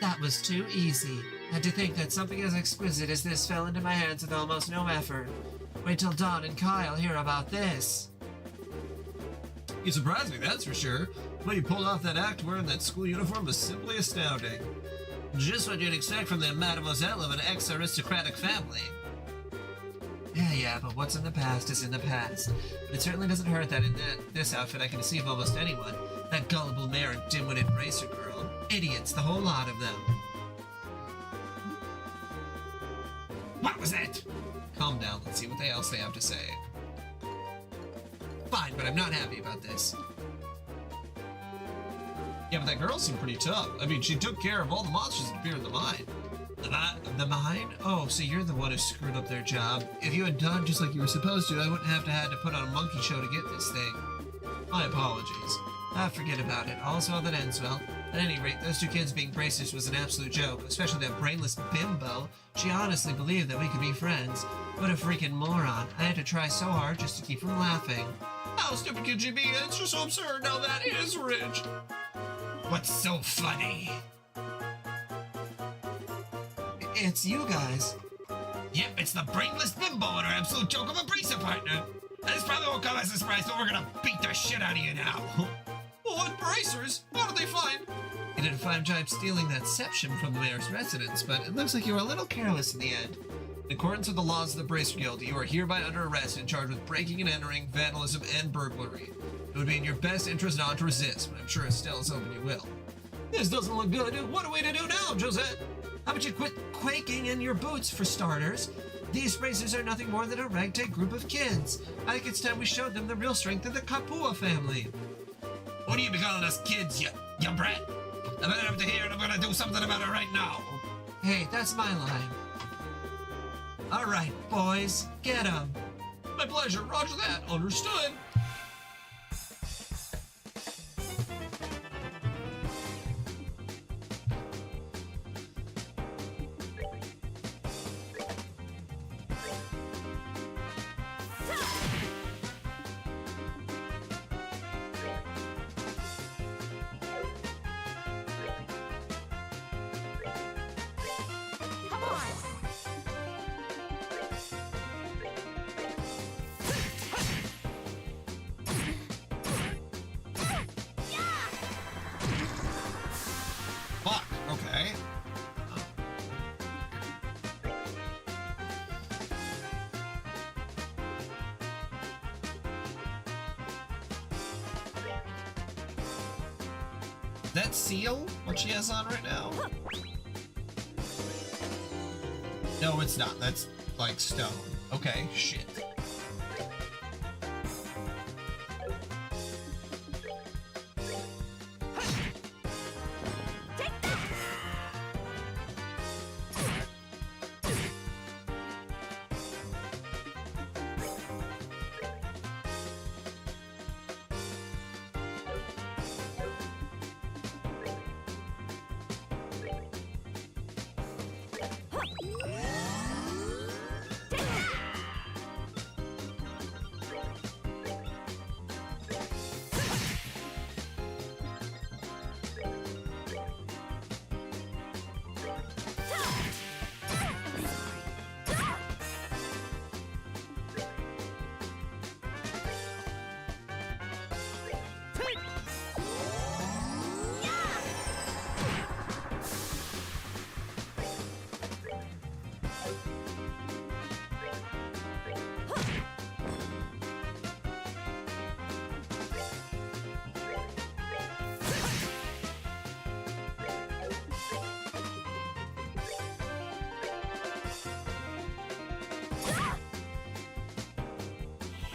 That was too easy. And to think that something as exquisite as this fell into my hands with almost no effort. Wait till Dawn and Kyle hear about this. You surprised me, that's for sure. The way you pulled off that act wearing that school uniform was simply astounding. Just what you'd expect from the mademoiselle of an ex-aristocratic family. Yeah, but what's in the past is in the past. But it certainly doesn't hurt that in this outfit I can deceive almost anyone. That gullible mare and dim-witted bracer girl. Idiots, the whole lot of them. What was that? Calm down, let's see what else they have to say. Fine, but I'm not happy about this. Yeah, but that girl seemed pretty tough. I mean, she took care of all the monsters that appeared in the mine. The mine? Oh, so you're the one who screwed up their job. If you had done just like you were supposed to, I wouldn't have had to put on a monkey show to get this thing. My apologies. Forget about it. All's well that ends well. At any rate, those two kids being bracers was an absolute joke, especially that brainless bimbo. She honestly believed that we could be friends. What a freaking moron. I had to try so hard just to keep from laughing. How stupid could you be? It's just so absurd. Now that is rich. What's so funny? It's you guys. Yep, it's the brainless bimbo and her absolute joke of a bracer partner. And this probably won't come as a surprise, but we're gonna beat the shit out of you now. Well, what bracers? What did they find? You did a fine job stealing that septum from the mayor's residence, but it looks like you were a little careless in the end. In accordance with the laws of the Bracer Guild, you are hereby under arrest and charged with breaking and entering, vandalism, and burglary. It would be in your best interest not to resist, but I'm sure Estelle's hoping you will. This doesn't look good. What are we to do now, Josette? How about you quit quaking in your boots, for starters? These bracers are nothing more than a ragtag group of kids. I think it's time we showed them the real strength of the Kapua family. What do you be calling us kids, you brat? I'm gonna have to hear and I'm gonna do something about it right now. Hey, that's my line. All right, boys, get 'em. My pleasure. Roger that. Understood. Fuck. Okay. That seal? What she has on right now? No, it's not. That's like stone. Okay, shit.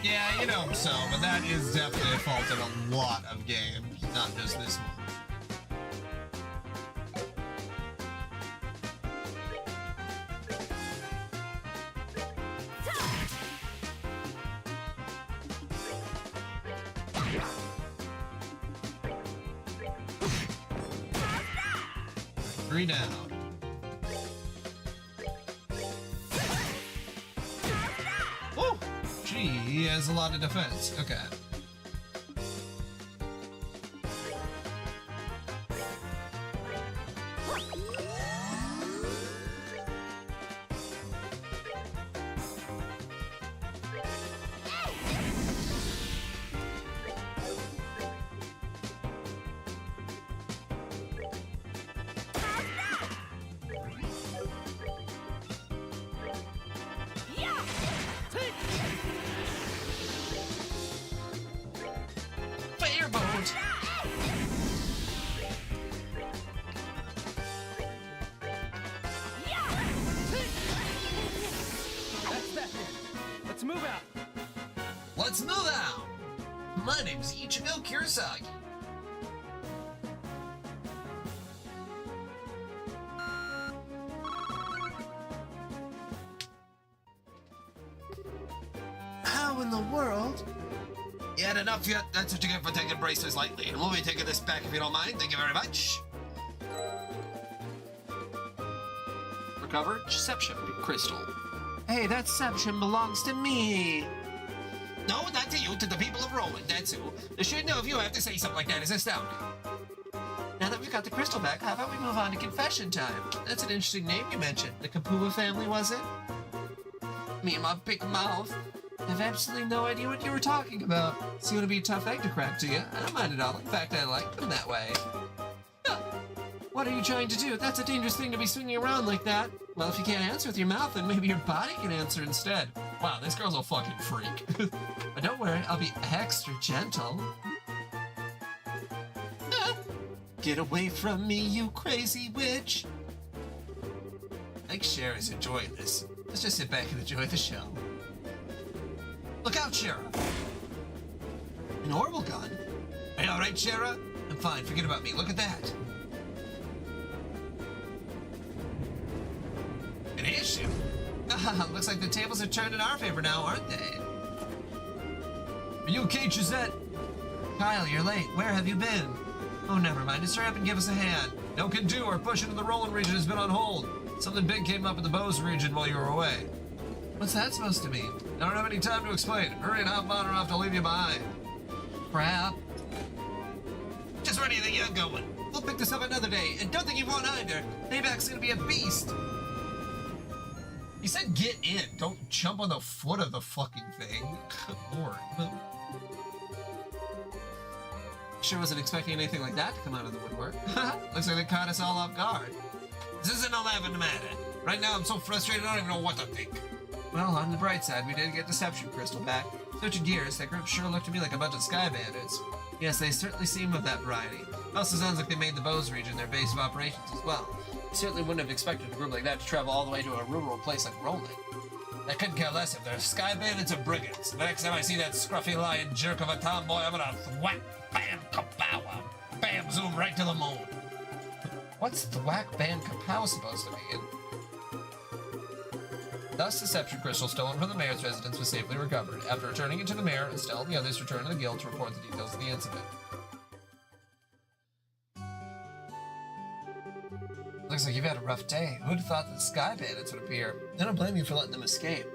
Yeah, you know so, but that is definitely a fault in a lot of games, not just this one. Three down. Oh, gee, he has a lot of defense. Okay. Let's move out. Let's move out. My name's Ichigo Kurosagi. How in the world? You had enough yet? That's what you get for taking braces lightly. And we'll be taking this back if you don't mind. Thank you very much. Recover Deception Crystal. Hey, that Deception belongs to me. No, not to you, to the people of Roland, that's who. The shouldn't of you have to say something like that is astounding. Now that we've got the crystal back, how about we move on to confession time? That's an interesting name you mentioned. The Kapua family, was it? Me and my big mouth. I have absolutely no idea what you were talking about. Seem to be a tough egg to crack to you. I don't mind at all. In fact, I like them that way. What are you trying to do? That's a dangerous thing to be swinging around like that. Well, if you can't answer with your mouth, then maybe your body can answer instead. Wow, this girl's a fucking freak. But don't worry, I'll be extra gentle. Get away from me, you crazy witch! I think Sherry's enjoying this. Let's just sit back and enjoy the show. Look out, Shara! An orbital gun? Are you alright, Shara? I'm fine, forget about me. Look at that. An airship? Looks like the tables are turned in our favor now, aren't they? Are you okay, Gisette? Kyle, you're late. Where have you been? Oh, never mind. Just hurry up and give us a hand. No can do. Our push into the Roland region has been on hold. Something big came up in the Bose region while you were away. What's that supposed to mean? I don't have any time to explain. Hurry and hop on or I'll have to leave you behind. Crap. Just ready to get going. We'll pick this up another day, and don't think you won't either. Payback's gonna be a beast. He said get in. Don't jump on the foot of the fucking thing. Good lord. Sure wasn't expecting anything like that to come out of the woodwork. Looks like they caught us all off guard. This isn't a laughing matter. Right now, I'm so frustrated, I don't even know what to think. Well, on the bright side, we did get Deception Crystal back. Switching gears, that group sure looked to me like a bunch of sky bandits. Yes, they certainly seem of that variety. Also sounds like they made the Bose region their base of operations as well. We certainly wouldn't have expected a group like that to travel all the way to a rural place like Roland. I couldn't care less if they're sky bandits or brigands. The next time I see that scruffy lion jerk of a tomboy, I'm gonna thwack, bam, kapow, bam, zoom right to the moon. What's Thwack Band Kapow supposed to mean? Thus, Deception Crystal stolen from the mayor's residence was safely recovered. After returning it to the mayor, Estelle and the others returned to the guild to report the details of the incident. Looks like you've had a rough day. Who'd have thought that sky bandits would appear? I don't blame you for letting them escape.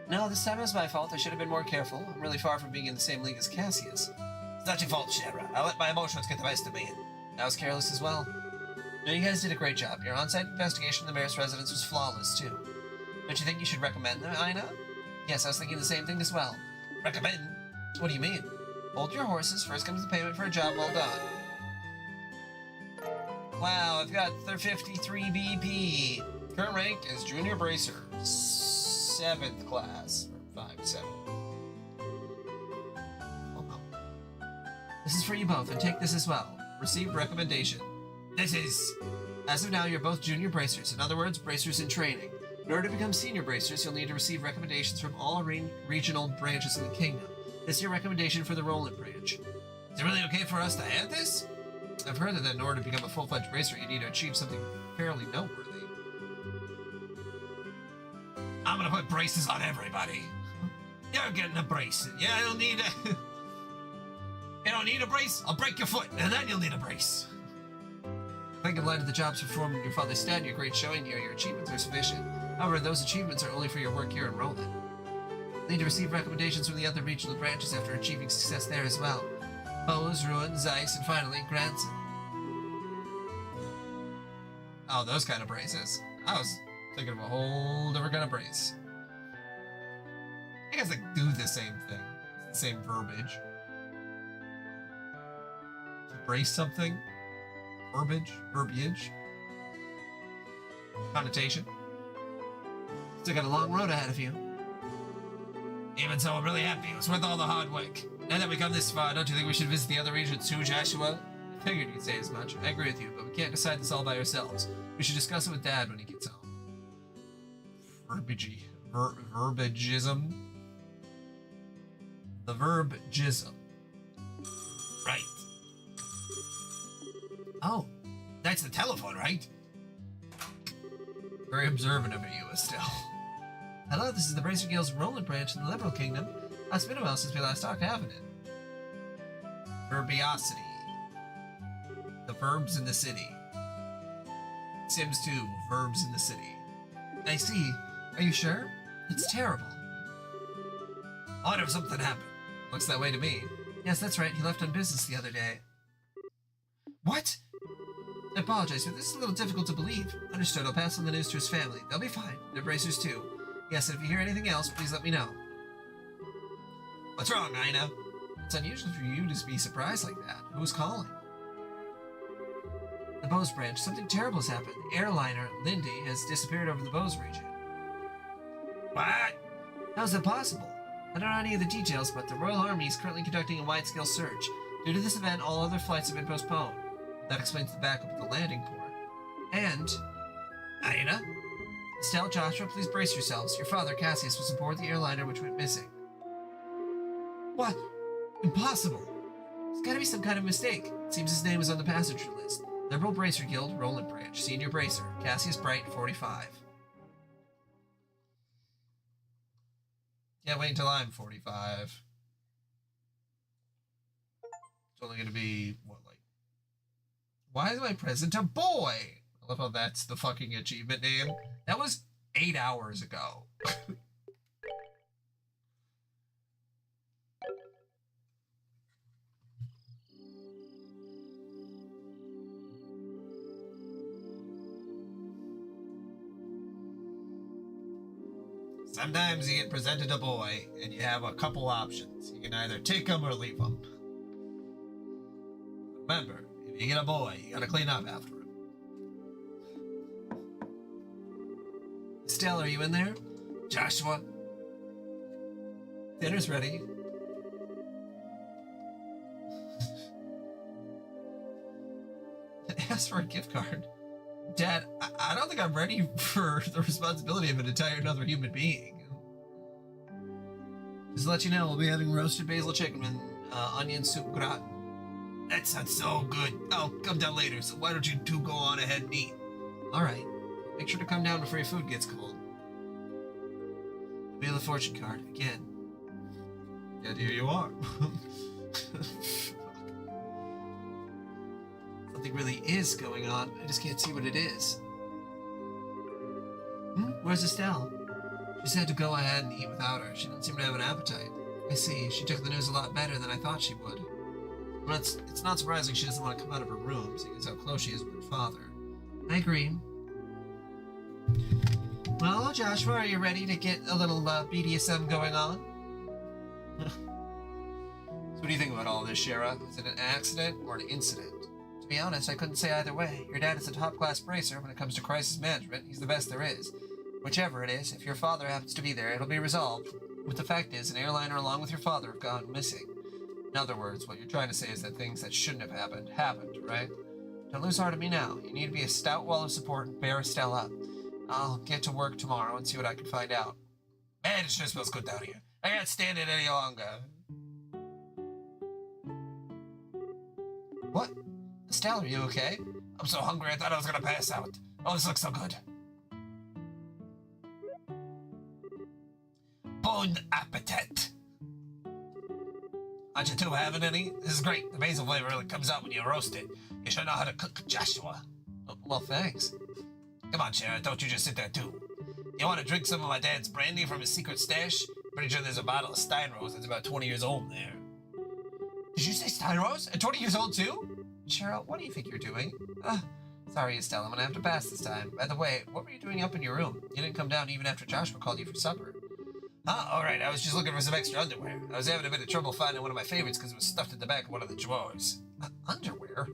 No, this time it was my fault. I should have been more careful. I'm really far from being in the same league as Cassius. It's not your fault, Shara. I let my emotions get the best of me. I was careless as well. No, you guys did a great job. Your on-site investigation of the mayor's residence was flawless, too. Don't you think you should recommend them, Aina? Yes, I was thinking the same thing as well. Recommend? What do you mean? Hold your horses. First comes the payment for a job well done. Wow, I've got 53 BP. Current rank is Junior Bracer. 7th class. Or 5-7. This is for you both, and take this as well. Received recommendation. This is... As of now, you're both junior bracers. In other words, bracers in training. In order to become senior bracers, you'll need to receive recommendations from all regional branches in the kingdom. This is your recommendation for the Roland branch. Is it really okay for us to add this? I've heard that in order to become a full-fledged bracer, you need to achieve something fairly noteworthy. I'm gonna put braces on everybody. You're getting a brace. Yeah, I don't need a... You don't need a brace? I'll break your foot, and then you'll need a brace. I think in light of the jobs performed in your father's stead and your great showing here, your achievements are sufficient. However, those achievements are only for your work here in Roland. You'll need to receive recommendations from the other regional branches after achieving success there as well. Bose, Ruin, Zeiss, and finally, Granson. Oh, those kind of braces. I was thinking of a whole different kind of brace. I guess they do the same thing. It's the same verbiage. To brace something. Verbiage. Connotation. Still got a long road ahead of you. Even so, I'm really happy. It was worth all the hard work. Now that we've come this far, don't you think we should visit the other regions too, Joshua? I figured you'd say as much. I agree with you, but we can't decide this all by ourselves. We should discuss it with Dad when he gets home. Verbiagism. The verb jism. Right. Oh, that's the telephone, right? Very observant of you, Estelle. Hello, this is the Bracer Guild's Roland branch in the Liberal Kingdom. It's been a while since we last talked, haven't it? Verbiosity. The verbs in the city. Sims 2, verbs in the city. I see. Are you sure? It's terrible. Odd if something happened. Looks that way to me. Yes, that's right. He left on business the other day. What? I apologize, but this is a little difficult to believe. Understood. I'll pass on the news to his family. They'll be fine. They're bracers too. Yes, and if you hear anything else, please let me know. What's wrong, Ina? It's unusual for you to be surprised like that. Who's calling? The Bose branch. Something terrible has happened. The airliner, Lindy, has disappeared over the Bose region. What? How is that possible? I don't know any of the details, but the Royal Army is currently conducting a wide-scale search. Due to this event, all other flights have been postponed. That explains the backup at the landing port. And... Ina? Estelle, Joshua, please brace yourselves. Your father, Cassius, was aboard the airliner which went missing. What? Impossible! There's gotta be some kind of mistake. It seems his name is on the passenger list. Liberal Bracer Guild, Roland Branch, Senior Bracer, Cassius Bright, 45. Can't wait until I'm 45. It's only gonna be, what, like... Why is my present a boy? I love how that's the fucking achievement name. That was 8 hours ago. Sometimes you get presented a boy, and you have a couple options. You can either take him or leave him. Remember, if you get a boy, you gotta clean up after him. Estelle, are you in there? Joshua? Dinner's ready. Ask for a gift card. Dad, I don't think I'm ready for the responsibility of an entire another human being. Just to let you know, we'll be having roasted basil chicken and onion soup gratin. That sounds so good. I'll come down later, so why don't you two go on ahead and eat? Alright. Make sure to come down before your food gets cold. Wheel of Fortune card, again. And here you are. Something really is going on. I just can't see what it is. Where's Estelle? She said to go ahead and eat without her. She doesn't seem to have an appetite. I see. She took the news a lot better than I thought she would. Well, it's not surprising she doesn't want to come out of her room, seeing as how close she is with her father. I agree. Well, Joshua, are you ready to get a little BDSM going on? So what do you think about all this, Shara? Is it an accident or an incident? To be honest, I couldn't say either way. Your dad is a top-class bracer when it comes to crisis management. He's the best there is. Whichever it is, if your father happens to be there, it'll be resolved. But the fact is, an airliner along with your father have gone missing. In other words, what you're trying to say is that things that shouldn't have happened, right? Don't lose heart of me now. You need to be a stout wall of support and bear Estelle up. I'll get to work tomorrow and see what I can find out. Man, it sure smells good down here. I can't stand it any longer. What? Estelle, are you okay? I'm so hungry I thought I was gonna pass out. Oh, this looks so good. Bon appetit. Aren't you two having any? This is great. The basil flavor really comes out when you roast it. You should know how to cook, Joshua. Oh, well, thanks. Come on, Shara, don't you just sit there too. You want to drink some of my dad's brandy from his secret stash? Pretty sure there's a bottle of Steinrose that's about 20 years old in there. Did you say Steinrose? At 20 years old too? Cheryl, what do you think you're doing? Sorry, Estelle, I'm gonna have to pass this time. By the way, what were you doing up in your room? You didn't come down even after Joshua called you for supper. Alright, I was just looking for some extra underwear. I was having a bit of trouble finding one of my favorites because it was stuffed at the back of one of the drawers. Underwear?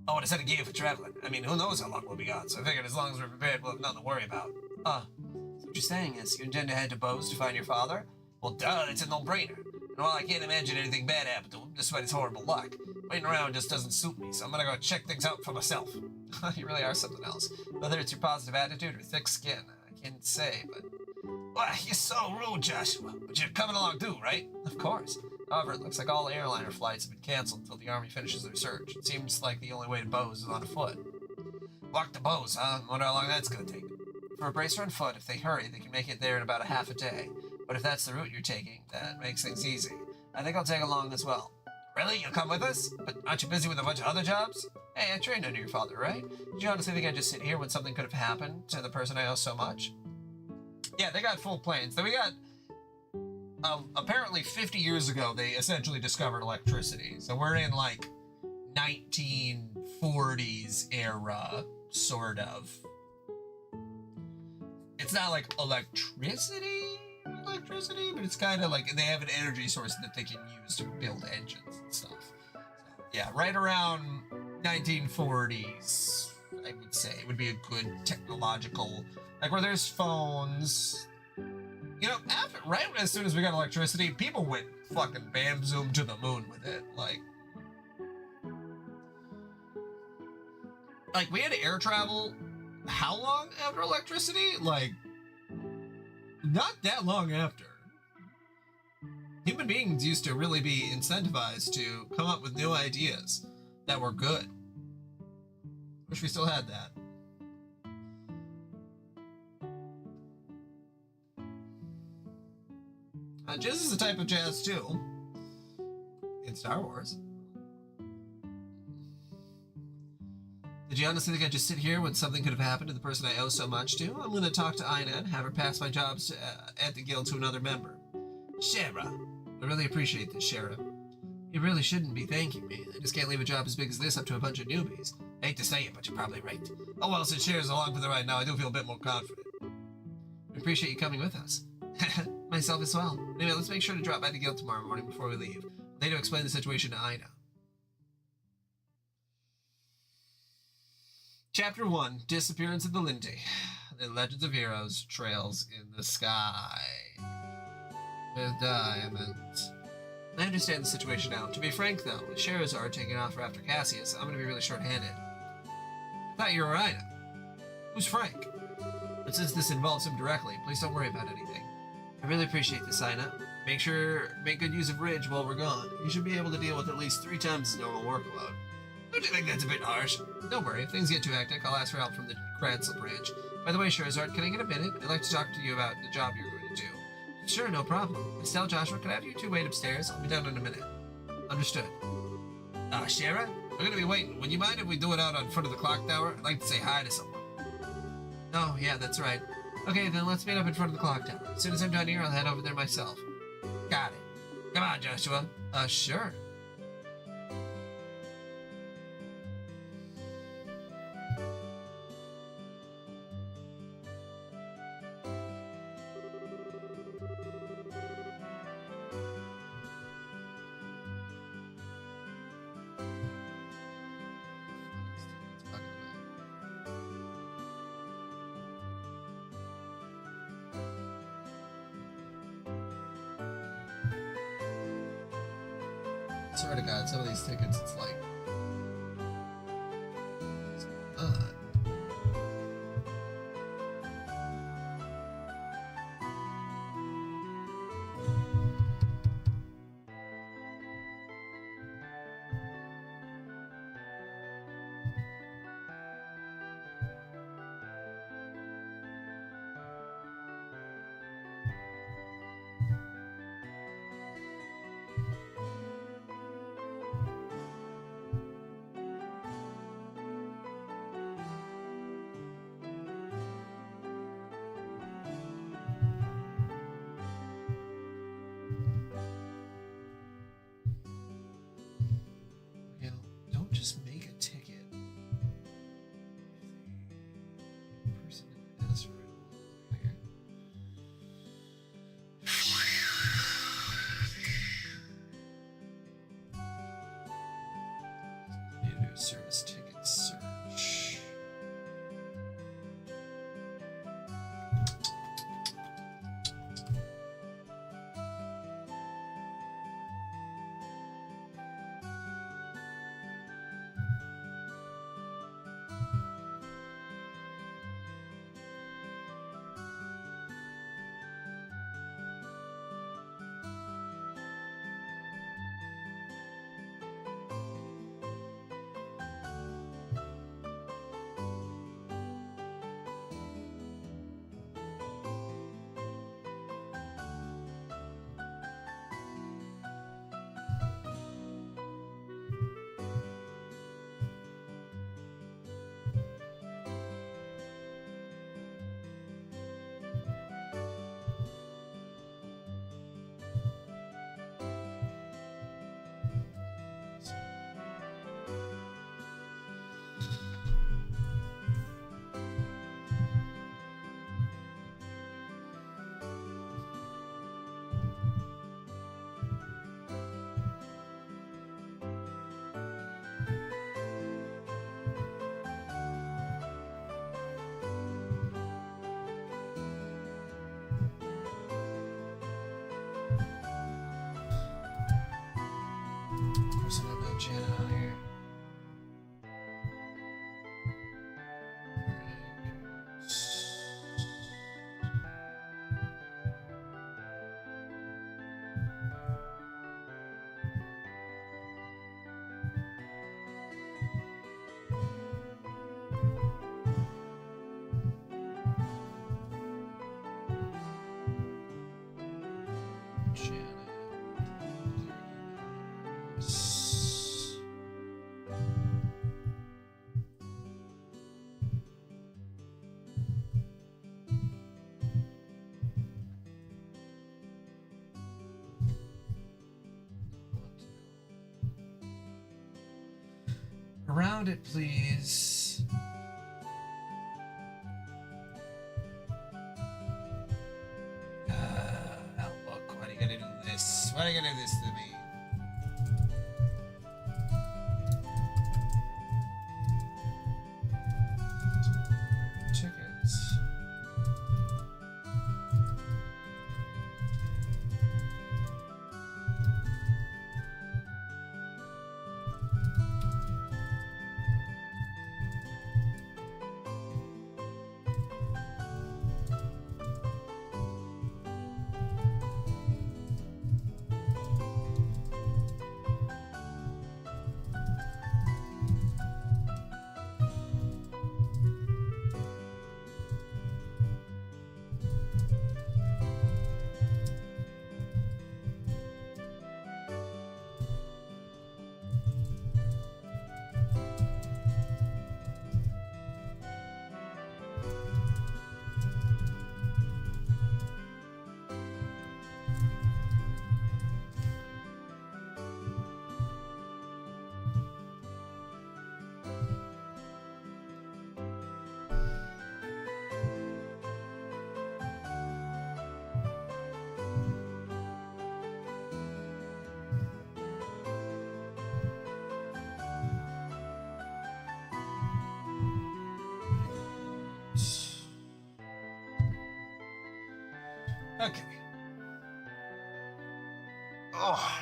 Oh, and I said I gave it for traveling. I mean, who knows how long we'll be gone, so I figured as long as we're prepared, we'll have nothing to worry about. So what you're saying is you intend to head to Bose to find your father? Well, duh, it's a no-brainer. And while I can't imagine anything bad happened to him, despite his horrible luck, waiting around just doesn't suit me, so I'm gonna go check things out for myself. You really are something else. Whether it's your positive attitude or thick skin, I can't say, but... Why, you're so rude, Joshua. But you're coming along too, right? Of course. However, it looks like all airliner flights have been canceled until the Army finishes their search. It seems like the only way to Bose is on foot. Walk to Bose, huh? Wonder how long that's gonna take. For a bracer on foot, if they hurry, they can make it there in about a half a day. But if that's the route you're taking, that makes things easy. I think I'll tag along as well. Really? You'll come with us? But aren't you busy with a bunch of other jobs? Hey, I trained under your father, right? Did you honestly think I'd just sit here when something could have happened to the person I owe so much? Yeah, they got full planes. Then we got... apparently 50 years ago, they essentially discovered electricity. So we're in, like, 1940s era, sort of. It's not like electricity, but it's kind of like they have an energy source that they can use to build engines and stuff. So, yeah, right around 1940s, I would say, would be a good technological, like where there's phones. You know, right as soon as we got electricity, people went fucking bam zoom to the moon with it. Like we had air travel. How long after electricity? Like, not that long after. Human beings used to really be incentivized to come up with new ideas that were good. Wish we still had that. Jizz is a type of jazz too. In Star Wars. Did you honestly think I'd just sit here when something could have happened to the person I owe so much to? I'm going to talk to Ina and have her pass my jobs at the guild to another member. Shara. I really appreciate this, Shara. You really shouldn't be thanking me. I just can't leave a job as big as this up to a bunch of newbies. I hate to say it, but you're probably right. Oh well, since Shara's along for the ride now, I do feel a bit more confident. I appreciate you coming with us. Myself as well. Anyway, let's make sure to drop by the guild tomorrow morning before we leave. I'll need to explain the situation to Ina. Chapter 1, Disappearance of the Lindy. The Legends of Heroes, Trails in the Sky. With diamonds. I understand the situation now. To be frank, though, with Sherazard taking off after Cassius, I'm going to be really short-handed. I thought you were Ina. Who's Frank? But since this involves him directly, please don't worry about anything. I really appreciate this, Ina. Make good use of Ridge while we're gone. You should be able to deal with at least 3 times the normal workload. Don't you think that's a bit harsh? Don't worry, if things get too hectic, I'll ask for help from the Kransel branch. By the way, Sherazard, can I get a minute? I'd like to talk to you about the job you're going to do. Sure, no problem. Estelle, Joshua, can I have you 2 wait upstairs? I'll be down in a minute. Understood. Shara? We're going to be waiting. Would you mind if we do it out on foot of the clock tower? I'd like to say hi to someone. Oh, yeah, that's right. Okay, then let's meet up in front of the clock tower. As soon as I'm done here, I'll head over there myself. Got it. Come on, Joshua. Sure. Swear to God, some of these tickets, it's like... just make a ticket. Person in Ezreal. Need to do a service ticket search. Janet out here. Around it, please. Outlook, why are you gonna do this? Why are you gonna do this to me? Tickets. Okay. Oh.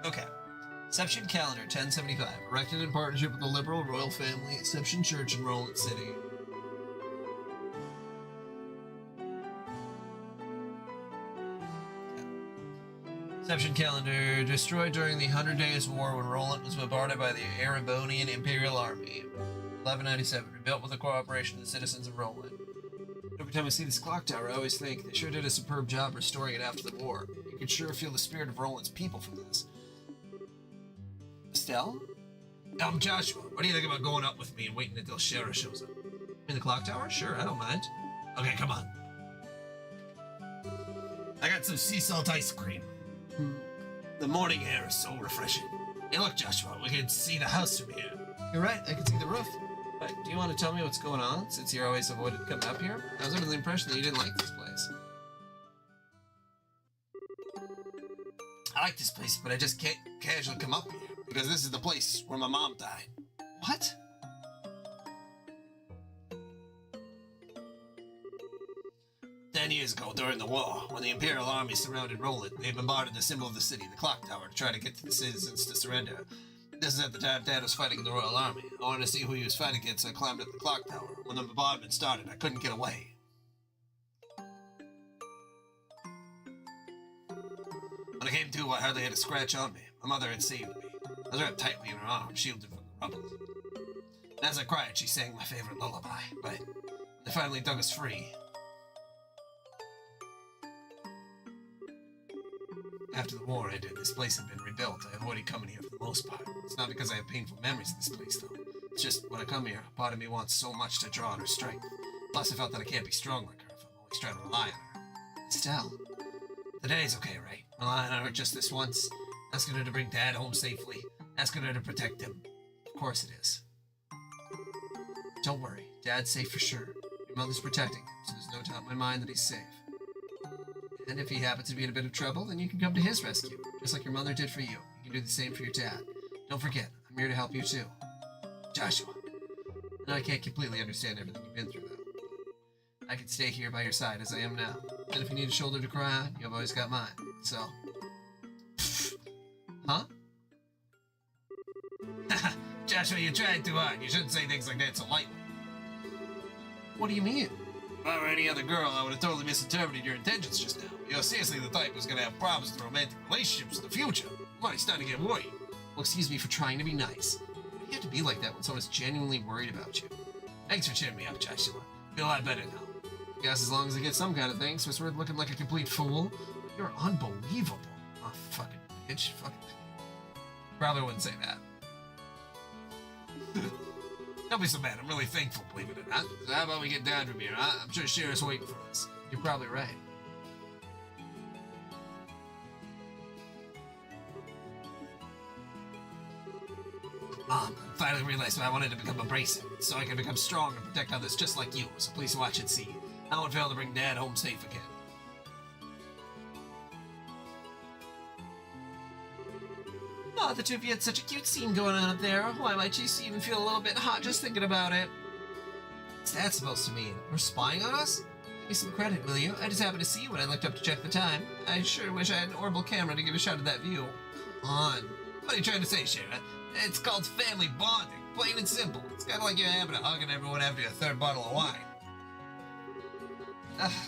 Okay. Exception Calendar 1075. Erected in partnership with the liberal royal family, Exception Church in Roland City. Exception Calendar destroyed during the 100 Days War when Roland was bombarded by the Erebonian Imperial Army. 1197. Rebuilt with the cooperation of the citizens of Roland. Every time I see this clock tower, I always think they sure did a superb job restoring it after the war. You can sure feel the spirit of Roland's people from this. Estelle? Joshua, what do you think about going up with me and waiting until Shara shows up? In the clock tower? Sure, I don't mind. Okay, come on. I got some sea salt ice cream. The morning air is so refreshing. Hey, look, Joshua, we can see the house from here. You're right, I can see the roof. But do you want to tell me what's going on, since you're always avoided coming up here? I was under the impression that you didn't like this place. I like this place, but I just can't casually come up here because this is the place where my mom died. What? Ten years ago, during the war, when the Imperial Army surrounded Roland, they bombarded the symbol of the city, the clock tower, to try to get the citizens to surrender. This is at the time Dad was fighting in the Royal Army. I wanted to see who he was fighting against, so I climbed up the clock tower. When the bombardment started, I couldn't get away. When I came to, I hardly had a scratch on me. My mother had saved me. I was wrapped tightly in her arms, shielded from the rubble. And as I cried, she sang my favorite lullaby. But they finally dug us free. After the war ended, this place had been rebuilt. I avoided coming here for the most part. It's not because I have painful memories of this place, though. It's just, when I come here, part of me wants so much to draw on her strength. Plus, I felt that I can't be strong like her if I'm always trying to rely on her. Estelle. Today's okay, right? Relying on her just this once. Asking her to bring Dad home safely. Asking her to protect him. Of course it is. Don't worry, Dad's safe for sure. Your mother's protecting him, so there's no doubt in my mind that he's safe. And if he happens to be in a bit of trouble, then you can come to his rescue, just like your mother did for you. You can do the same for your dad. Don't forget, I'm here to help you too. Joshua. I know I can't completely understand everything you've been through, though. I can stay here by your side as I am now. And if you need a shoulder to cry on, you've always got mine. So, Huh? Joshua, you tried too hard. You shouldn't say things like that so lightly. What do you mean? If I were any other girl, I would have totally misinterpreted your intentions just now. You're seriously the type who's gonna have problems with romantic relationships in the future. I'm already starting to get worried. Well, excuse me for trying to be nice. You have to be like that when someone's genuinely worried about you. Thanks for cheering me up, Joshua. Feel a lot better now. Guess as long as I get some kind of thanks, it's worth looking like a complete fool. You're unbelievable. Oh, fucking bitch. Fucking. Probably wouldn't say that. Don't be so bad. I'm really thankful, believe it or not. So how about we get down from here, huh? I'm sure Shira's waiting for us. You're probably right. Mom, I finally realized why I wanted to become a bracer, so I can become strong and protect others just like you. So please watch and see. I won't fail to bring Dad home safe again. Oh, the two of you had such a cute scene going on up there. Why, my cheeks even feel a little bit hot just thinking about it. What's that supposed to mean? We're spying on us? Give me some credit, will you? I just happened to see you when I looked up to check the time. I sure wish I had an orbital camera to give a shot at that view. Come on. What are you trying to say, Shira? It's called family bonding. Plain and simple. It's kind of like you're having a hug and everyone after your third bottle of wine.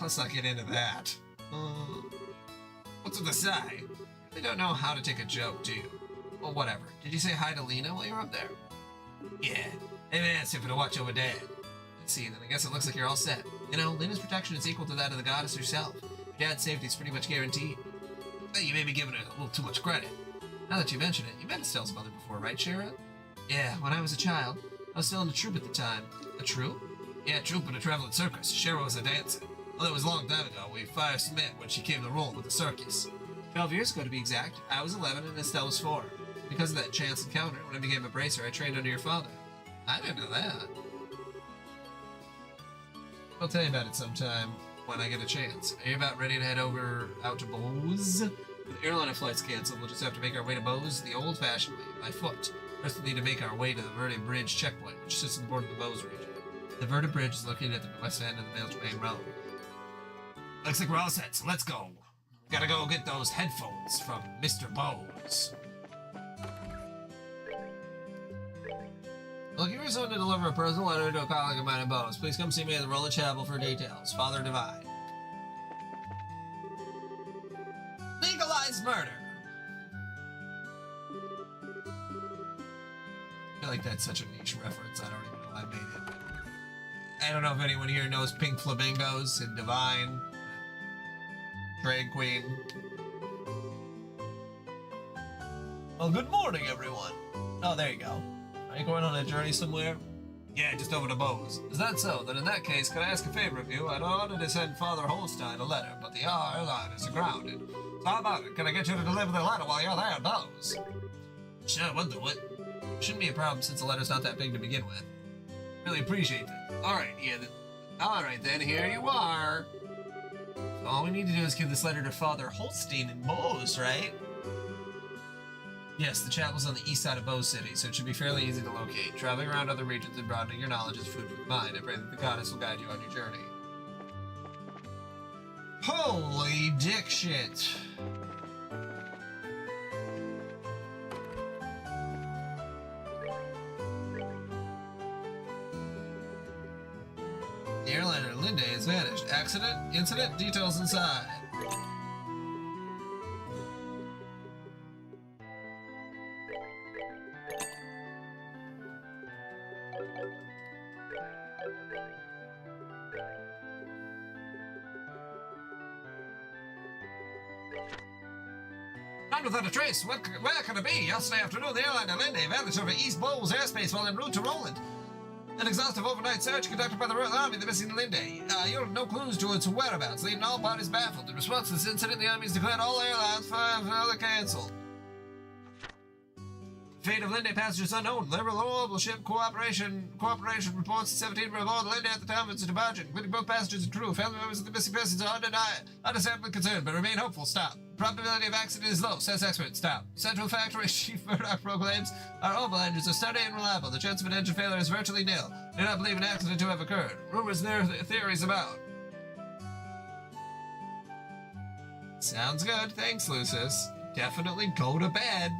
Let's not get into that. What's with the sigh? You don't know how to take a joke, do you? Well, whatever. Did you say hi to Lena while you were up there? Yeah. They've asked you for to watch over Dad. Let's see, then I guess it looks like you're all set. You know, Lena's protection is equal to that of the goddess herself. Your dad's safety is pretty much guaranteed. Well, you may be giving her a little too much credit. Now that you mention it, you met Estelle's mother before, right, Shira? Yeah, when I was a child. I was still in a troupe at the time. A troupe? Yeah, troupe in a traveling circus. Shira was a dancer. Well, it was a long time ago. We first met when she came to roll with the circus. 12 years ago, to be exact. I was 11 and Estelle was 4. Because of that chance encounter, when I became a bracer, I trained under your father. I didn't know that. I'll tell you about it sometime when I get a chance. Are you about ready to head out to Bose? With the airline flight's canceled, we'll just have to make our way to Bose the old-fashioned way, by foot. First, we need to make our way to the Verde Bridge checkpoint, which sits on the border of the Bose region. The Verde Bridge is located at the west end of the Village Main Road. Looks like we're all set, so let's go. Gotta go get those headphones from Mr. Bose. Looking for someone to deliver a personal letter to a colleague of mine in Bose. Please come see me at the Roland Chapel for details. Father Divine. Legalized murder. I feel like that's such a niche reference. I don't even know I made it. I don't know if anyone here knows Pink Flamingos and Divine. Drag Queen. Well, good morning, everyone. Oh, there you go. Are you going on a journey somewhere? Yeah, just over to Bose. Is that so? Then in that case, could I ask a favor of you? I'd ordered to send Father Holstein a letter, but the airline is grounded. So how about it? Can I get you to deliver the letter while you're there at Bose? Sure, we'll do it. Shouldn't be a problem since the letter's not that big to begin with. Really appreciate that. Alright, Alright then, here you are. So all we need to do is give this letter to Father Holstein in Bose, right? Yes, the chapel's on the east side of Bose City, so it should be fairly easy to locate. Traveling around other regions and broadening your knowledge is food for the mind. I pray that the goddess will guide you on your journey. Holy dick shit. The airliner Linde has vanished. Accident? Incident? Details inside. Not without a trace. Where can it be? Yesterday afternoon, the airliner Linde vanished over East Bowles airspace while en route to Roland. An exhaustive overnight search conducted by the Royal Army, the missing Linde. Yielded no clues to its whereabouts, leaving all parties baffled. In response to this incident, the Army has declared all airlines further canceled. Fate of Linde passengers unknown. Liberal orbital ship cooperation reports 17 were aboard Linde at the time of its departure, including both passengers and crew. Family members of the missing persons are understandably concerned, but remain hopeful. Stop. Probability of accident is low, says expert. Stop. Central factory Chief Murdoch proclaims our oval engines are steady and reliable. The chance of an engine failure is virtually nil. Do not believe an accident to have occurred. Rumors there are theories about. Sounds good. Thanks, Lucis. Definitely go to bed.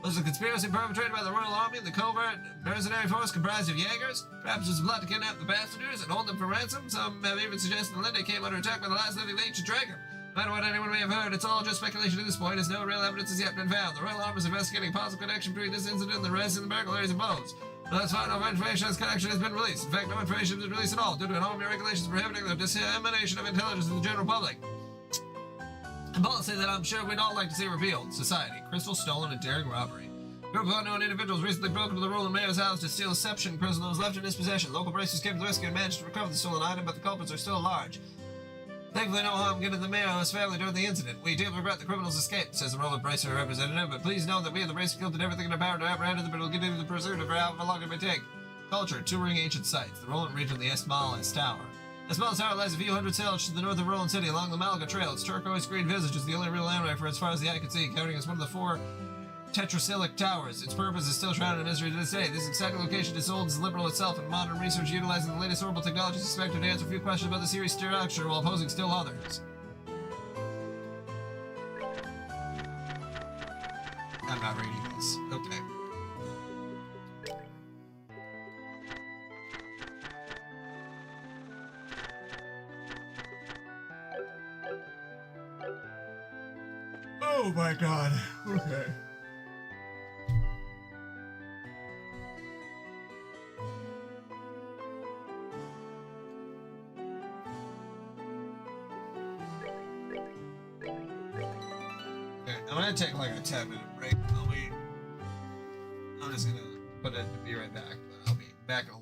Was it a conspiracy perpetrated by the Royal Army and the covert mercenary force comprised of Jaegers? Perhaps it was a plot to kidnap the passengers and hold them for ransom? Some have even suggested the Lindy came under attack by the last living ancient dragon. No matter what anyone may have heard, it's all just speculation at this point, as no real evidence has yet been found. The Royal Army is investigating a possible connection between this incident and the rest of the burglaries involved. But thus far, no information as connection has been released. In fact, no information has been released at all, due to an army regulations prohibiting the dissemination of intelligence to the general public. A policy that I'm sure we'd all like to see repealed. Society. Crystal stolen and daring robbery. A group of unknown individuals recently broke into the Roland Mayor's house to steal a Seption crystal that was left in his possession. Local bracers came to the rescue and managed to recover the stolen item, but the culprits are still large. Thankfully, no harm came to the mayor or his family during the incident. We deeply regret the criminal's escape, says the Roland Bracer representative, but please know that we and the Bracer Guild did everything in our power to apprehend them, but we'll continue the pursuit for however long it may take. Culture. Touring ancient sites. The Roland region of the Esmales Tower. Esmales Tower lies a few hundred sails to the north of Roland City along the Malaga Trail. Its turquoise green visage is the only real landmark for as far as the eye can see, counting as one of the 4 tetracyclic towers. Its purpose is still shrouded in mystery to this day. This exciting location is old as liberal itself, and modern research utilizing the latest orbital technology is expected to answer a few questions about the series' structure while posing still others. I'm not reading this. Okay. Oh my god. Okay. I'm gonna take like a 10-minute break. I'm just gonna put it to be right back, but I'll be back in a